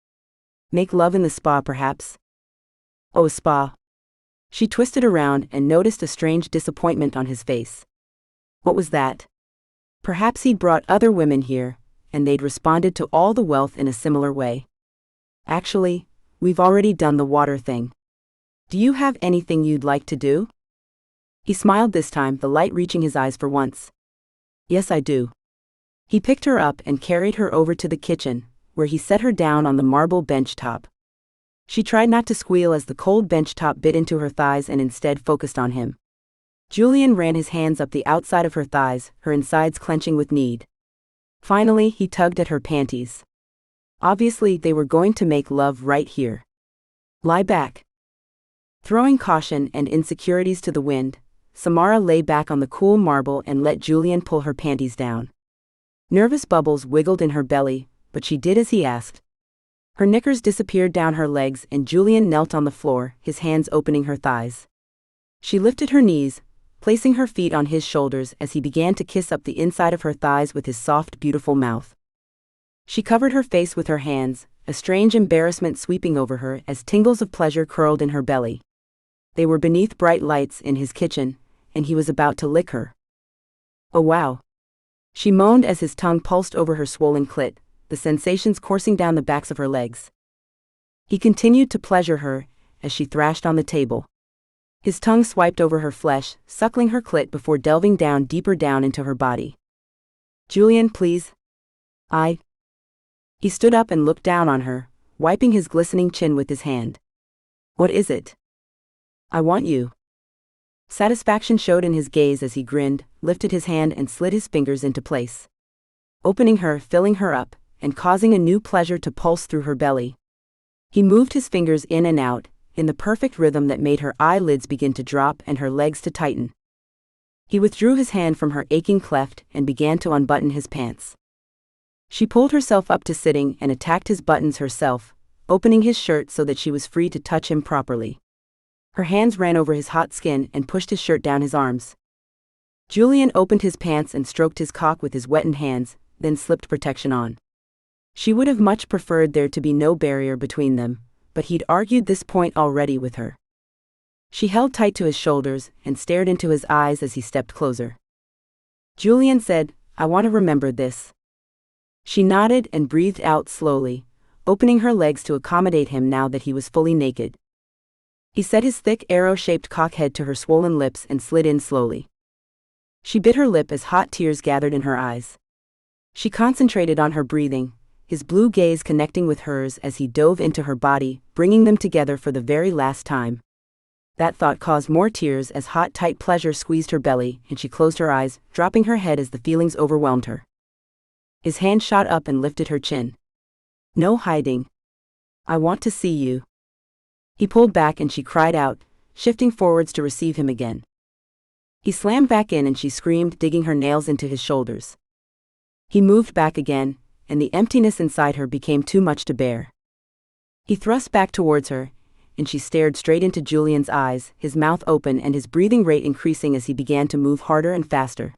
Make love in the spa, perhaps?" "Oh, spa." She twisted around and noticed a strange disappointment on his face. What was that? Perhaps he'd brought other women here, and they'd responded to all the wealth in a similar way. "Actually, we've already done the water thing. Do you have anything you'd like to do?" He smiled this time, the light reaching his eyes for once. "Yes, I do." He picked her up and carried her over to the kitchen, where he set her down on the marble bench top. She tried not to squeal as the cold bench top bit into her thighs and instead focused on him. Julian ran his hands up the outside of her thighs, her insides clenching with need. Finally, he tugged at her panties. Obviously, they were going to make love right here. "Lie back." Throwing caution and insecurities to the wind, Samara lay back on the cool marble and let Julian pull her panties down. Nervous bubbles wiggled in her belly, but she did as he asked. Her knickers disappeared down her legs and Julian knelt on the floor, his hands opening her thighs. She lifted her knees, placing her feet on his shoulders as he began to kiss up the inside of her thighs with his soft, beautiful mouth. She covered her face with her hands, a strange embarrassment sweeping over her as tingles of pleasure curled in her belly. They were beneath bright lights in his kitchen, and he was about to lick her. "Oh wow." She moaned as his tongue pulsed over her swollen clit, the sensations coursing down the backs of her legs. He continued to pleasure her as she thrashed on the table. His tongue swiped over her flesh, suckling her clit before delving deeper down into her body. "Julian, please." He stood up and looked down on her, wiping his glistening chin with his hand. "What is it?" "I want you." Satisfaction showed in his gaze as he grinned, lifted his hand and slid his fingers into place. Opening her, filling her up, and causing a new pleasure to pulse through her belly. He moved his fingers in and out, in the perfect rhythm that made her eyelids begin to drop and her legs to tighten. He withdrew his hand from her aching cleft and began to unbutton his pants. She pulled herself up to sitting and attacked his buttons herself, opening his shirt so that she was free to touch him properly. Her hands ran over his hot skin and pushed his shirt down his arms. Julian opened his pants and stroked his cock with his wetted hands, then slipped protection on. She would have much preferred there to be no barrier between them, but he'd argued this point already with her. She held tight to his shoulders and stared into his eyes as he stepped closer. Julian said, "I want to remember this." She nodded and breathed out slowly, opening her legs to accommodate him now that he was fully naked. He set his thick arrow-shaped cock head to her swollen lips and slid in slowly. She bit her lip as hot tears gathered in her eyes. She concentrated on her breathing, his blue gaze connecting with hers as he dove into her body, bringing them together for the very last time. That thought caused more tears as hot, tight pleasure squeezed her belly, and she closed her eyes, dropping her head as the feelings overwhelmed her. His hand shot up and lifted her chin. "No hiding. I want to see you." He pulled back and she cried out, shifting forwards to receive him again. He slammed back in and she screamed, digging her nails into his shoulders. He moved back again, and the emptiness inside her became too much to bear. He thrust back towards her, and she stared straight into Julian's eyes, his mouth open and his breathing rate increasing as he began to move harder and faster.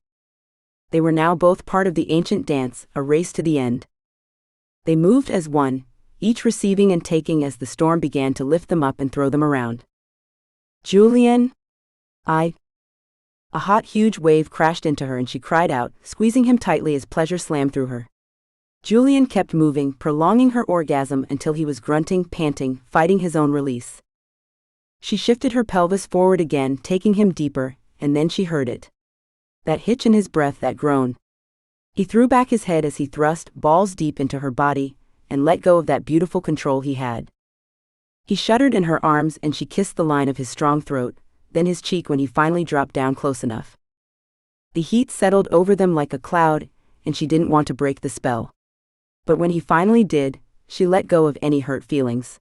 They were now both part of the ancient dance, a race to the end. They moved as one, each receiving and taking as the storm began to lift them up and throw them around. "Julian?" A hot, huge wave crashed into her and she cried out, squeezing him tightly as pleasure slammed through her. Julian kept moving, prolonging her orgasm until he was grunting, panting, fighting his own release. She shifted her pelvis forward again, taking him deeper, and then she heard it. That hitch in his breath, that groan. He threw back his head as he thrust, balls deep, into her body, and let go of that beautiful control he had. He shuddered in her arms and she kissed the line of his strong throat, then his cheek when he finally dropped down close enough. The heat settled over them like a cloud, and she didn't want to break the spell. But when he finally did, she let go of any hurt feelings.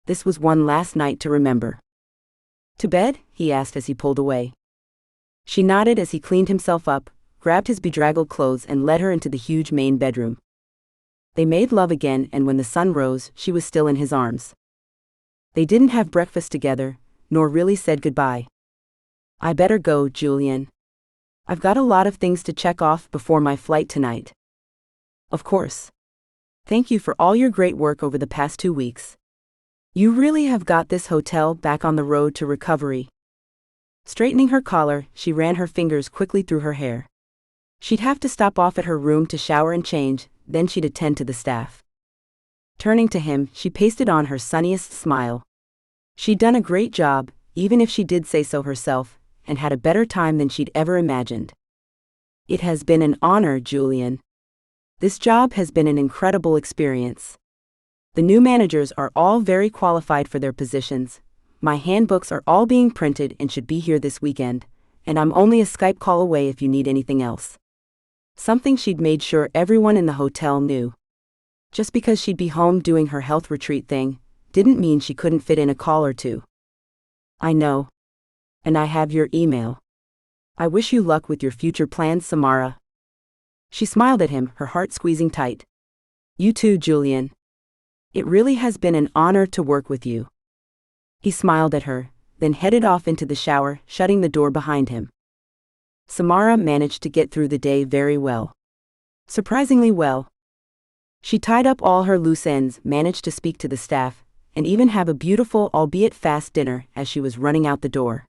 This was one last night to remember. "To bed?" he asked as he pulled away. She nodded as he cleaned himself up, grabbed his bedraggled clothes and led her into the huge main bedroom. They made love again, and when the sun rose, she was still in his arms. They didn't have breakfast together, nor really said goodbye. "I better go, Julian." I've got a lot of things to check off before my flight tonight. Of course. Thank you for all your great work over the past 2 weeks. You really have got this hotel back on the road to recovery. Straightening her collar, she ran her fingers quickly through her hair. She'd have to stop off at her room to shower and change, then she'd attend to the staff. Turning to him, she pasted on her sunniest smile. She'd done a great job, even if she did say so herself, and had a better time than she'd ever imagined. It has been an honor, Julian. This job has been an incredible experience. The new managers are all very qualified for their positions. My handbooks are all being printed and should be here this weekend, and I'm only a Skype call away if you need anything else. Something she'd made sure everyone in the hotel knew. Just because she'd be home doing her health retreat thing, didn't mean she couldn't fit in a call or two. I know. And I have your email. I wish you luck with your future plans, Samara. She smiled at him, her heart squeezing tight. You too, Julian. It really has been an honor to work with you. He smiled at her, then headed off into the shower, shutting the door behind him. Samara managed to get through the day very well. Surprisingly well. She tied up all her loose ends, managed to speak to the staff, and even have a beautiful, albeit fast dinner as she was running out the door.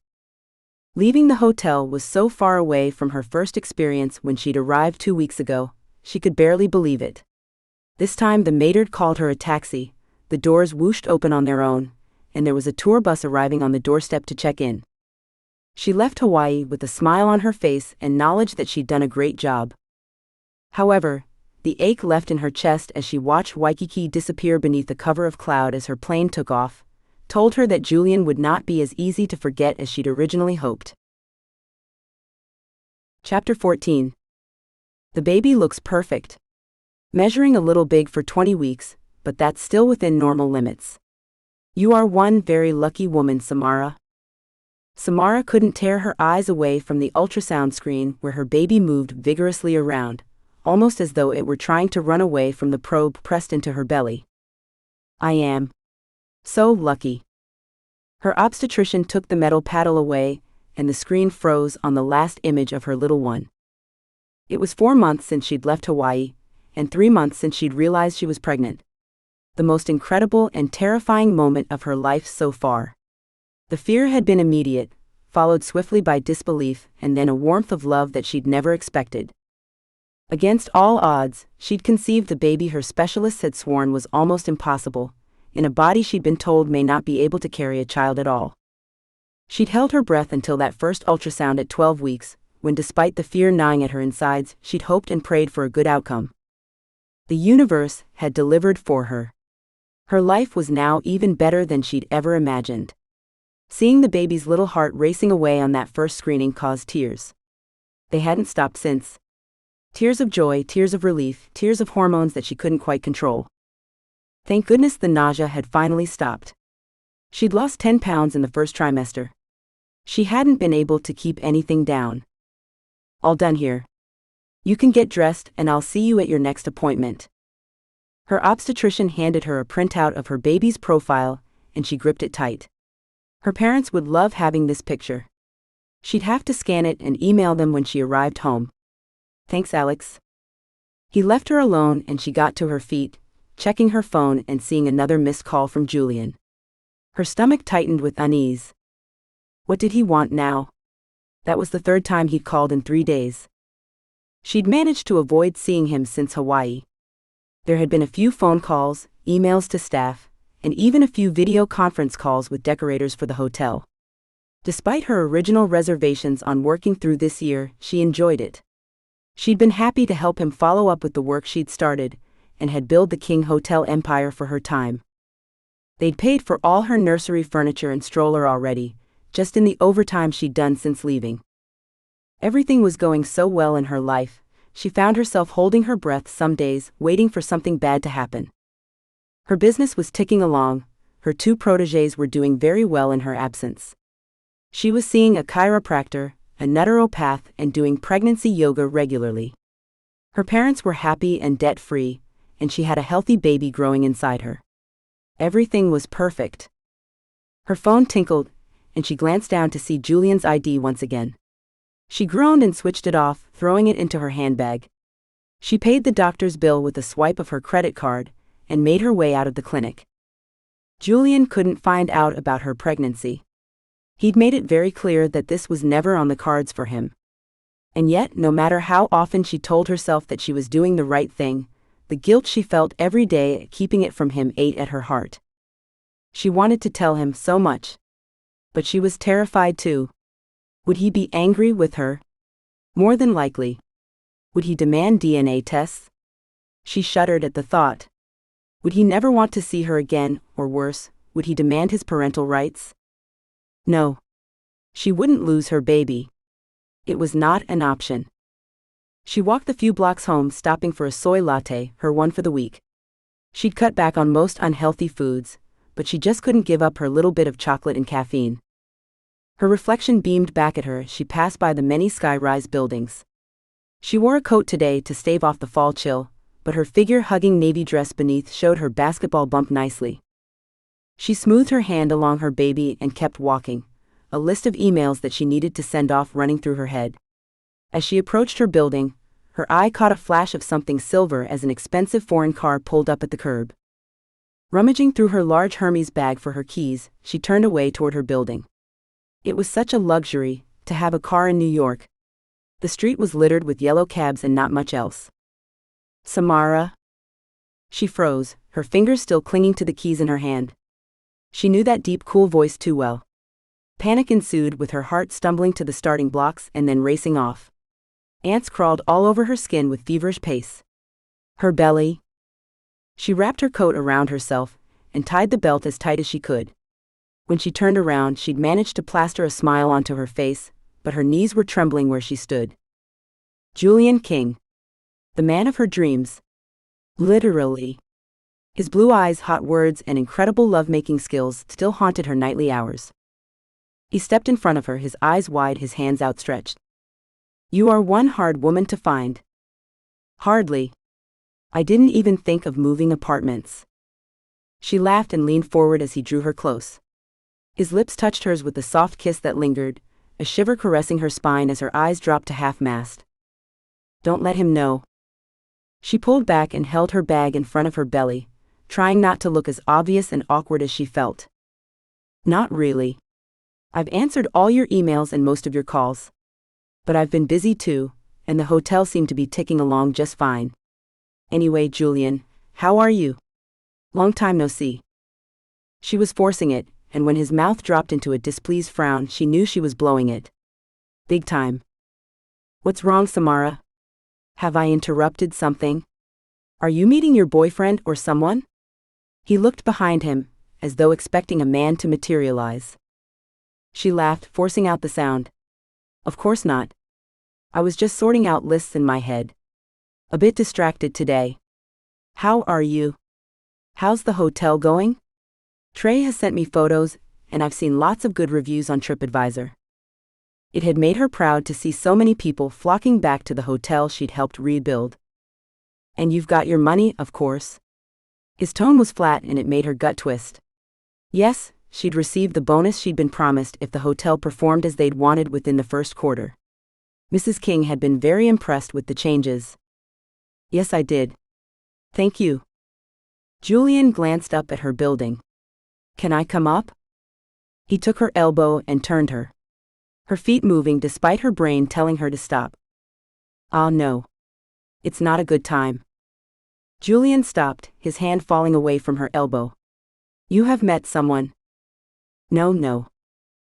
Leaving the hotel was so far away from her first experience when she'd arrived 2 weeks ago, she could barely believe it. This time the maître called her a taxi, the doors whooshed open on their own, and there was a tour bus arriving on the doorstep to check in. She left Hawaii with a smile on her face and knowledge that she'd done a great job. However, the ache left in her chest as she watched Waikiki disappear beneath the cover of cloud as her plane took off, told her that Julian would not be as easy to forget as she'd originally hoped. Chapter 14. The baby looks perfect. Measuring a little big for 20 weeks, but that's still within normal limits. You are one very lucky woman, Samara. Samara couldn't tear her eyes away from the ultrasound screen where her baby moved vigorously around, almost as though it were trying to run away from the probe pressed into her belly. I am so lucky. Her obstetrician took the metal paddle away, and the screen froze on the last image of her little one. It was 4 months since she'd left Hawaii, and 3 months since she'd realized she was pregnant. The most incredible and terrifying moment of her life so far. The fear had been immediate, followed swiftly by disbelief and then a warmth of love that she'd never expected. Against all odds, she'd conceived the baby her specialists had sworn was almost impossible, in a body she'd been told may not be able to carry a child at all. She'd held her breath until that first ultrasound at 12 weeks, when despite the fear gnawing at her insides, she'd hoped and prayed for a good outcome. The universe had delivered for her. Her life was now even better than she'd ever imagined. Seeing the baby's little heart racing away on that first screening caused tears. They hadn't stopped since. Tears of joy, tears of relief, tears of hormones that she couldn't quite control. Thank goodness the nausea had finally stopped. She'd lost 10 pounds in the first trimester. She hadn't been able to keep anything down. All done here. You can get dressed and I'll see you at your next appointment. Her obstetrician handed her a printout of her baby's profile, and she gripped it tight. Her parents would love having this picture. She'd have to scan it and email them when she arrived home. Thanks, Alex. He left her alone and she got to her feet, checking her phone and seeing another missed call from Julian. Her stomach tightened with unease. What did he want now? That was the 3rd time he'd called in 3 days. She'd managed to avoid seeing him since Hawaii. There had been a few phone calls, emails to staff, and even a few video conference calls with decorators for the hotel. Despite her original reservations on working through this year, she enjoyed it. She'd been happy to help him follow up with the work she'd started, and had built the King Hotel empire for her time. They'd paid for all her nursery furniture and stroller already, just in the overtime she'd done since leaving. Everything was going so well in her life, she found herself holding her breath some days, waiting for something bad to happen. Her business was ticking along, her 2 protégés were doing very well in her absence. She was seeing a chiropractor, a naturopath, and doing pregnancy yoga regularly. Her parents were happy and debt-free, and she had a healthy baby growing inside her. Everything was perfect. Her phone tinkled, and she glanced down to see Julian's ID once again. She groaned and switched it off, throwing it into her handbag. She paid the doctor's bill with a swipe of her credit card and made her way out of the clinic. Julian couldn't find out about her pregnancy. He'd made it very clear that this was never on the cards for him. And yet, no matter how often she told herself that she was doing the right thing, the guilt she felt every day at keeping it from him ate at her heart. She wanted to tell him so much. But she was terrified too. Would he be angry with her? More than likely. Would he demand DNA tests? She shuddered at the thought. Would he never want to see her again, or worse, would he demand his parental rights? No. She wouldn't lose her baby. It was not an option. She walked the few blocks home, stopping for a soy latte, her one for the week. She'd cut back on most unhealthy foods, but she just couldn't give up her little bit of chocolate and caffeine. Her reflection beamed back at her as she passed by the many sky-rise buildings. She wore a coat today to stave off the fall chill, but her figure-hugging navy dress beneath showed her basketball bump nicely. She smoothed her hand along her baby and kept walking, a list of emails that she needed to send off running through her head. As she approached her building, her eye caught a flash of something silver as an expensive foreign car pulled up at the curb. Rummaging through her large Hermes bag for her keys, she turned away toward her building. It was such a luxury to have a car in New York. The street was littered with yellow cabs and not much else. Samara? She froze, her fingers still clinging to the keys in her hand. She knew that deep, cool voice too well. Panic ensued, with her heart stumbling to the starting blocks and then racing off. Ants crawled all over her skin with feverish pace. Her belly. She wrapped her coat around herself and tied the belt as tight as she could. When she turned around, she'd managed to plaster a smile onto her face, but her knees were trembling where she stood. Julian King. The man of her dreams. Literally. His blue eyes, hot words, and incredible love-making skills still haunted her nightly hours. He stepped in front of her, his eyes wide, his hands outstretched. You are one hard woman to find. Hardly. I didn't even think of moving apartments. She laughed and leaned forward as he drew her close. His lips touched hers with a soft kiss that lingered, a shiver caressing her spine as her eyes dropped to half-mast. Don't let him know. She pulled back and held her bag in front of her belly, trying not to look as obvious and awkward as she felt. Not really. I've answered all your emails and most of your calls. But I've been busy too, and the hotel seemed to be ticking along just fine. Anyway, Julian, how are you? Long time no see. She was forcing it, and when his mouth dropped into a displeased frown, she knew she was blowing it. Big time. What's wrong, Samara? Have I interrupted something? Are you meeting your boyfriend or someone? He looked behind him, as though expecting a man to materialize. She laughed, forcing out the sound. Of course not. I was just sorting out lists in my head. A bit distracted today. How are you? How's the hotel going? Trey has sent me photos, and I've seen lots of good reviews on TripAdvisor. It had made her proud to see so many people flocking back to the hotel she'd helped rebuild. And you've got your money, of course. His tone was flat and it made her gut twist. Yes, she'd received the bonus she'd been promised if the hotel performed as they'd wanted within the first quarter. Mrs. King had been very impressed with the changes. Yes, I did. Thank you. Julian glanced up at her building. Can I come up? He took her elbow and turned her. Her feet moving despite her brain telling her to stop. Ah, no. It's not a good time. Julian stopped, his hand falling away from her elbow. You have met someone. No.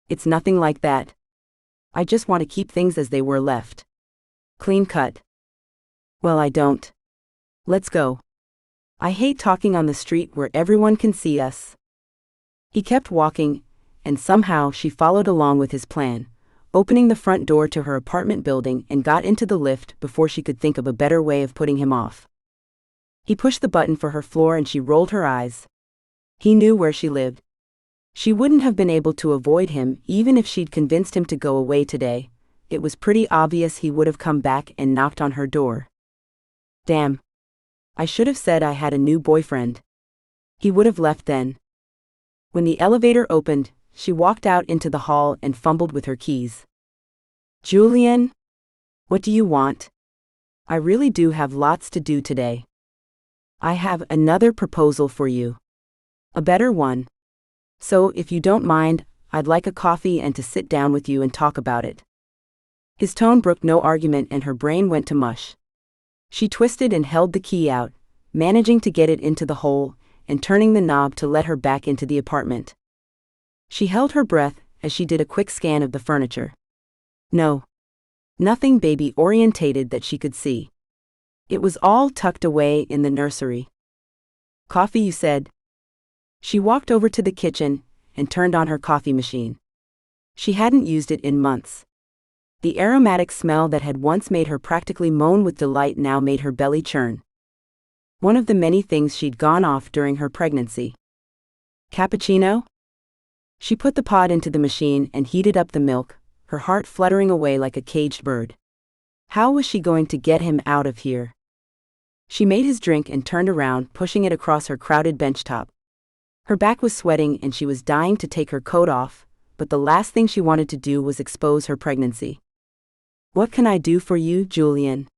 It's nothing like that. I just want to keep things as they were left. Clean cut. Well, I don't. Let's go. I hate talking on the street where everyone can see us. He kept walking, and somehow she followed along with his plan, opening the front door to her apartment building and got into the lift before she could think of a better way of putting him off. He pushed the button for her floor and she rolled her eyes. He knew where she lived. She wouldn't have been able to avoid him even if she'd convinced him to go away today. It was pretty obvious he would have come back and knocked on her door. Damn. I should have said I had a new boyfriend. He would have left then. When the elevator opened, she walked out into the hall and fumbled with her keys. Julian? What do you want? I really do have lots to do today. I have another proposal for you. A better one. So, if you don't mind, I'd like a coffee and to sit down with you and talk about it. His tone brooked no argument and her brain went to mush. She twisted and held the key out, managing to get it into the hole and turning the knob to let her back into the apartment. She held her breath as she did a quick scan of the furniture. No. Nothing baby-orientated that she could see. It was all tucked away in the nursery. Coffee, you said? She walked over to the kitchen and turned on her coffee machine. She hadn't used it in months. The aromatic smell that had once made her practically moan with delight now made her belly churn. One of the many things she'd gone off during her pregnancy. Cappuccino? She put the pot into the machine and heated up the milk, her heart fluttering away like a caged bird. How was she going to get him out of here? She made his drink and turned around, pushing it across her crowded benchtop. Her back was sweating and she was dying to take her coat off, but the last thing she wanted to do was expose her pregnancy. What can I do for you, Julian?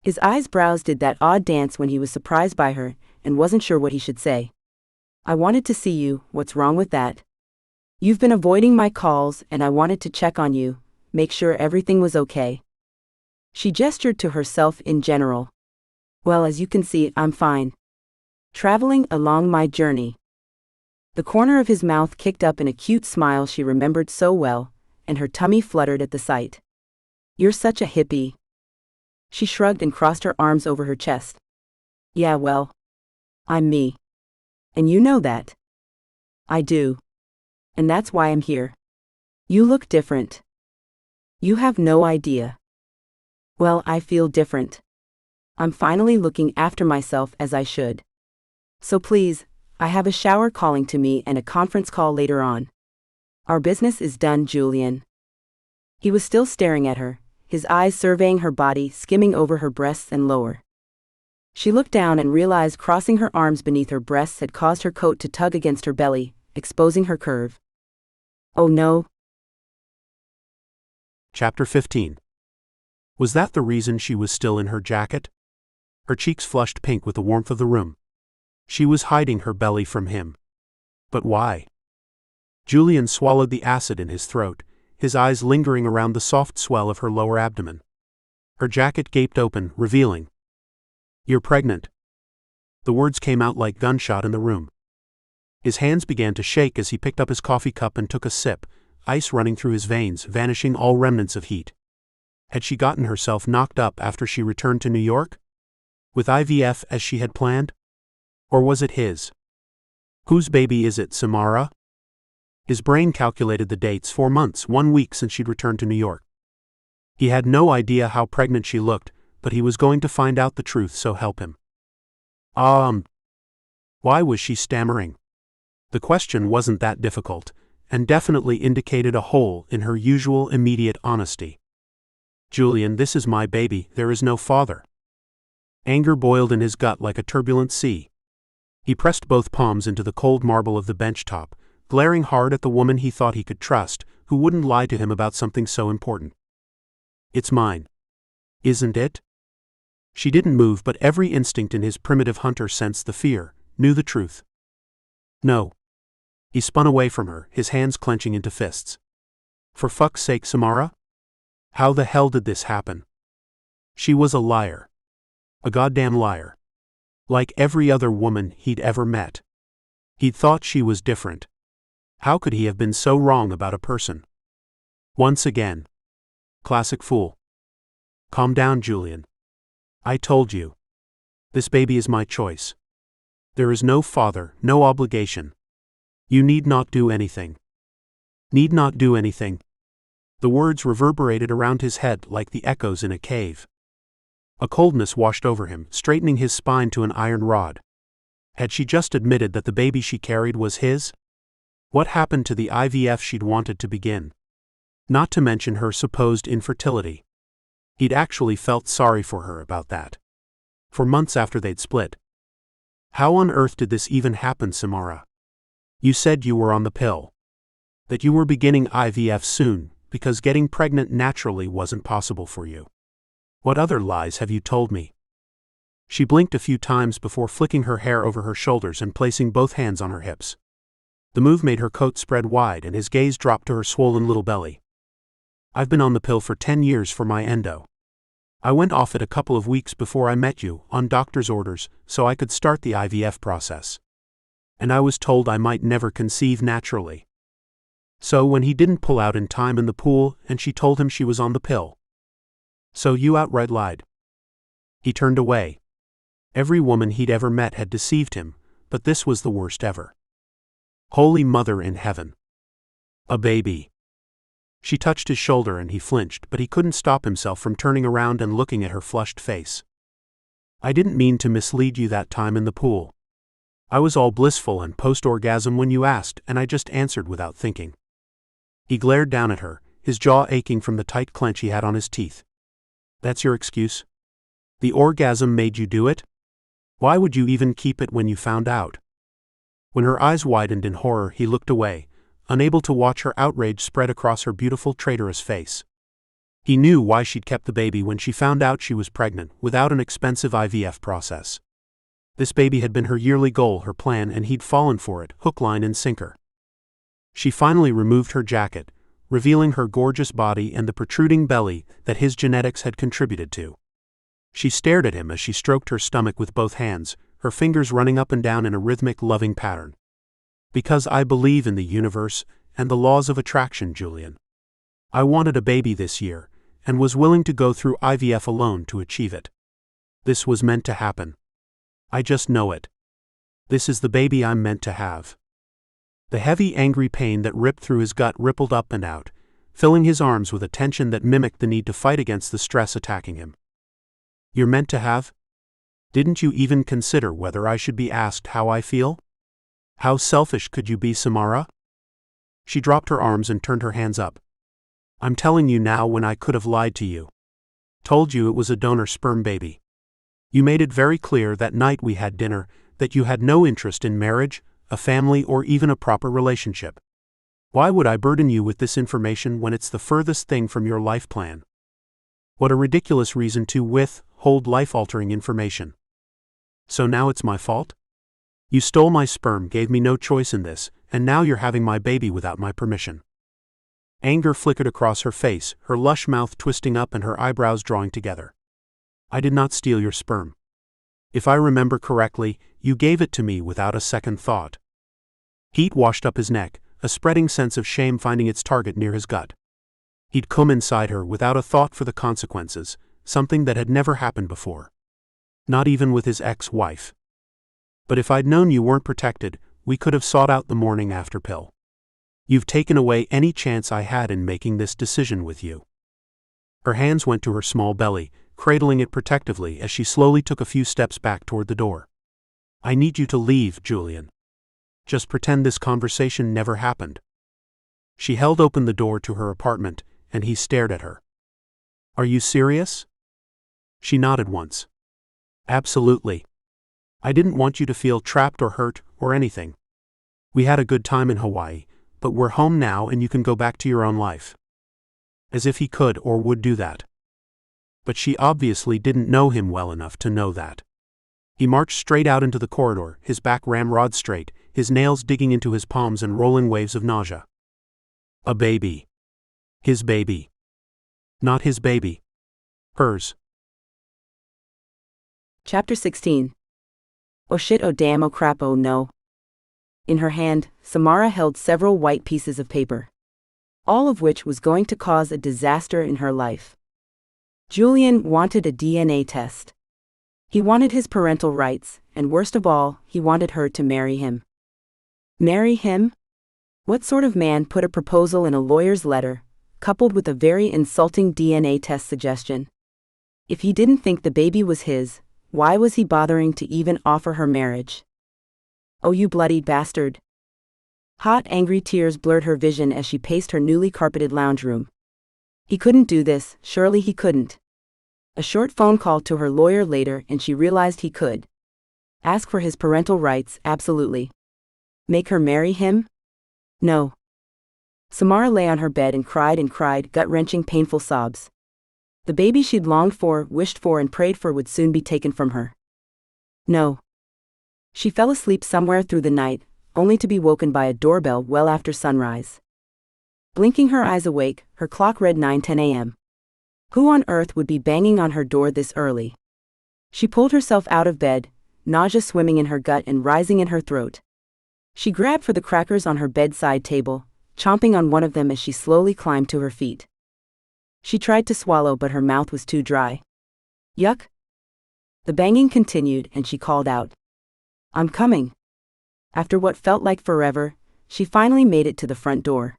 His eyebrows did that odd dance when he was surprised by her and wasn't sure what he should say. I wanted to see you, what's wrong with that? You've been avoiding my calls and I wanted to check on you, make sure everything was okay. She gestured to herself in general. Well, as you can see, I'm fine. Traveling along my journey. The corner of his mouth kicked up in a cute smile she remembered so well, and her tummy fluttered at the sight. You're such a hippie. She shrugged and crossed her arms over her chest. Yeah, well, I'm me. And you know that. I do. And that's why I'm here. You look different. You have no idea. Well, I feel different. I'm finally looking after myself as I should. So please, I have a shower calling to me and a conference call later on. Our business is done, Julian. He was still staring at her, his eyes surveying her body, skimming over her breasts and lower. She looked down and realized crossing her arms beneath her breasts had caused her coat to tug against her belly, exposing her curve. Oh no. Chapter 15. Was that the reason she was still in her jacket? Her cheeks flushed pink with the warmth of the room. She was hiding her belly from him. But why? Julian swallowed the acid in his throat, his eyes lingering around the soft swell of her lower abdomen. Her jacket gaped open, revealing. You're pregnant. The words came out like gunshot in the room. His hands began to shake as he picked up his coffee cup and took a sip, ice running through his veins, vanishing all remnants of heat. Had she gotten herself knocked up after she returned to New York? With IVF as she had planned? Or was it his? Whose baby is it, Samara? His brain calculated the dates, 4 months, 1 week since she'd returned to New York. He had no idea how pregnant she looked, but he was going to find out the truth, so help him. Why was she stammering? The question wasn't that difficult, and definitely indicated a hole in her usual immediate honesty. Julian, this is my baby, there is no father. Anger boiled in his gut like a turbulent sea. He pressed both palms into the cold marble of the bench top, glaring hard at the woman he thought he could trust, who wouldn't lie to him about something so important. It's mine. Isn't it? She didn't move, but every instinct in his primitive hunter sensed the fear, knew the truth. No. He spun away from her, his hands clenching into fists. For fuck's sake, Samara? How the hell did this happen? She was a liar. A goddamn liar. Like every other woman he'd ever met. He'd thought she was different. How could he have been so wrong about a person? Once again. Classic fool. Calm down, Julian. I told you. This baby is my choice. There is no father, no obligation. You need not do anything. Need not do anything. The words reverberated around his head like the echoes in a cave. A coldness washed over him, straightening his spine to an iron rod. Had she just admitted that the baby she carried was his? What happened to the IVF she'd wanted to begin? Not to mention her supposed infertility. He'd actually felt sorry for her about that. For months after they'd split. How on earth did this even happen, Samara? You said you were on the pill. That you were beginning IVF soon, because getting pregnant naturally wasn't possible for you. What other lies have you told me? She blinked a few times before flicking her hair over her shoulders and placing both hands on her hips. The move made her coat spread wide and his gaze dropped to her swollen little belly. I've been on the pill for 10 years for my endo. I went off it a couple of weeks before I met you, on doctor's orders, so I could start the IVF process. And I was told I might never conceive naturally. So when he didn't pull out in time in the pool and she told him she was on the pill. So you outright lied. He turned away. Every woman he'd ever met had deceived him, but this was the worst ever. Holy Mother in heaven. A baby. She touched his shoulder and he flinched, but he couldn't stop himself from turning around and looking at her flushed face. I didn't mean to mislead you that time in the pool. I was all blissful and post-orgasm when you asked, and I just answered without thinking. He glared down at her, his jaw aching from the tight clench he had on his teeth. That's your excuse? The orgasm made you do it? Why would you even keep it when you found out? When her eyes widened in horror, he looked away, unable to watch her outrage spread across her beautiful traitorous face. He knew why she'd kept the baby when she found out she was pregnant, without an expensive IVF process. This baby had been her yearly goal, her plan, and he'd fallen for it, hook, line, and sinker. She finally removed her jacket, revealing her gorgeous body and the protruding belly that his genetics had contributed to. She stared at him as she stroked her stomach with both hands, her fingers running up and down in a rhythmic, loving pattern. Because I believe in the universe and the laws of attraction, Julian. I wanted a baby this year, and was willing to go through IVF alone to achieve it. This was meant to happen. I just know it. This is the baby I'm meant to have. The heavy, angry pain that ripped through his gut rippled up and out, filling his arms with a tension that mimicked the need to fight against the stress attacking him. You're meant to have? Didn't you even consider whether I should be asked how I feel? How selfish could you be, Samara? She dropped her arms and turned her hands up. I'm telling you now when I could have lied to you. Told you it was a donor sperm baby. You made it very clear that night we had dinner that you had no interest in marriage, a family, or even a proper relationship. Why would I burden you with this information when it's the furthest thing from your life plan? What a ridiculous reason to withhold life-altering information. So now it's my fault? You stole my sperm, gave me no choice in this, and now you're having my baby without my permission. Anger flickered across her face, her lush mouth twisting up and her eyebrows drawing together. I did not steal your sperm. If I remember correctly, you gave it to me without a second thought. Heat washed up his neck, a spreading sense of shame finding its target near his gut. He'd come inside her without a thought for the consequences, something that had never happened before. Not even with his ex-wife. But if I'd known you weren't protected, we could have sought out the morning after pill. You've taken away any chance I had in making this decision with you. Her hands went to her small belly, cradling it protectively as she slowly took a few steps back toward the door. I need you to leave, Julian. Just pretend this conversation never happened. She held open the door to her apartment, and he stared at her. Are you serious? She nodded once. Absolutely. I didn't want you to feel trapped or hurt or anything. We had a good time in Hawaii, but we're home now and you can go back to your own life. As if he could or would do that. But she obviously didn't know him well enough to know that. He marched straight out into the corridor, his back ramrod straight, his nails digging into his palms and rolling waves of nausea. A baby. His baby. Not his baby. Hers. Chapter 16. Oh shit, oh damn, oh crap, oh no. In her hand, Samara held several white pieces of paper. All of which was going to cause a disaster in her life. Julian wanted a DNA test. He wanted his parental rights, and worst of all, he wanted her to marry him. Marry him? What sort of man put a proposal in a lawyer's letter, coupled with a very insulting DNA test suggestion? If he didn't think the baby was his, why was he bothering to even offer her marriage? Oh, you bloody bastard. Hot, angry tears blurred her vision as she paced her newly carpeted lounge room. He couldn't do this, surely he couldn't. A short phone call to her lawyer later and she realized he could. Ask for his parental rights, absolutely. Make her marry him? No. Samara lay on her bed and cried, gut-wrenching, painful sobs. The baby she'd longed for, wished for, and prayed for would soon be taken from her. No. She fell asleep somewhere through the night, only to be woken by a doorbell well after sunrise. Blinking her eyes awake, her clock read 9:10 a.m. Who on earth would be banging on her door this early? She pulled herself out of bed, nausea swimming in her gut and rising in her throat. She grabbed for the crackers on her bedside table, chomping on one of them as she slowly climbed to her feet. She tried to swallow, but her mouth was too dry. Yuck! The banging continued, and she called out, "I'm coming." After what felt like forever, she finally made it to the front door.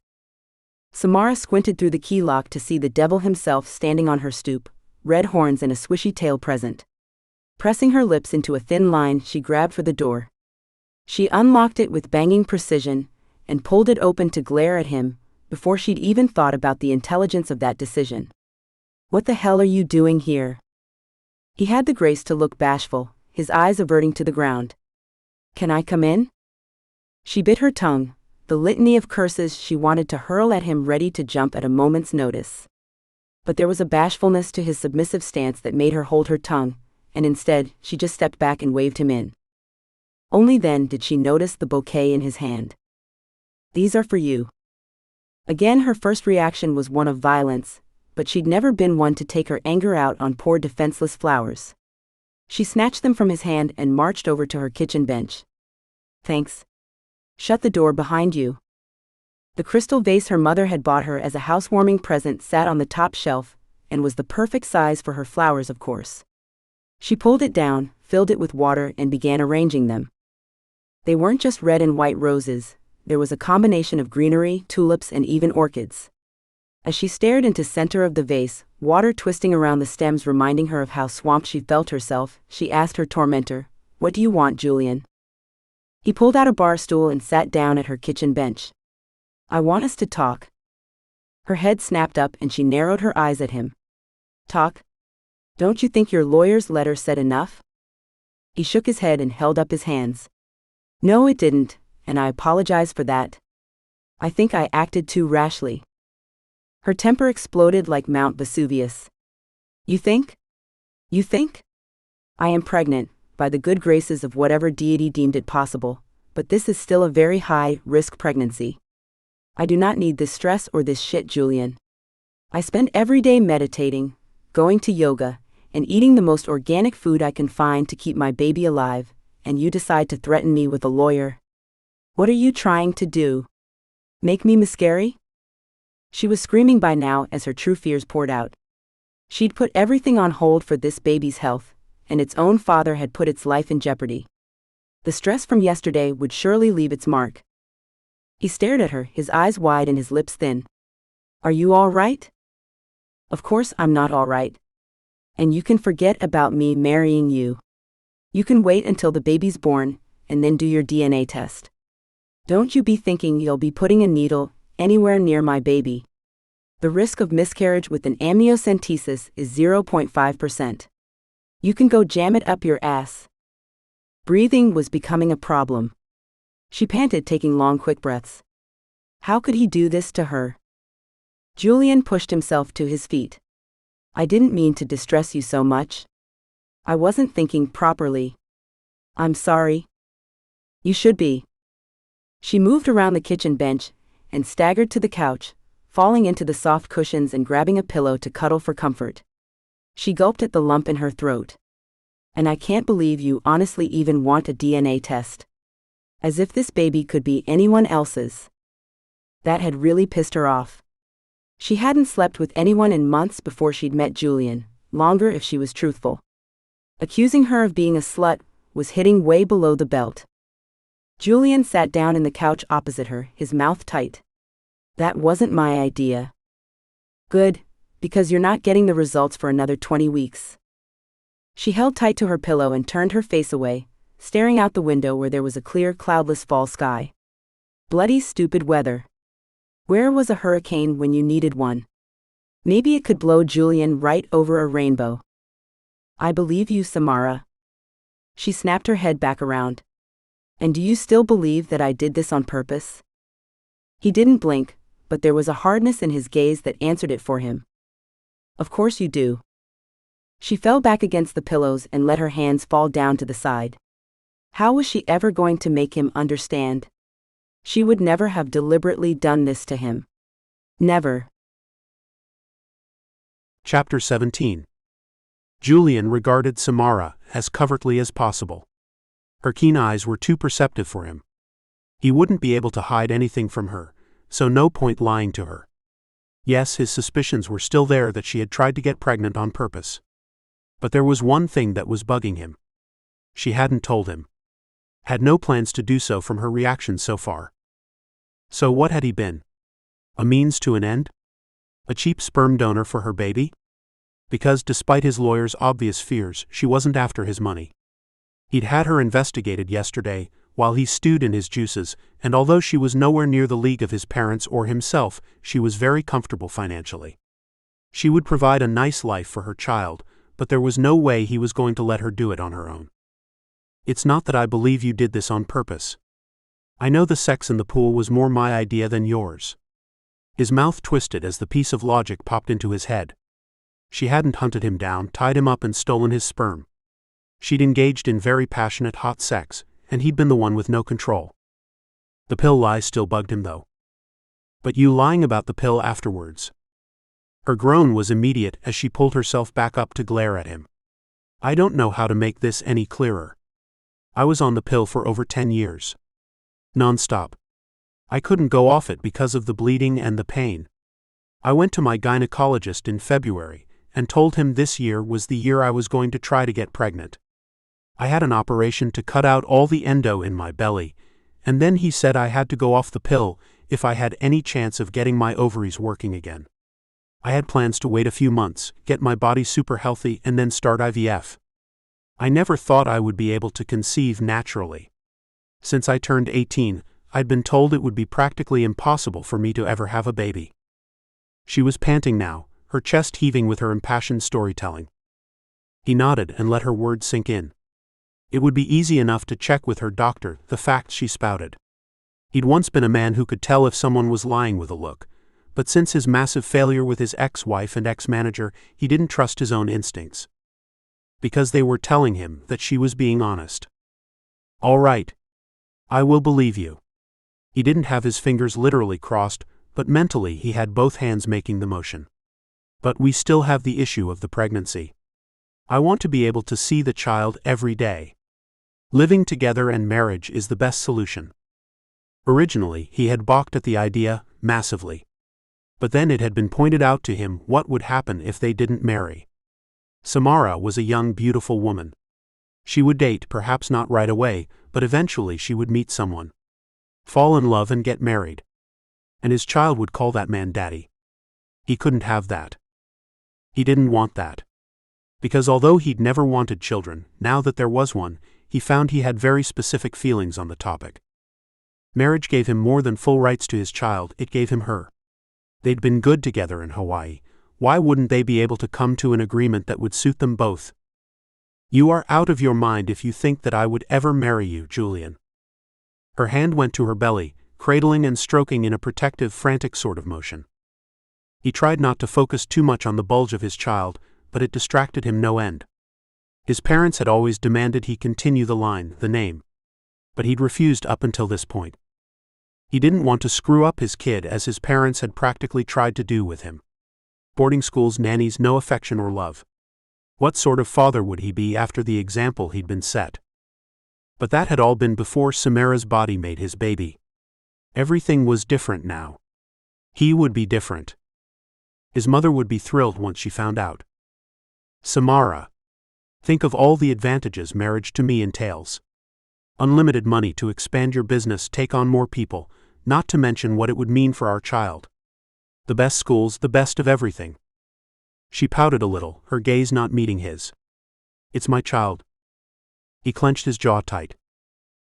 Samara squinted through the key lock to see the devil himself standing on her stoop, red horns and a swishy tail present. Pressing her lips into a thin line, she grabbed for the door. She unlocked it with banging precision, and pulled it open to glare at him, before she'd even thought about the intelligence of that decision. "What the hell are you doing here?" He had the grace to look bashful, his eyes averting to the ground. "Can I come in?" She bit her tongue, the litany of curses she wanted to hurl at him ready to jump at a moment's notice. But there was a bashfulness to his submissive stance that made her hold her tongue, and instead, she just stepped back and waved him in. Only then did she notice the bouquet in his hand. "These are for you." Again, her first reaction was one of violence, but she'd never been one to take her anger out on poor defenseless flowers. She snatched them from his hand and marched over to her kitchen bench. "Thanks. Shut the door behind you." The crystal vase her mother had bought her as a housewarming present sat on the top shelf, and was the perfect size for her flowers, of course. She pulled it down, filled it with water, and began arranging them. They weren't just red and white roses, there was a combination of greenery, tulips, and even orchids. As she stared into center of the vase, water twisting around the stems reminding her of how swamped she felt herself, she asked her tormentor, "What do you want, Julian?" He pulled out a bar stool and sat down at her kitchen bench. "I want us to talk." Her head snapped up and she narrowed her eyes at him. "Talk? Don't you think your lawyer's letter said enough?" He shook his head and held up his hands. "No, it didn't, and I apologize for that. I think I acted too rashly." Her temper exploded like Mount Vesuvius. You think? You think? I am pregnant, by the good graces of whatever deity deemed it possible, but this is still a very high-risk pregnancy. I do not need this stress or this shit, Julian. I spend every day meditating, going to yoga, and eating the most organic food I can find to keep my baby alive, and you decide to threaten me with a lawyer. What are you trying to do? Make me miscarry? She was screaming by now as her true fears poured out. She'd put everything on hold for this baby's health, and its own father had put its life in jeopardy. The stress from yesterday would surely leave its mark. He stared at her, his eyes wide and his lips thin. Are you all right? Of course I'm not all right. And you can forget about me marrying you. You can wait until the baby's born, and then do your DNA test. Don't you be thinking you'll be putting a needle anywhere near my baby. The risk of miscarriage with an amniocentesis is 0.5%. You can go jam it up your ass. Breathing was becoming a problem. She panted, taking long, quick breaths. How could he do this to her? Julian pushed himself to his feet. I didn't mean to distress you so much. I wasn't thinking properly. I'm sorry. You should be. She moved around the kitchen bench and staggered to the couch, falling into the soft cushions and grabbing a pillow to cuddle for comfort. She gulped at the lump in her throat. And I can't believe you honestly even want a DNA test. As if this baby could be anyone else's. That had really pissed her off. She hadn't slept with anyone in months before she'd met Julian, longer if she was truthful. Accusing her of being a slut was hitting way below the belt. Julian sat down in the couch opposite her, his mouth tight. That wasn't my idea. Good, because you're not getting the results for another 20 weeks. She held tight to her pillow and turned her face away, staring out the window where there was a clear, cloudless fall sky. Bloody stupid weather. Where was a hurricane when you needed one? Maybe it could blow Julian right over a rainbow. I believe you, Samara. She snapped her head back around. And do you still believe that I did this on purpose? He didn't blink, but there was a hardness in his gaze that answered it for him. Of course you do. She fell back against the pillows and let her hands fall down to the side. How was she ever going to make him understand? She would never have deliberately done this to him. Never. Chapter 17. Julian regarded Samara as covertly as possible. Her keen eyes were too perceptive for him. He wouldn't be able to hide anything from her, so no point lying to her. Yes, his suspicions were still there that she had tried to get pregnant on purpose. But there was one thing that was bugging him. She hadn't told him. Had no plans to do so from her reactions so far. So what had he been? A means to an end? A cheap sperm donor for her baby? Because despite his lawyer's obvious fears, she wasn't after his money. He'd had her investigated yesterday, while he stewed in his juices, and although she was nowhere near the league of his parents or himself, she was very comfortable financially. She would provide a nice life for her child, but there was no way he was going to let her do it on her own. It's not that I believe you did this on purpose. I know the sex in the pool was more my idea than yours. His mouth twisted as the piece of logic popped into his head. She hadn't hunted him down, tied him up and stolen his sperm. She'd engaged in very passionate hot sex, and he'd been the one with no control. The pill lie still bugged him though. But you lying about the pill afterwards. Her groan was immediate as she pulled herself back up to glare at him. I don't know how to make this any clearer. I was on the pill for over 10 years. Non-stop. I couldn't go off it because of the bleeding and the pain. I went to my gynecologist in February and told him this year was the year I was going to try to get pregnant. I had an operation to cut out all the endo in my belly, and then he said I had to go off the pill if I had any chance of getting my ovaries working again. I had plans to wait a few months, get my body super healthy, and then start IVF. I never thought I would be able to conceive naturally. Since I turned 18, I'd been told it would be practically impossible for me to ever have a baby. She was panting now, her chest heaving with her impassioned storytelling. He nodded and let her words sink in. It would be easy enough to check with her doctor the facts she spouted. He'd once been a man who could tell if someone was lying with a look, but since his massive failure with his ex-wife and ex-manager, he didn't trust his own instincts. Because they were telling him that she was being honest. All right. I will believe you. He didn't have his fingers literally crossed, but mentally he had both hands making the motion. But we still have the issue of the pregnancy. I want to be able to see the child every day. Living together and marriage is the best solution. Originally, he had balked at the idea, massively. But then it had been pointed out to him what would happen if they didn't marry. Samara was a young, beautiful woman. She would date, perhaps not right away, but eventually she would meet someone. Fall in love and get married. And his child would call that man daddy. He couldn't have that. He didn't want that. Because although he'd never wanted children, now that there was one, he found he had very specific feelings on the topic. Marriage gave him more than full rights to his child, it gave him her. They'd been good together in Hawaii. Why wouldn't they be able to come to an agreement that would suit them both? You are out of your mind if you think that I would ever marry you, Julian. Her hand went to her belly, cradling and stroking in a protective, frantic sort of motion. He tried not to focus too much on the bulge of his child, but it distracted him no end. His parents had always demanded he continue the line, the name. But he'd refused up until this point. He didn't want to screw up his kid as his parents had practically tried to do with him. Boarding schools, nannies, no affection or love. What sort of father would he be after the example he'd been set? But that had all been before Samara's body made his baby. Everything was different now. He would be different. His mother would be thrilled once she found out. Samara. Think of all the advantages marriage to me entails. Unlimited money to expand your business, take on more people, not to mention what it would mean for our child. The best schools, the best of everything. She pouted a little, her gaze not meeting his. It's my child. He clenched his jaw tight.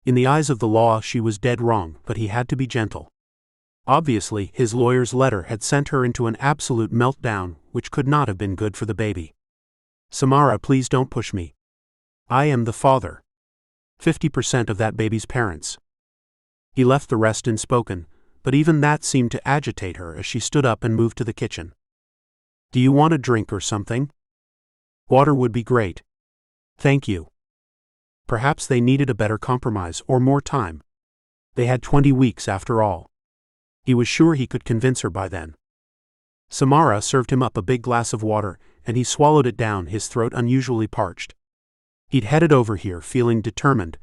In the eyes of the law, she was dead wrong, but he had to be gentle. Obviously, his lawyer's letter had sent her into an absolute meltdown, which could not have been good for the baby. Samara, please don't push me. I am the father. 50% of that baby's parents. He left the rest unspoken, but even that seemed to agitate her as she stood up and moved to the kitchen. "Do you want a drink or something?" "Water would be great. Thank you." Perhaps they needed a better compromise or more time. They had 20 weeks after all. He was sure he could convince her by then. Samara served him up a big glass of water, and he swallowed it down, his throat unusually parched. He'd headed over here feeling determined,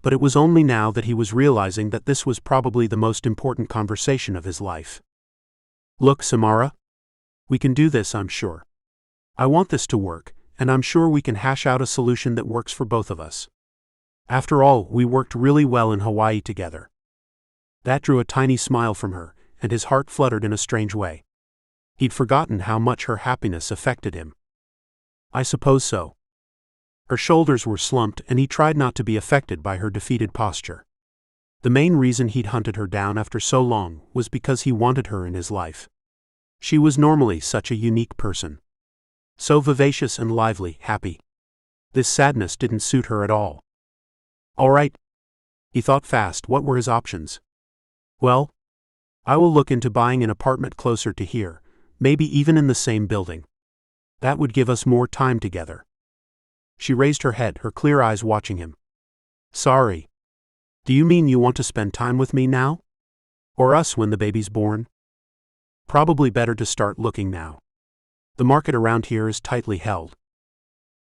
but it was only now that he was realizing that this was probably the most important conversation of his life. "Look, Samara. We can do this, I'm sure. I want this to work, and I'm sure we can hash out a solution that works for both of us. After all, we worked really well in Hawaii together." That drew a tiny smile from her, and his heart fluttered in a strange way. He'd forgotten how much her happiness affected him. "I suppose so." Her shoulders were slumped, and he tried not to be affected by her defeated posture. The main reason he'd hunted her down after so long was because he wanted her in his life. She was normally such a unique person. So vivacious and lively, happy. This sadness didn't suit her at all. "All right." He thought fast. What were his options? "Well, I will look into buying an apartment closer to here, maybe even in the same building. That would give us more time together." She raised her head, her clear eyes watching him. "Sorry. Do you mean you want to spend time with me now? Or us when the baby's born?" "Probably better to start looking now. The market around here is tightly held."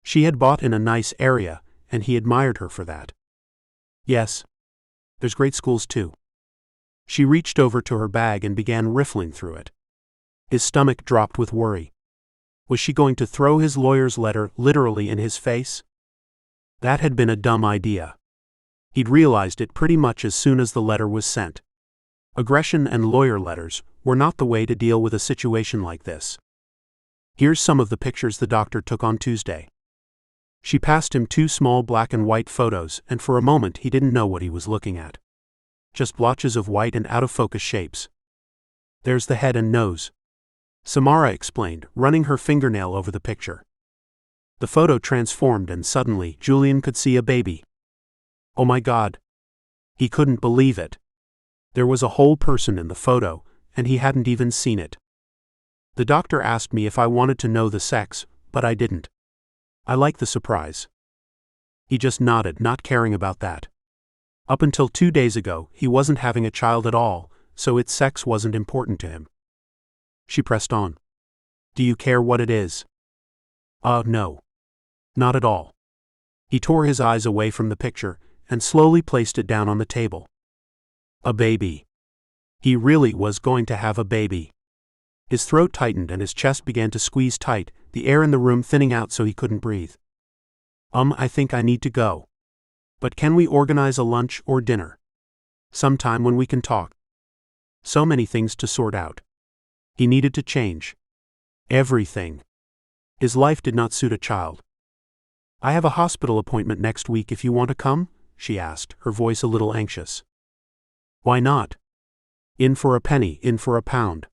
She had bought in a nice area, and he admired her for that. "Yes. There's great schools too." She reached over to her bag and began riffling through it. His stomach dropped with worry. Was she going to throw his lawyer's letter literally in his face? That had been a dumb idea. He'd realized it pretty much as soon as the letter was sent. Aggression and lawyer letters were not the way to deal with a situation like this. Here's some of the pictures the doctor took on Tuesday. She passed him 2 small black and white photos, and for a moment he didn't know what he was looking at. Just blotches of white and out-of-focus shapes. "There's the head and nose," Samara explained, running her fingernail over the picture. The photo transformed, and suddenly Julian could see a baby. Oh my God! He couldn't believe it. There was a whole person in the photo, and he hadn't even seen it. "The doctor asked me if I wanted to know the sex, but I didn't. I like the surprise." He just nodded, not caring about that. Up until 2 days ago, he wasn't having a child at all, so its sex wasn't important to him. She pressed on. "Do you care what it is?" No. Not at all." He tore his eyes away from the picture, and slowly placed it down on the table. A baby. He really was going to have a baby. His throat tightened and his chest began to squeeze tight, the air in the room thinning out so he couldn't breathe. I think I need to go. But can we organize a lunch or dinner? Sometime when we can talk." So many things to sort out. He needed to change. Everything. His life did not suit a child. "I have a hospital appointment next week if you want to come?" she asked, her voice a little anxious. "Why not? In for a penny, in for a pound."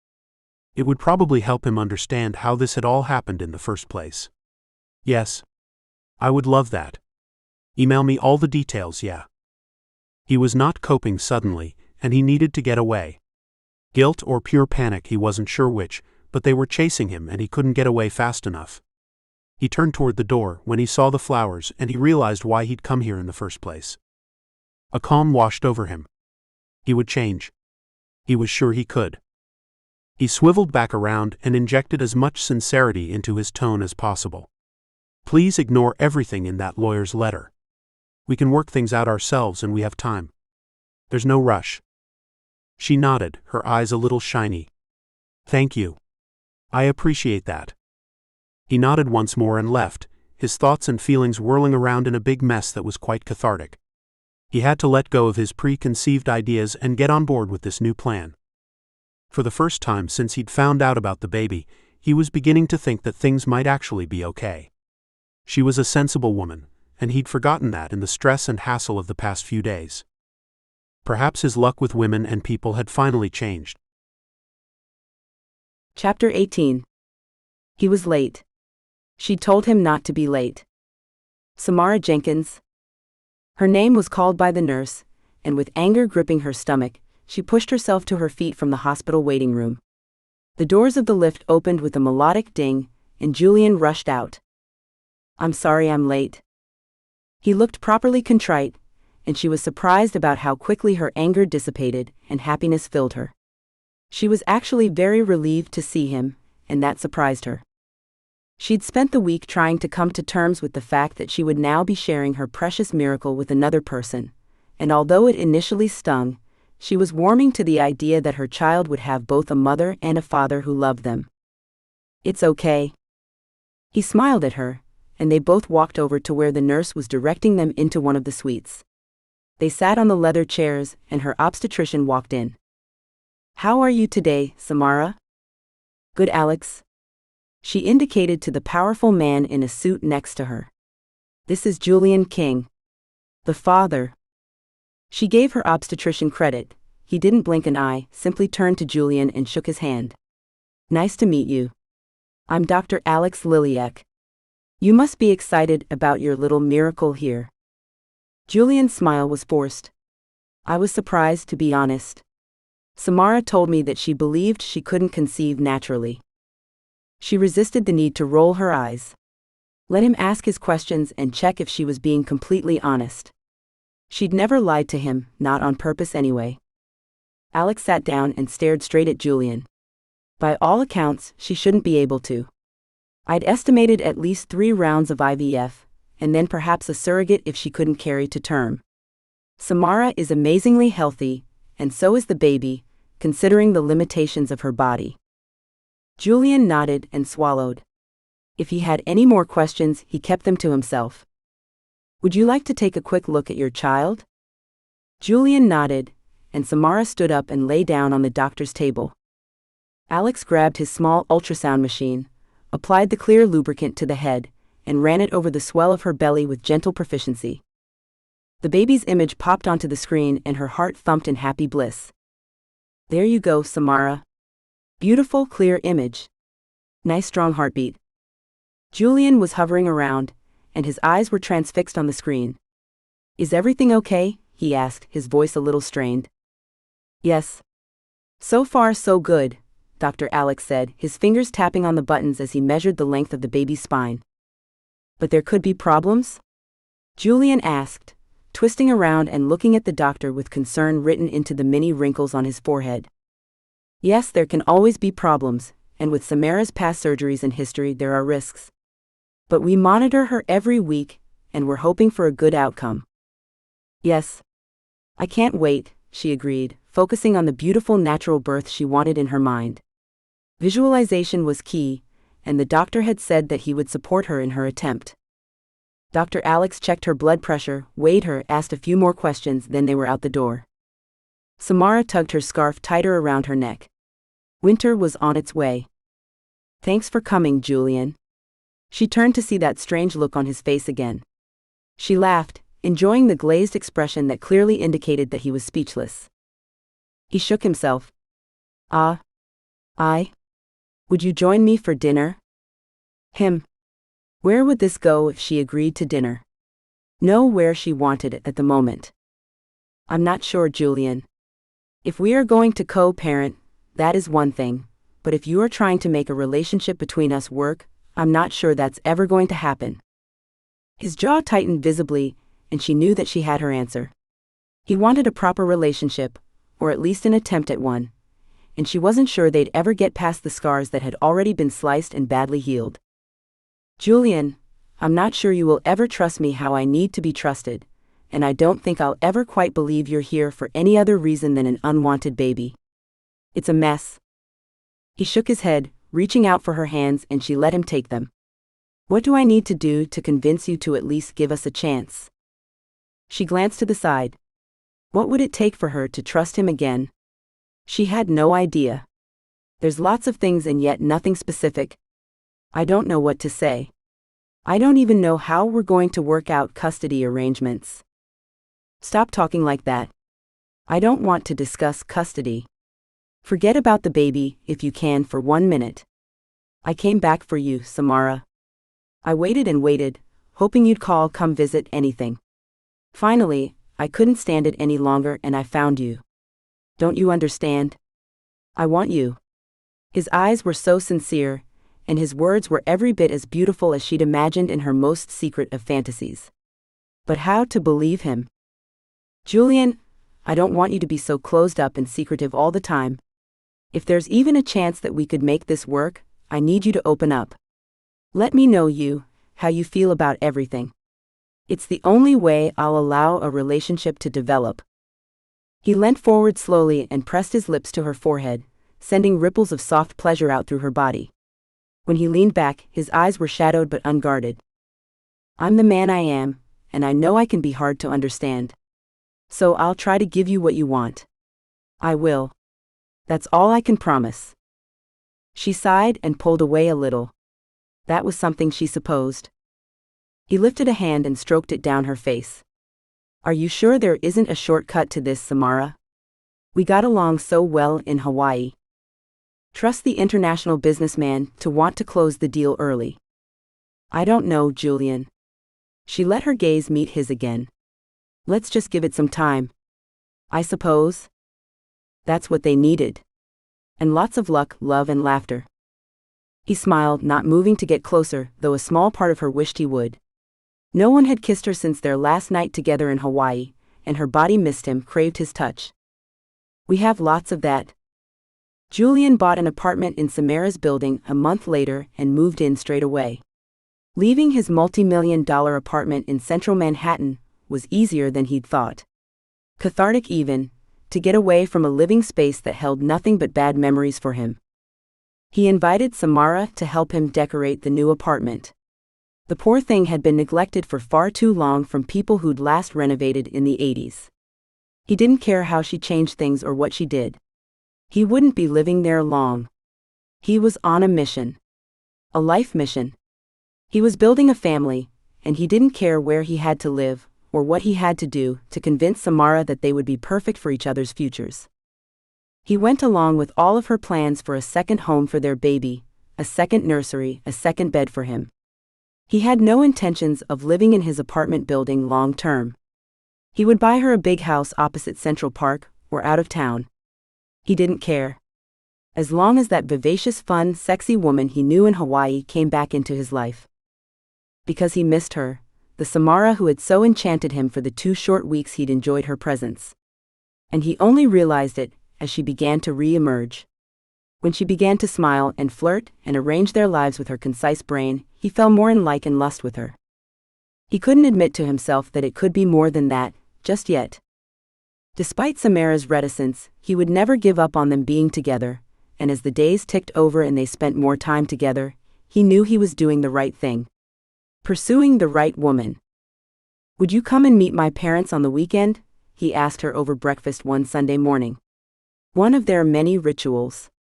It would probably help him understand how this had all happened in the first place. "Yes. I would love that. Email me all the details, yeah." He was not coping suddenly, and he needed to get away. Guilt or pure panic, he wasn't sure which, but they were chasing him and he couldn't get away fast enough. He turned toward the door when he saw the flowers, and he realized why he'd come here in the first place. A calm washed over him. He would change. He was sure he could. He swiveled back around and injected as much sincerity into his tone as possible. "Please ignore everything in that lawyer's letter. We can work things out ourselves and we have time. There's no rush." She nodded, her eyes a little shiny. "Thank you. I appreciate that." He nodded once more and left, his thoughts and feelings whirling around in a big mess that was quite cathartic. He had to let go of his preconceived ideas and get on board with this new plan. For the first time since he'd found out about the baby, he was beginning to think that things might actually be okay. She was a sensible woman, and he'd forgotten that in the stress and hassle of the past few days. Perhaps his luck with women and people had finally changed. Chapter 18. He was late. She told him not to be late. Samara Jenkins. Her name was called by the nurse, and with anger gripping her stomach, she pushed herself to her feet from the hospital waiting room. The doors of the lift opened with a melodic ding, and Julian rushed out. "I'm sorry I'm late." He looked properly contrite, and she was surprised about how quickly her anger dissipated and happiness filled her. She was actually very relieved to see him, and that surprised her. She'd spent the week trying to come to terms with the fact that she would now be sharing her precious miracle with another person, and although it initially stung, she was warming to the idea that her child would have both a mother and a father who loved them. "It's okay." He smiled at her, and they both walked over to where the nurse was directing them into one of the suites. They sat on the leather chairs, and her obstetrician walked in. "How are you today, Samara?" "Good, Alex." She indicated to the powerful man in a suit next to her. "This is Julian King, the father." She gave her obstetrician credit. He didn't blink an eye, simply turned to Julian and shook his hand. "Nice to meet you. I'm Dr. Alex Liliak. You must be excited about your little miracle here." Julian's smile was forced. "I was surprised, to be honest. Samara told me that she believed she couldn't conceive naturally." She resisted the need to roll her eyes. Let him ask his questions and check if she was being completely honest. She'd never lied to him, not on purpose anyway. Alex sat down and stared straight at Julian. By all accounts, she shouldn't be able to. I'd estimated at least 3 rounds of IVF, and then perhaps a surrogate if she couldn't carry to term. Samara is amazingly healthy, and so is the baby, considering the limitations of her body. Julian nodded and swallowed. If he had any more questions, he kept them to himself. "Would you like to take a quick look at your child?" Julian nodded, and Samara stood up and lay down on the doctor's table. Alex grabbed his small ultrasound machine, applied the clear lubricant to the head, and ran it over the swell of her belly with gentle proficiency. The baby's image popped onto the screen and her heart thumped in happy bliss. "There you go, Samara. Beautiful, clear image. Nice strong heartbeat." Julian was hovering around, and his eyes were transfixed on the screen. "Is everything okay?" he asked, his voice a little strained. "Yes. So far so good," Dr. Alex said, his fingers tapping on the buttons as he measured the length of the baby's spine. "But there could be problems?" Julian asked, twisting around and looking at the doctor with concern written into the many wrinkles on his forehead. "Yes, there can always be problems, and with Samara's past surgeries and history there are risks. But we monitor her every week, and we're hoping for a good outcome." "Yes. I can't wait," she agreed, focusing on the beautiful natural birth she wanted in her mind. Visualization was key, and the doctor had said that he would support her in her attempt. Dr. Alex checked her blood pressure, weighed her, asked a few more questions, then they were out the door. Samara tugged her scarf tighter around her neck. Winter was on its way. "Thanks for coming, Julian." She turned to see that strange look on his face again. She laughed, enjoying the glazed expression that clearly indicated that he was speechless. He shook himself. I? Would you join me for dinner?" Him. Where would this go if she agreed to dinner? Know where she wanted it at the moment. "I'm not sure, Julian. If we are going to co-parent, that is one thing, but if you are trying to make a relationship between us work, I'm not sure that's ever going to happen." His jaw tightened visibly, and she knew that she had her answer. He wanted a proper relationship, or at least an attempt at one, and she wasn't sure they'd ever get past the scars that had already been sliced and badly healed. "Julian, I'm not sure you will ever trust me how I need to be trusted, and I don't think I'll ever quite believe you're here for any other reason than an unwanted baby. It's a mess." He shook his head, reaching out for her hands, and she let him take them. "What do I need to do to convince you to at least give us a chance?" She glanced to the side. What would it take for her to trust him again? She had no idea. "There's lots of things and yet nothing specific. I don't know what to say. I don't even know how we're going to work out custody arrangements." "Stop talking like that. I don't want to discuss custody. Forget about the baby, if you can, for 1 minute. I came back for you, Samara. I waited and waited, hoping you'd call, come visit, anything. Finally, I couldn't stand it any longer and I found you. Don't you understand? I want you. His eyes were so sincere, and his words were every bit as beautiful as she'd imagined in her most secret of fantasies. But how to believe him? Julian, I don't want you to be so closed up and secretive all the time. If there's even a chance that we could make this work, I need you to open up. Let me know how you feel about everything. It's the only way I'll allow a relationship to develop. He leant forward slowly and pressed his lips to her forehead, sending ripples of soft pleasure out through her body. When he leaned back, his eyes were shadowed but unguarded. I'm the man I am, and I know I can be hard to understand. So I'll try to give you what you want. I will. That's all I can promise. She sighed and pulled away a little. That was something she supposed. He lifted a hand and stroked it down her face. Are you sure there isn't a shortcut to this, Samara? We got along so well in Hawaii. Trust the international businessman to want to close the deal early. I don't know, Julian. She let her gaze meet his again. Let's just give it some time. I suppose. That's what they needed. And lots of luck, love, and laughter. He smiled, not moving to get closer, though a small part of her wished he would. No one had kissed her since their last night together in Hawaii, and her body missed him, craved his touch. We have lots of that. Julian bought an apartment in Samara's building a month later and moved in straight away. Leaving his multi-million-dollar apartment in central Manhattan was easier than he'd thought. Cathartic even, to get away from a living space that held nothing but bad memories for him. He invited Samara to help him decorate the new apartment. The poor thing had been neglected for far too long from people who'd last renovated in the 80s. He didn't care how she changed things or what she did. He wouldn't be living there long. He was on a mission. A life mission. He was building a family, and he didn't care where he had to live, or what he had to do to convince Samara that they would be perfect for each other's futures. He went along with all of her plans for a second home for their baby, a second nursery, a second bed for him. He had no intentions of living in his apartment building long term. He would buy her a big house opposite Central Park, or out of town. He didn't care. As long as that vivacious, fun, sexy woman he knew in Hawaii came back into his life. Because he missed her, the Samara who had so enchanted him for the 2 short weeks he'd enjoyed her presence. And he only realized it as she began to re-emerge. When she began to smile and flirt and arrange their lives with her concise brain, he fell more in like and lust with her. He couldn't admit to himself that it could be more than that, just yet. Despite Samara's reticence, he would never give up on them being together, and as the days ticked over and they spent more time together, he knew he was doing the right thing. Pursuing the right woman. Would you come and meet my parents on the weekend? He asked her over breakfast one Sunday morning. One of their many rituals.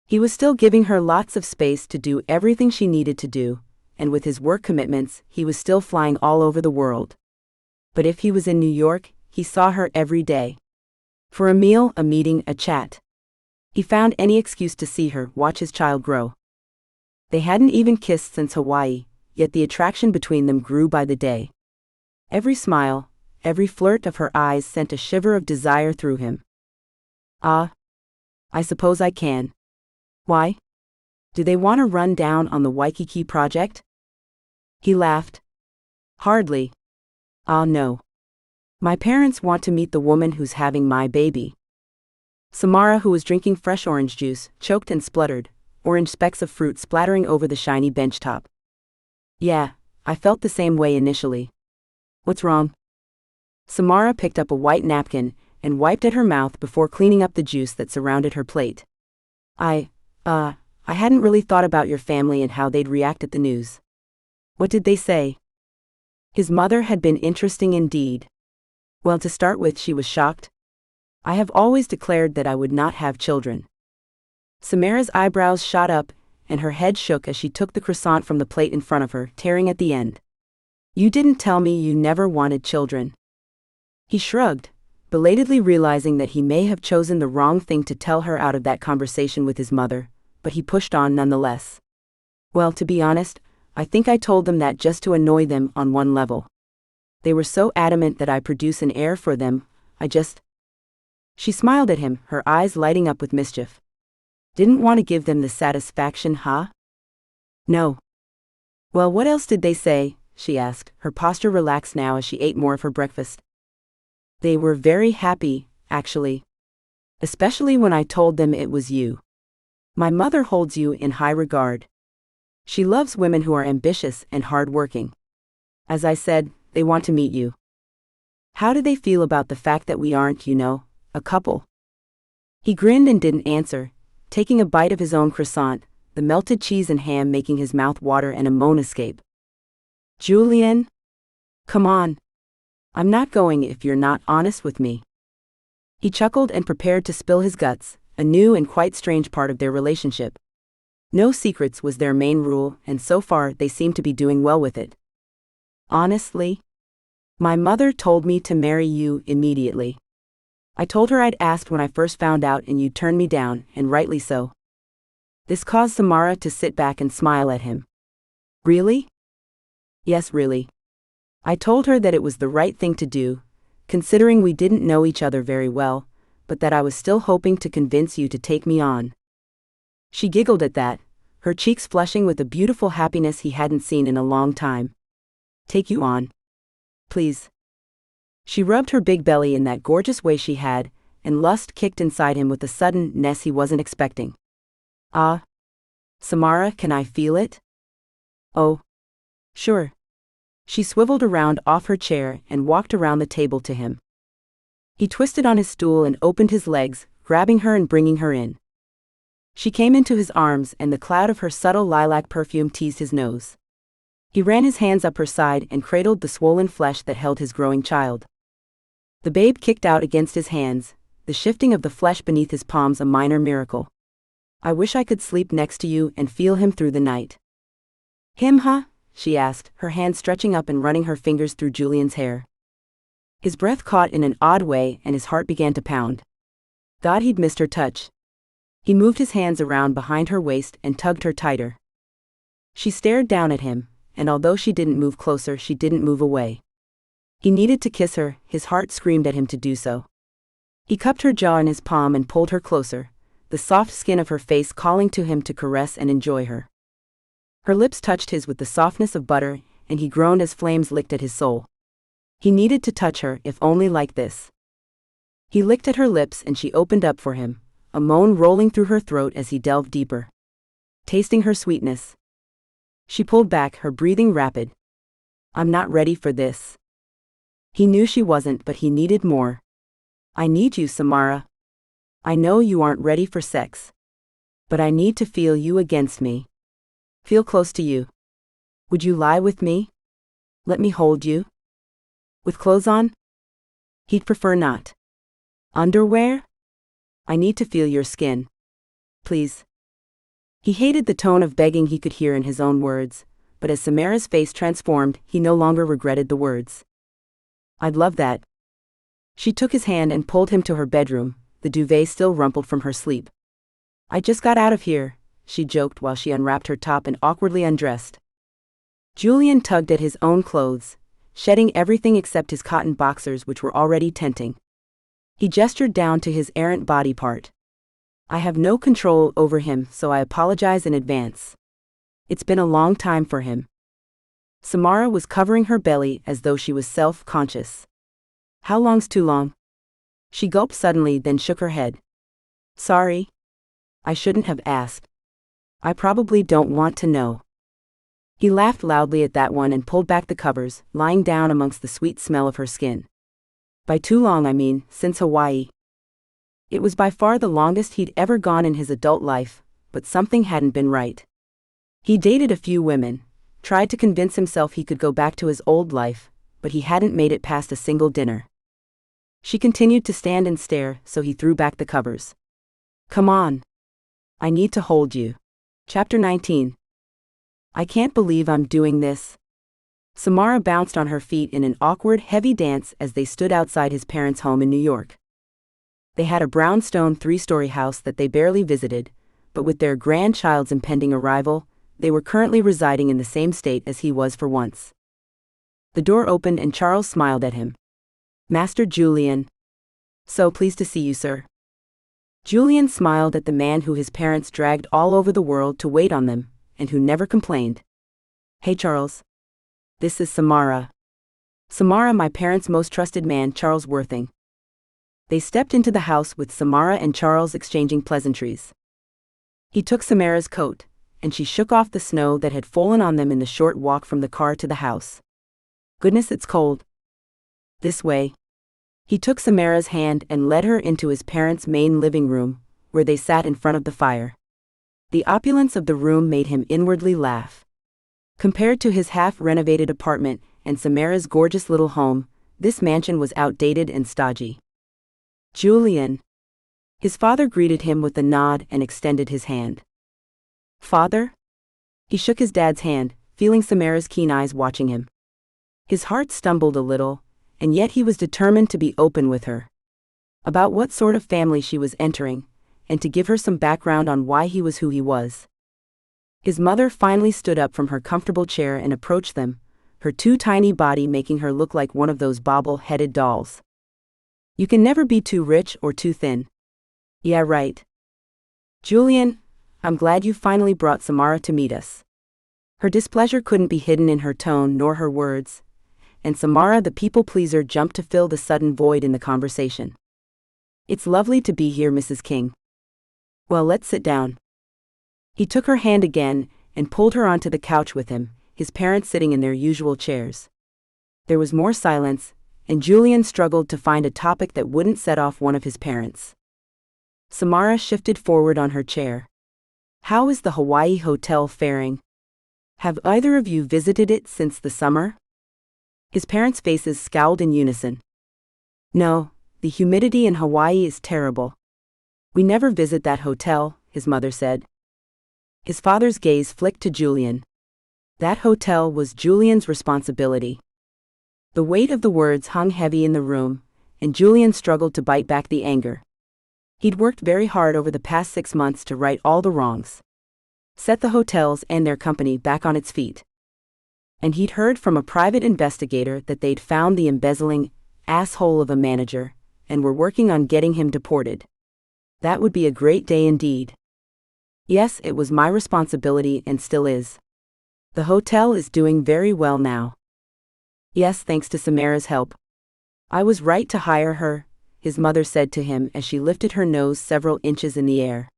He was still giving her lots of space to do everything she needed to do, and with his work commitments, he was still flying all over the world. But if he was in New York, he saw her every day. For a meal, a meeting, a chat. He found any excuse to see her, watch his child grow. They hadn't even kissed since Hawaii, yet the attraction between them grew by the day. Every smile, every flirt of her eyes sent a shiver of desire through him. Ah, I suppose I can. Why? Do they want to run down on the Waikiki project? He laughed. Hardly. Ah, no. My parents want to meet the woman who's having my baby. Samara, who was drinking fresh orange juice, choked and spluttered, orange specks of fruit splattering over the shiny bench top. Yeah, I felt the same way initially. What's wrong? Samara picked up a white napkin and wiped at her mouth before cleaning up the juice that surrounded her plate. I hadn't really thought about your family and how they'd react at the news. What did they say? His mother had been interesting indeed. Well, to start with, she was shocked. I have always declared that I would not have children. Samara's eyebrows shot up, and her head shook as she took the croissant from the plate in front of her, tearing at the end. You didn't tell me you never wanted children. He shrugged, belatedly realizing that he may have chosen the wrong thing to tell her out of that conversation with his mother, but he pushed on nonetheless. Well, to be honest, I think I told them that just to annoy them on one level. They were so adamant that I produce an heir for them, She smiled at him, her eyes lighting up with mischief. Didn't want to give them the satisfaction, huh? No. Well, what else did they say? She asked, her posture relaxed now as she ate more of her breakfast. They were very happy, actually. Especially when I told them it was you. My mother holds you in high regard. She loves women who are ambitious and hard-working. As I said, they want to meet you. How do they feel about the fact that we aren't, a couple? He grinned and didn't answer, taking a bite of his own croissant, the melted cheese and ham making his mouth water and a moan escape. Julian? Come on. I'm not going if you're not honest with me. He chuckled and prepared to spill his guts, a new and quite strange part of their relationship. No secrets was their main rule, and so far they seemed to be doing well with it. Honestly? My mother told me to marry you immediately. I told her I'd asked when I first found out and you turned me down, and rightly so. This caused Samara to sit back and smile at him. Really? Yes, really. I told her that it was the right thing to do, considering we didn't know each other very well, but that I was still hoping to convince you to take me on. She giggled at that, her cheeks flushing with a beautiful happiness he hadn't seen in a long time. Take you on. Please. She rubbed her big belly in that gorgeous way she had, and lust kicked inside him with a suddenness he wasn't expecting. Ah. Samara, can I feel it? Oh. Sure. She swiveled around off her chair and walked around the table to him. He twisted on his stool and opened his legs, grabbing her and bringing her in. She came into his arms and the cloud of her subtle lilac perfume teased his nose. He ran his hands up her side and cradled the swollen flesh that held his growing child. The babe kicked out against his hands, the shifting of the flesh beneath his palms a minor miracle. I wish I could sleep next to you and feel him through the night. Him, huh? She asked, her hand stretching up and running her fingers through Julian's hair. His breath caught in an odd way and his heart began to pound. God, he'd missed her touch. He moved his hands around behind her waist and tugged her tighter. She stared down at him, and although she didn't move closer, she didn't move away. He needed to kiss her, his heart screamed at him to do so. He cupped her jaw in his palm and pulled her closer, the soft skin of her face calling to him to caress and enjoy her. Her lips touched his with the softness of butter, and he groaned as flames licked at his soul. He needed to touch her, if only like this. He licked at her lips and she opened up for him, a moan rolling through her throat as he delved deeper. Tasting her sweetness. She pulled back, her breathing rapid. I'm not ready for this. He knew she wasn't, but he needed more. I need you, Samara. I know you aren't ready for sex. But I need to feel you against me. Feel close to you. Would you lie with me? Let me hold you? With clothes on? He'd prefer not. Underwear? I need to feel your skin. Please. He hated the tone of begging he could hear in his own words, but as Samara's face transformed, he no longer regretted the words. I'd love that. She took his hand and pulled him to her bedroom, the duvet still rumpled from her sleep. I just got out of here, she joked while she unwrapped her top and awkwardly undressed. Julian tugged at his own clothes, shedding everything except his cotton boxers which were already tempting. He gestured down to his errant body part. I have no control over him, so I apologize in advance. It's been a long time for him. Samara was covering her belly as though she was self-conscious. How long's too long? She gulped suddenly, then shook her head. Sorry. I shouldn't have asked. I probably don't want to know. He laughed loudly at that one and pulled back the covers, lying down amongst the sweet smell of her skin. By too long, I mean, since Hawaii. It was by far the longest he'd ever gone in his adult life, but something hadn't been right. He dated a few women, tried to convince himself he could go back to his old life, but he hadn't made it past a single dinner. She continued to stand and stare, so he threw back the covers. Come on. I need to hold you. Chapter 19. I can't believe I'm doing this. Samara bounced on her feet in an awkward, heavy dance as they stood outside his parents' home in New York. They had a brownstone 3-story house that they barely visited, but with their grandchild's impending arrival, they were currently residing in the same state as he was for once. The door opened and Charles smiled at him. Master Julian. So pleased to see you, sir. Julian smiled at the man who his parents dragged all over the world to wait on them, and who never complained. Hey Charles. This is Samara. Samara, my parents' most trusted man, Charles Worthing. They stepped into the house with Samara and Charles exchanging pleasantries. He took Samara's coat, and she shook off the snow that had fallen on them in the short walk from the car to the house. Goodness, it's cold. This way. He took Samara's hand and led her into his parents' main living room, where they sat in front of the fire. The opulence of the room made him inwardly laugh. Compared to his half-renovated apartment and Samara's gorgeous little home, this mansion was outdated and stodgy. Julian. His father greeted him with a nod and extended his hand. Father? He shook his dad's hand, feeling Samara's keen eyes watching him. His heart stumbled a little, and yet he was determined to be open with her. About what sort of family she was entering, and to give her some background on why he was who he was. His mother finally stood up from her comfortable chair and approached them, her too tiny body making her look like one of those bobble-headed dolls. You can never be too rich or too thin. Yeah, right. Julian, I'm glad you finally brought Samara to meet us. Her displeasure couldn't be hidden in her tone nor her words, and Samara the people-pleaser jumped to fill the sudden void in the conversation. It's lovely to be here, Mrs. King. Well, let's sit down. He took her hand again and pulled her onto the couch with him, his parents sitting in their usual chairs. There was more silence, and Julian struggled to find a topic that wouldn't set off one of his parents. Samara shifted forward on her chair. How is the Hawaii hotel faring? Have either of you visited it since the summer? His parents' faces scowled in unison. No, the humidity in Hawaii is terrible. We never visit that hotel, his mother said. His father's gaze flicked to Julian. That hotel was Julian's responsibility. The weight of the words hung heavy in the room, and Julian struggled to bite back the anger. He'd worked very hard over the past 6 months to right all the wrongs. Set the hotels and their company back on its feet. And he'd heard from a private investigator that they'd found the embezzling asshole of a manager, and were working on getting him deported. That would be a great day indeed. Yes, it was my responsibility and still is. The hotel is doing very well now. Yes, thanks to Samara's help. I was right to hire her, his mother said to him as she lifted her nose several inches in the air.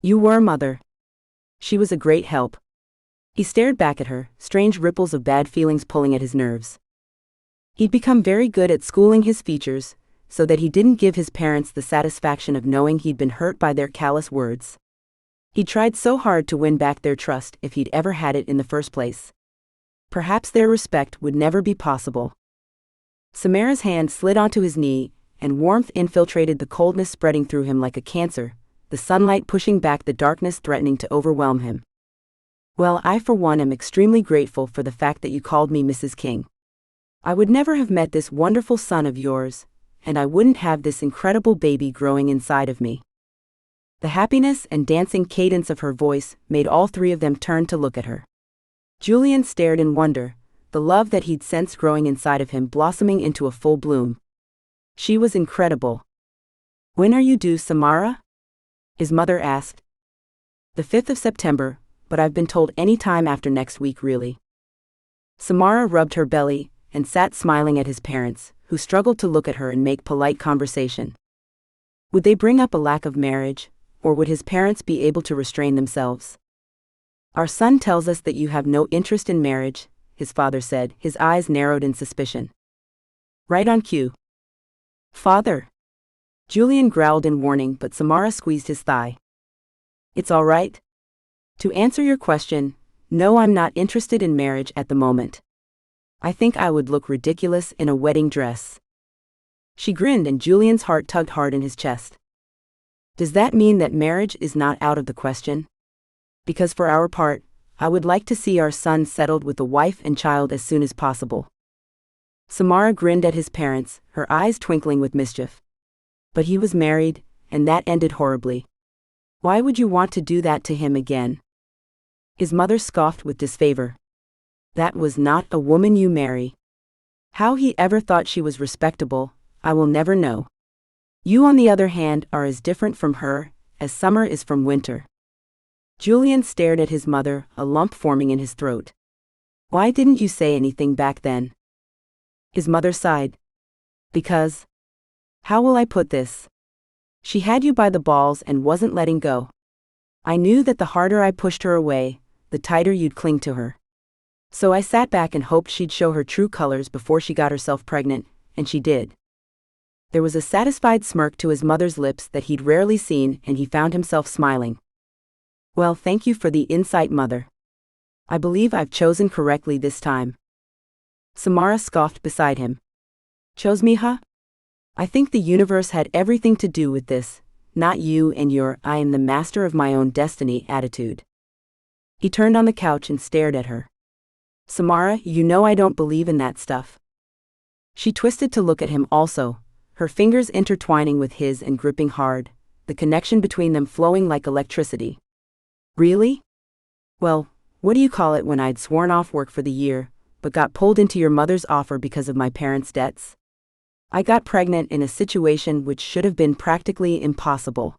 You were, mother. She was a great help. He stared back at her, strange ripples of bad feelings pulling at his nerves. He'd become very good at schooling his features, so that he didn't give his parents the satisfaction of knowing he'd been hurt by their callous words. He'd tried so hard to win back their trust if he'd ever had it in the first place. Perhaps their respect would never be possible. Samara's hand slid onto his knee, and warmth infiltrated the coldness spreading through him like a cancer, the sunlight pushing back the darkness threatening to overwhelm him. Well, I for one am extremely grateful for the fact that you called me Mrs. King. I would never have met this wonderful son of yours, and I wouldn't have this incredible baby growing inside of me. The happiness and dancing cadence of her voice made all three of them turn to look at her. Julian stared in wonder, the love that he'd sensed growing inside of him blossoming into a full bloom. She was incredible. When are you due, Samara? His mother asked. The 5th of September, but I've been told any time after next week, really. Samara rubbed her belly and sat smiling at his parents, who struggled to look at her and make polite conversation. Would they bring up a lack of marriage, or would his parents be able to restrain themselves? Our son tells us that you have no interest in marriage, his father said, his eyes narrowed in suspicion. Right on cue. Father. Julian growled in warning, but Samara squeezed his thigh. It's all right. To answer your question, no, I'm not interested in marriage at the moment. I think I would look ridiculous in a wedding dress. She grinned and Julian's heart tugged hard in his chest. Does that mean that marriage is not out of the question? Because for our part, I would like to see our son settled with a wife and child as soon as possible. Samara grinned at his parents, her eyes twinkling with mischief. But he was married, and that ended horribly. Why would you want to do that to him again? His mother scoffed with disfavor. That was not a woman you marry. How he ever thought she was respectable, I will never know. You, on the other hand, are as different from her as summer is from winter. Julian stared at his mother, a lump forming in his throat. Why didn't you say anything back then? His mother sighed. Because. How will I put this? She had you by the balls and wasn't letting go. I knew that the harder I pushed her away, the tighter you'd cling to her. So I sat back and hoped she'd show her true colors before she got herself pregnant, and she did. There was a satisfied smirk to his mother's lips that he'd rarely seen, and he found himself smiling. Well, thank you for the insight, Mother. I believe I've chosen correctly this time. Samara scoffed beside him. Chose me, huh? I think the universe had everything to do with this, not you and your I am the master of my own destiny attitude. He turned on the couch and stared at her. Samara, you know I don't believe in that stuff. She twisted to look at him also, her fingers intertwining with his and gripping hard, the connection between them flowing like electricity. Really? Well, what do you call it when I'd sworn off work for the year, but got pulled into your mother's offer because of my parents' debts? I got pregnant in a situation which should have been practically impossible.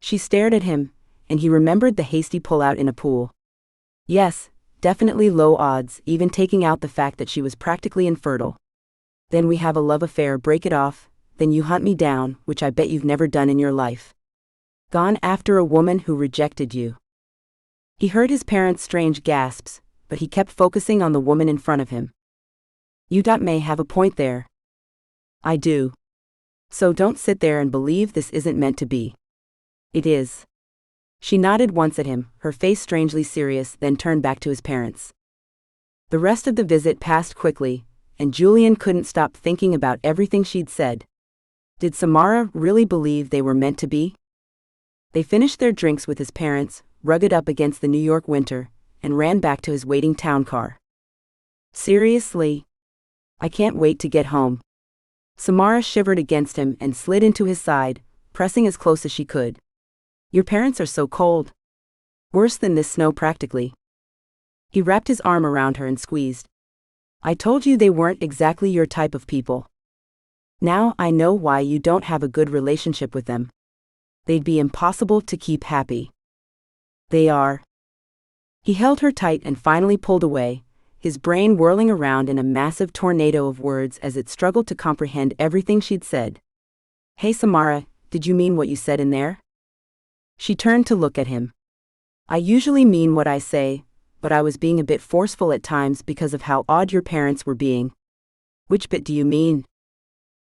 She stared at him, and he remembered the hasty pullout in a pool. Yes, definitely low odds, even taking out the fact that she was practically infertile. Then we have a love affair, break it off, then you hunt me down, which I bet you've never done in your life. Gone after a woman who rejected you. He heard his parents' strange gasps, but he kept focusing on the woman in front of him. You may have a point there. I do. So don't sit there and believe this isn't meant to be. It is. She nodded once at him, her face strangely serious, then turned back to his parents. The rest of the visit passed quickly, and Julian couldn't stop thinking about everything she'd said. Did Samara really believe they were meant to be? They finished their drinks with his parents, rugged up against the New York winter, and ran back to his waiting town car. Seriously? I can't wait to get home. Samara shivered against him and slid into his side, pressing as close as she could. Your parents are so cold. Worse than this snow practically. He wrapped his arm around her and squeezed. I told you they weren't exactly your type of people. Now I know why you don't have a good relationship with them. They'd be impossible to keep happy. They are. He held her tight and finally pulled away, his brain whirling around in a massive tornado of words as it struggled to comprehend everything she'd said. Hey Samara, did you mean what you said in there? She turned to look at him. I usually mean what I say, but I was being a bit forceful at times because of how odd your parents were being. Which bit do you mean?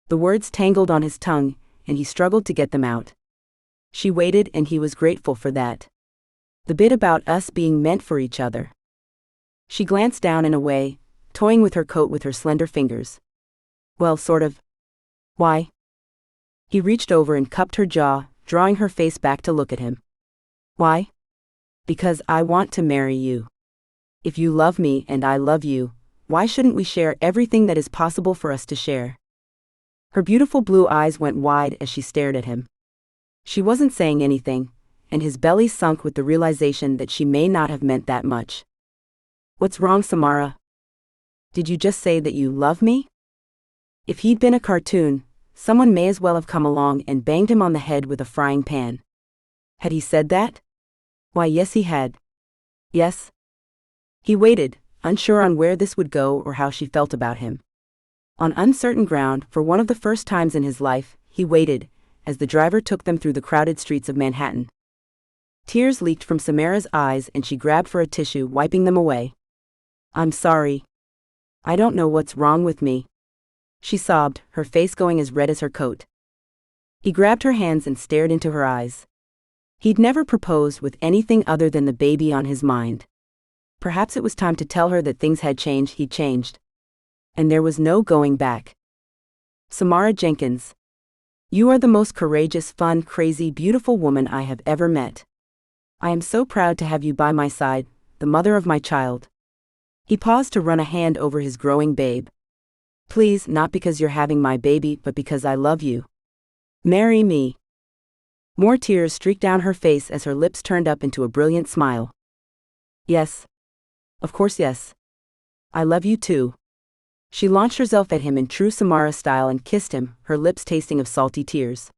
The words tangled on his tongue, and he struggled to get them out. She waited, and he was grateful for that. The bit about us being meant for each other. She glanced down and away, toying with her coat with her slender fingers. Well, sort of. Why? He reached over and cupped her jaw, drawing her face back to look at him. Why? Because I want to marry you. If you love me and I love you, why shouldn't we share everything that is possible for us to share? Her beautiful blue eyes went wide as she stared at him. She wasn't saying anything, and his belly sunk with the realization that she may not have meant that much. What's wrong, Samara? Did you just say that you love me? If he'd been a cartoon, someone may as well have come along and banged him on the head with a frying pan. Had he said that? Why, yes, he had. Yes? He waited, unsure on where this would go or how she felt about him. On uncertain ground, for one of the first times in his life, he waited, as the driver took them through the crowded streets of Manhattan. Tears leaked from Samara's eyes and she grabbed for a tissue, wiping them away. I'm sorry. I don't know what's wrong with me. She sobbed, her face going as red as her coat. He grabbed her hands and stared into her eyes. He'd never proposed with anything other than the baby on his mind. Perhaps it was time to tell her that things had changed. He'd changed. And there was no going back. Samara Jenkins. You are the most courageous, fun, crazy, beautiful woman I have ever met. I am so proud to have you by my side, the mother of my child. He paused to run a hand over his growing babe. Please, not because you're having my baby, but because I love you. Marry me. More tears streaked down her face as her lips turned up into a brilliant smile. Yes. Of course, yes. I love you too. She launched herself at him in true Samara style and kissed him, her lips tasting of salty tears.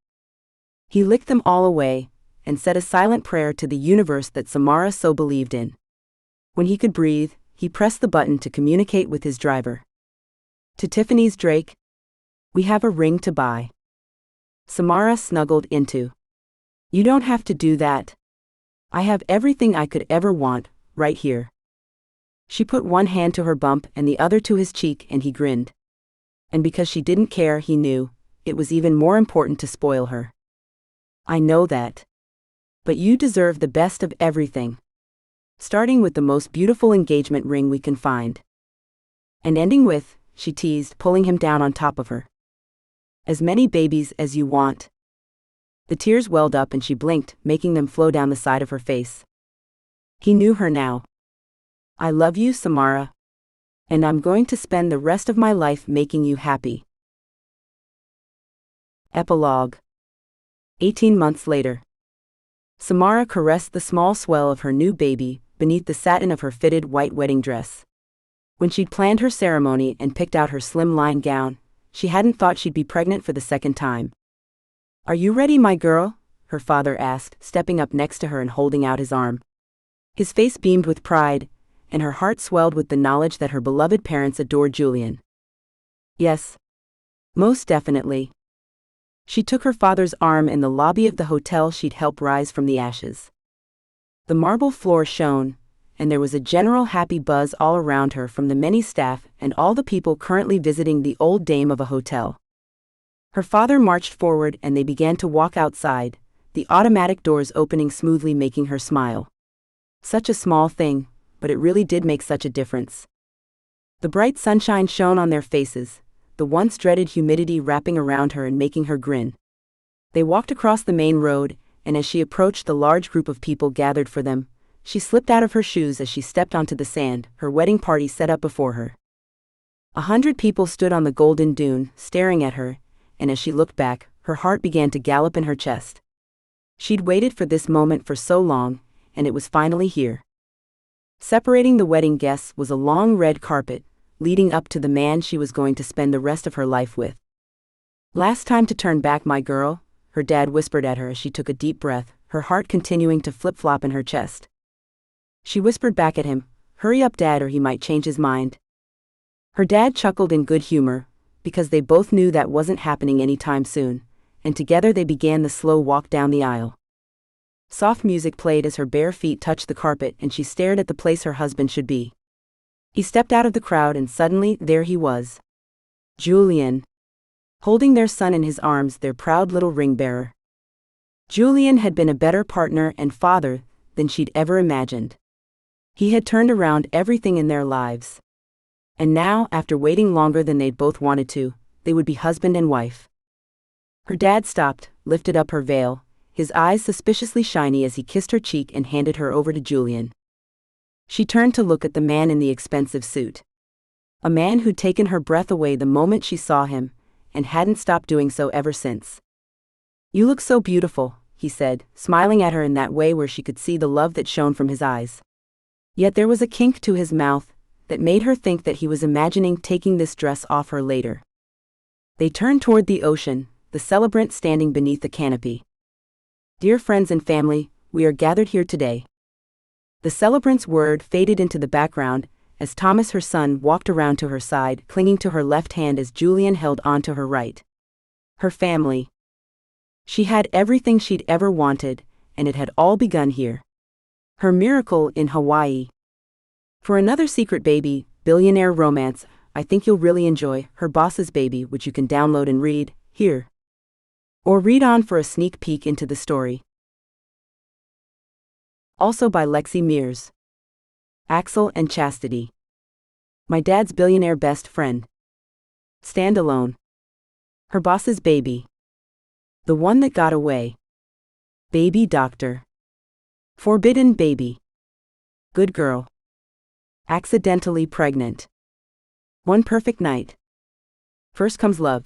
He licked them all away, and said a silent prayer to the universe that Samara so believed in. When he could breathe, he pressed the button to communicate with his driver. To Tiffany's Drake, "We have a ring to buy." Samara snuggled into. "You don't have to do that. I have everything I could ever want, right here." She put one hand to her bump and the other to his cheek, and he grinned. And because she didn't care, he knew, it was even more important to spoil her. "I know that. But you deserve the best of everything. Starting with the most beautiful engagement ring we can find. And ending with," she teased, pulling him down on top of her. "As many babies as you want." The tears welled up and she blinked, making them flow down the side of her face. He knew her now. "I love you, Samara. And I'm going to spend the rest of my life making you happy." Epilogue. 18 months later. Samara caressed the small swell of her new baby beneath the satin of her fitted white wedding dress. When she'd planned her ceremony and picked out her slim-line gown, she hadn't thought she'd be pregnant for the second time. "Are you ready, my girl?" her father asked, stepping up next to her and holding out his arm. His face beamed with pride, and her heart swelled with the knowledge that her beloved parents adored Julian. "Yes. Most definitely." She took her father's arm in the lobby of the hotel she'd helped rise from the ashes. The marble floor shone, and there was a general happy buzz all around her from the many staff and all the people currently visiting the old dame of a hotel. Her father marched forward and they began to walk outside, the automatic doors opening smoothly, making her smile. Such a small thing, but it really did make such a difference. The bright sunshine shone on their faces, the once dreaded humidity wrapping around her and making her grin. They walked across the main road, and as she approached the large group of people gathered for them, she slipped out of her shoes as she stepped onto the sand, her wedding party set up before her. 100 people stood on the golden dune, staring at her, and as she looked back, her heart began to gallop in her chest. She'd waited for this moment for so long, and it was finally here. Separating the wedding guests was a long red carpet, leading up to the man she was going to spend the rest of her life with. "Last time to turn back, my girl," her dad whispered at her as she took a deep breath, her heart continuing to flip-flop in her chest. She whispered back at him, "Hurry up, Dad, or he might change his mind." Her dad chuckled in good humor, because they both knew that wasn't happening anytime soon, and together they began the slow walk down the aisle. Soft music played as her bare feet touched the carpet and she stared at the place her husband should be. He stepped out of the crowd and suddenly, there he was. Julian. Holding their son in his arms, their proud little ring-bearer. Julian had been a better partner and father than she'd ever imagined. He had turned around everything in their lives. And now, after waiting longer than they'd both wanted to, they would be husband and wife. Her dad stopped, lifted up her veil, his eyes suspiciously shiny as he kissed her cheek and handed her over to Julian. She turned to look at the man in the expensive suit. A man who'd taken her breath away the moment she saw him, and hadn't stopped doing so ever since. "You look so beautiful," he said, smiling at her in that way where she could see the love that shone from his eyes. Yet there was a kink to his mouth that made her think that he was imagining taking this dress off her later. They turned toward the ocean, the celebrant standing beneath the canopy. "Dear friends and family, we are gathered here today." The celebrant's word faded into the background as Thomas, her son, walked around to her side, clinging to her left hand as Julian held onto her right. Her family. She had everything she'd ever wanted, and it had all begun here. Her miracle in Hawaii. For another secret baby, billionaire romance, I think you'll really enjoy Her Boss's Baby, which you can download and read here. Or read on for a sneak peek into the story. Also by Lexi Mears. Axel and Chastity. My Dad's Billionaire Best Friend. Standalone. Her Boss's Baby. The One That Got Away. Baby Doctor. Forbidden Baby. Good Girl. Accidentally Pregnant. One Perfect Night. First Comes Love.